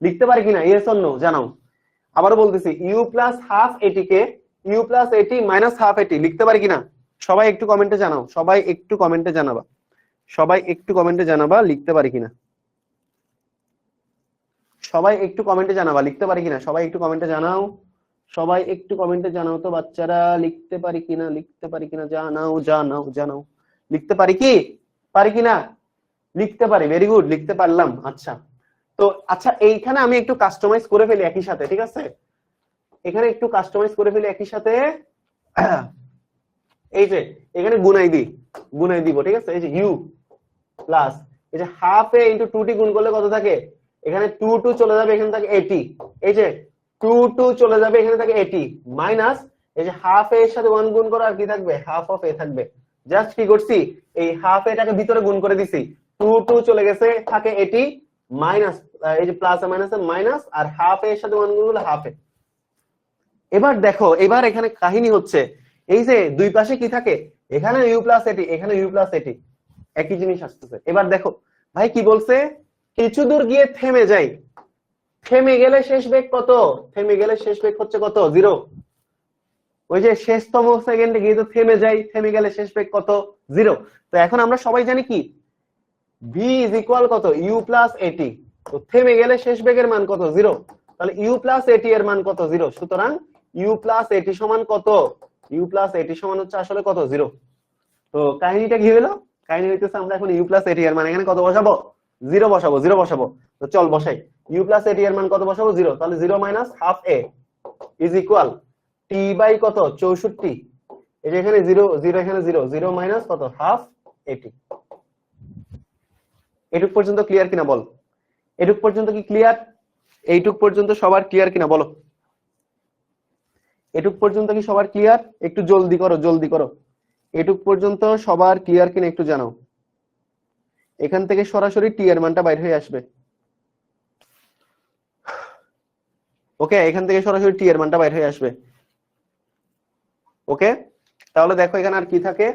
লিখতে পারি কিনা ইয়েস অর নো জানাও। আবার বলতেছি u plus half at K u plus at minus half at লিখতে পারি কিনা, সবাই একটু কমেন্টে জানাও, সবাই একটু কমেন্টে জানাবা, সবাই একটু কমেন্টে জানাবা লিখতে পারি কিনা। সবাই একটু কমেন্টে জানাবা লিখতে পারি কিনা, সবাই একটু কমেন্টে জানাও, সবাই একটু কমেন্টে জানাও তো বাচ্চারা, লিখতে পারি কিনা, লিখতে পারি কিনা, জানাও জানাও জানাও, লিখতে পারি কি, পারি কিনা, লিখতে পারি, ভেরি গুড, লিখতে পারলাম। আচ্ছা তো আচ্ছা এইখানে আমি একটু কাস্টমাইজ করে ফেলি একই সাথে, ঠিক আছে, এখানে একটু কাস্টমাইজ করে ফেলি একই সাথে। এই যে এখানে গুনাই দিব, ঠিক আছে, এই যে ইউ প্লাস এই যে হাফ এ ইন্টু 2t গুণ করলে কত থাকে, এখানে 2 2 চলে যাবে, এখানে থাকে 80, এই যে 2 2 চলে যাবে, এখানে থাকে 80 মাইনাস এই যে হাফ এ এর সাথে 1 গুণ করো আর কি থাকবে, হাফ অফ এ থাকবে। জাস্ট কি করছি, এই হাফ এটাকে ভিতরে গুণ করে দিছি, 2 2 চলে গেছে, থাকে 80 মাইনাস এই যে প্লাস আর মাইনাস মাইনাস আর হাফ এর সাথে 1 গুণ করলে হাফ এ। এবার দেখো এবার এখানে কাহিনী হচ্ছে এই যে দুই পাশে কি থাকে, এখানে ইউ প্লাস এটি, এখানে ইউ প্লাস এটি, একই জিনিস আসতেছে। এবার দেখো ভাই কি বলছে, কিছু দূর গিয়ে থেমে যাই, থেমে গেলে শেষ বেগ কত, থেমে গেলে শেষ বেগ হচ্ছে কত, 0। ওই যে শেষতম সেকেন্ডে গিয়ে তো থেমে যাই, থেমে গেলে শেষ বেগ কত, 0। তো এখন আমরা সবাই জানি কি v ইজ ইকুয়াল কত, ইউ প্লাস এটি, তো থেমে গেলে শেষ বেগের মান কত, 0। তাহলে ইউ প্লাস এটি এর মান কত, 0। সুতরাং ইউ প্লাস এটি সমান কত, ইউ প্লাস এটি সমান হচ্ছে আসলে কত, 0। তো কাহিনীটা কি হলো, কাহিনী হইতেছে আমরা এখন ইউ প্লাস এটি এর মান এখানে কত বসাবো, 0 বসাবো, 0 বসাবো। তো চল বসাই, ইউ প্লাস এটি এর মান কত বসাবো, 0। তাহলে 0 minus half A is equal T by কত, 64। এই যে এখানে 0 0 এখানে 0 0 মাইনাস কত, হাফ এটি। এটুক পর্যন্ত ক্লিয়ার কিনা বল, এটুক পর্যন্ত কি ক্লিয়ার, এইটুক পর্যন্ত সবার ক্লিয়ার কিনা বলো, এটুক পর্যন্ত কি সবার ক্লিয়ার, একটু জলদি করো জলদি করো, এটুক পর্যন্ত সবার ক্লিয়ার কিনা একটু জানাও। এখান থেকে সরাসরি টি এর মানটা বাইরে হয়ে আসবে, ওকে, এখান থেকে সরাসরি টি এর মানটা বাইরে হয়ে আসবে, ওকে। তাহলে দেখো এখানে আর কি থাকে,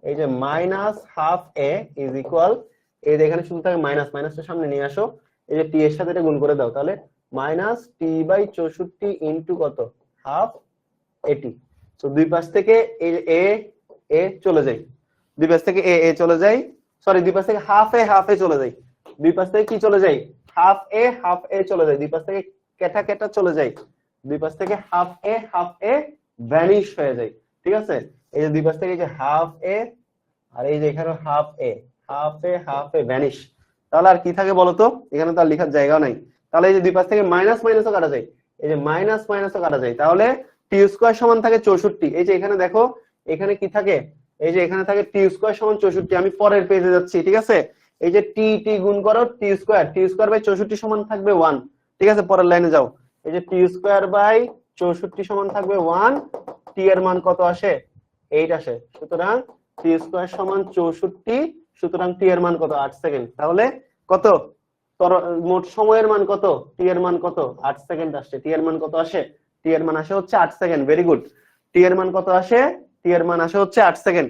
এই যে minus half A is equal, এই যে এখানে শুধু থাকে মাইনাস, মাইনাসটা সামনে নিয়ে আসো, এই যে টি এর সাথে এটা গুণ করে দাও, তাহলে মাইনাস টি বাই 64 ইন্টু কত, হাফ এটি। তো দুই পাশ থেকে এ এ চলে যায়, দুই পাশ থেকে এ এ চলে যায়, সরি দুই পাশ থেকে হাফ এ চলে যায়, দুই পাশ থেকে কি চলে যায়, হাফ এ চলে যায়, দুই পাশ থেকে কেটা কেটা চলে যায়, দুই পাশ থেকে হাফ এ ভ্যানিশ হয়ে যায়, ঠিক আছে। এই যে দুই পাশ থেকে এই যে হাফ এ আর এই যে এখানে হাফ এ ভ্যানিশ, তাহলে আর কি থাকে বলতো, এখানে তো আর লেখার জায়গাও নাই। তাহলে এই যে দুই পাশ থেকে মাইনাস মাইনাসও কাটা যায়, এই যে মাইনাস মাইনাসও কাটা যায়, তাহলে টি স্কয়ার সমান থাকে 64। এই যে এখানে দেখো এখানে কি থাকে, এই যে এখানে থাকে টি স্কয়ার সমান 64। আমি পরের পেজে যাচ্ছি, ঠিক আছে, এই যে টি টি গুণ করো টি স্কয়ার বাই 64 সমান থাকবে 1, ঠিক আছে, পরের লাইনে যাও, এই যে টি স্কয়ার বাই 64 সমান থাকবে 1, টি এর মান কত আসে, 8 আসে। সুতরাং টি স্কয়ার সমান 64, সুতরাং টি এর মান কত, 8 সেকেন্ড। তাহলে কত মোট সময়ের মান কত, টি এর মান কত, 8 সেকেন্ড আসছে। টি এর মান কত আসে, টি এর মান আসে হচ্ছে 8 সেকেন্ড, ভেরি গুড। টি এর মান কত আসে, টি এর মান আসে হচ্ছে 8 সেকেন্ড।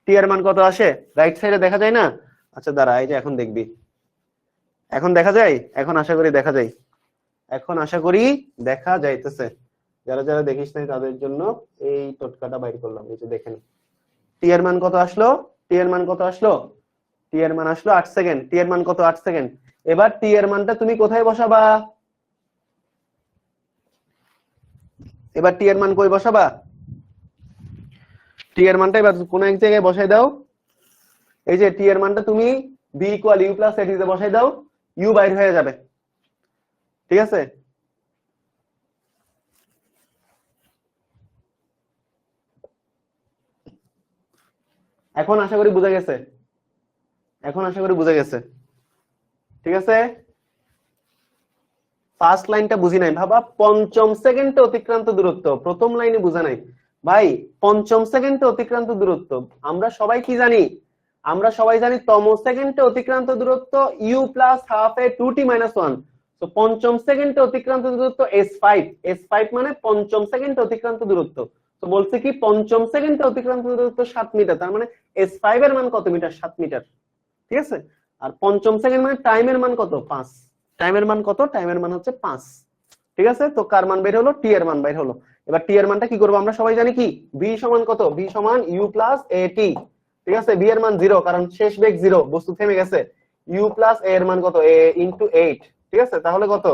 টি এর মান কত আসে, রাইট সাইডে দেখা যায় না, আচ্ছা দাঁড়া, এই যে এখন দেখবি, এখন দেখা যায়, এখন আশা করি দেখা যায়, এখন আশা করি দেখা যাইতেছে। যারা যারা দেখিস নাই তাদের জন্য এই টোটকাটা বাইর করলাম, এই যে দেখেন টি এর মান কত আসলো, টি এর মান কত আসলো, টি এর মান আসলো 8 সেকেন্ড, টি এর মান কত, 8 সেকেন্ড। এবার টি এর মানটা তুমি কোথায় বসাবা, এবার টি এর মান কই বসাবা, টি এর মানটা এবার কোন এক জায়গায় বসাই দাও, এই যে টি এর মানটা তুমি b ইকুয়াল ইউ প্লাস এটি তে বসাই দাও, ইউ বাইর হয়ে যাবে, ঠিক আছে। এখন আশা করি বুঝা গেছে, এখন আশা করি বুঝা গেছে, ঠিক আছে। ফার্স্ট লাইনটা বুঝি নাই, ভাবা পঞ্চম সেকেন্ডে অতিক্রান্ত দূরত্ব, প্রথম লাইনে বুঝা নাই ভাই, পঞ্চম সেকেন্ডে অতিক্রান্ত দূরত্ব আমরা সবাই কি জানি, আমরা সবাই জানি তম সেকেন্ডে অতিক্রান্ত দূরত্ব U plus half A 2t minus 1। তো পঞ্চম সেকেন্ডে অতিক্রান্ত দূরত্ব s5, s5 মানে পঞ্চম সেকেন্ডে অতিক্রান্ত দূরত্ব। তো বলছে কি পঞ্চম সেকেন্ডে অতিক্রান্ত দূরত্ব 7 মিটার, তার মানে s5 এর মান কত মিটার, 7 মিটার, ঠিক আছে। আর পঞ্চম সেকেন্ড মানে টাইমের মান কত, 5, টাইমের মান কত, টাইমের মান হচ্ছে 5, ঠিক আছে। তো কার মান বের হলো, টি এর মান বের হলো। এবার টি এর মানটা কি করবো, আমরা সবাই জানি কি v সমান কত, v সমান ইউ প্লাস at, ঠিক আছে। v এর মান 0 কারণ শেষ বেগ 0, বস্তু থেমে গেছে। u প্লাস a এর মান কত, a ইনটু 8, ঠিক আছে, তাহলে কত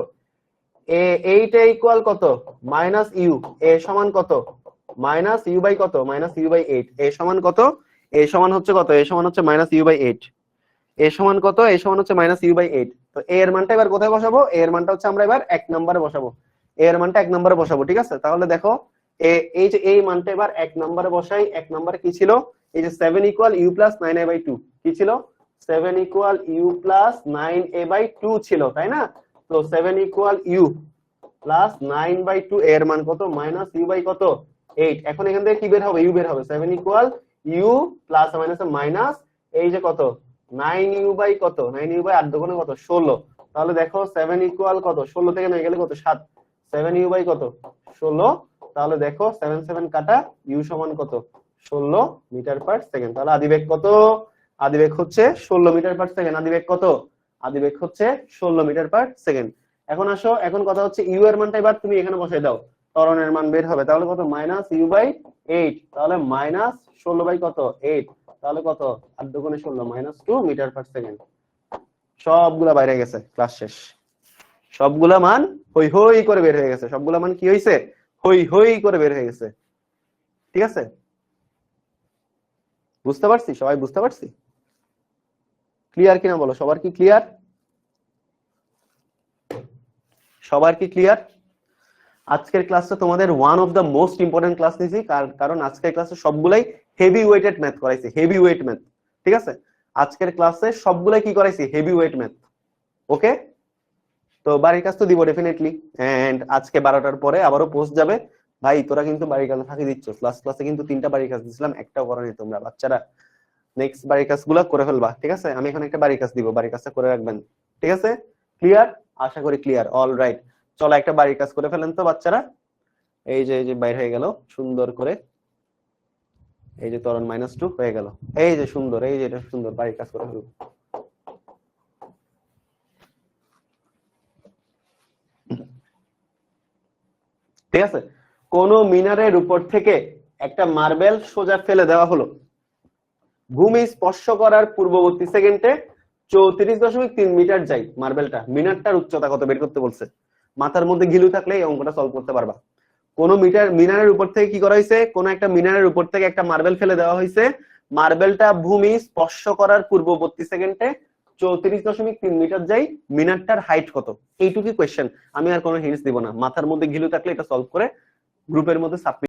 এইটা ইকুয়াল কত মাইনাস ইউ, এ সমান কত মাইনাস ইউ বাই কত মাইনাস ইউ বাই 8, এ সমান কত এ সমান হচ্ছে কত এ সমান হচ্ছে মাইনাস ইউ বাই 8, এ সমান কত এ সমান হচ্ছে মাইনাস ইউ বাই 8। তো এ এর মানটা এবার কোথায় বসাবো, এ এর মানটা হচ্ছে আমরা এবার 1 নম্বরে বসাবো, এ এর মানটা 1 নম্বরে বসাবো। ঠিক আছে, তাহলে দেখো এই যে এই মানটা এবার 1 নম্বরে বসাই। 1 নম্বরে কি ছিল, এই যে 7 ইকুয়াল ইউ প্লাস 9a/2 কি ছিল, 7 ইকুয়াল ইউ প্লাস 9a/2 ছিল, তাই না? তো 7 ইকুয়াল ইউ প্লাস 9/2, এর মান কত মাইনাস ইউ বাই কত 8। এখন এখান থেকে কি বের হবে, ইউ বের হবে। 7 equal U plus minus minus এই যে কত 9u বাই কত 9u বাই 8 দুগুণে কত 16। তাহলে দেখো 7 ইকুয়াল কত 16 থেকে 9 গেলে কত 7, 7u বাই কত 16। তাহলে দেখো 7 7 কাটা, ইউ সমান কত 16 মিটার পার সেকেন্ড। তাহলে আদিবেগ কত, আদিবেগ হচ্ছে 16 মিটার পার সেকেন্ড। আদিবেগ কত, আদিবেগ হচ্ছে 16 মিটার পার সেকেন্ড। এখন আসো, এখন কথা হচ্ছে ইউ এর মানটা এবার তুমি এখানে বসাই দাও, ত্বরণের মান বের হবে। তাহলে কত মাইনাস ইউ বাই 8, তাহলে মাইনাস 16 বাই কত 8, তাহলে কত 8 দুগুণে 16 মাইনাস 2 মিটার পার সেকেন্ড। সবগুলা বাইরে গেছে, ক্লাস শেষ। সবগুলা মান হই হই করে বের হয়ে গেছে, সবগুলা মান কি হইছে হই হই করে বের হয়ে গেছে। ঠিক আছে, বুঝতে পারছি, সবাই বুঝতে পারছি? ক্লিয়ার কিনা বলো, সবার কি ক্লিয়ার, সবার কি ক্লিয়ার? আজকের ক্লাসটা তোমাদের one of the most important class নিয়েছি, কারণ আজকের ক্লাসে সবগুলাই হেভি ওয়েটেড ম্যাথ করাইছি, হেভি ওয়েট ম্যাথ। ঠিক আছে, আজকের ক্লাসে সবগুলাই কি করাইছি, হেভি ওয়েট ম্যাথ। ওকে, তো বাড়ির কাজ তো দিব ডেফিনেটলি, এন্ড আজকে 12টার পরে আবারও পোস্ট যাবে। ভাই তোরা কিন্তু বাড়ির কাজ ফাঁকি দিচ্ছ, লাস্ট ক্লাসে কিন্তু 3টা বাড়ির কাজ দিছিলাম, একটাও করো নাই তোমরা বাচ্চারা। নেক্সট বাড়ির কাজগুলো করে ফেলবা। ঠিক আছে, আমি এখন একটা বাড়ির কাজ দিব, বাড়ির কাজটা করে রাখবেন। ঠিক আছে, ক্লিয়ার, আশা করি ক্লিয়ার। অল রাইট, চলো একটা বাড়ির কাজ করে ফেলেন তো বাচ্চারা। এই যে বাইর হয়ে গেল সুন্দর করে, এই যে ত্বরণ -2 হয়ে গেল, এই যে সুন্দর, এই যে এটা সুন্দর বাড়ির কাজ করে ফেলবো। ঠিক আছে, কোন মিনারের উপর থেকে একটা মার্বেল সোজা ফেলে দেওয়া হলো, ভূমি স্পর্শ করার পূর্ববর্তী সেকেন্ডে 34.3 মিটার যাই মার্বেলটা, মিনারটার উচ্চতা কত বের করতে বলছে। মাথার মধ্যে ঘিলু থাকলে এই অঙ্কটা সলভ করতে পারবা। কোন মিনারের উপর থেকে কি করা হয়েছে, কোন একটা মিনারের উপর থেকে একটা মার্বেল ফেলে দেওয়া হয়েছে, মার্বেলটা ভূমি স্পর্শ করার পূর্ববর্তী সেকেন্ডে 34.3 মিটার যাই, মিনারটার হাইট কত, এইটুকুই কোয়েশ্চেন। আমি আর কোনো হিন্টস দিব না, মাথার মধ্যে ঘিলু থাকলে এটা সলভ করে গ্রুপের মধ্যে সাবমিট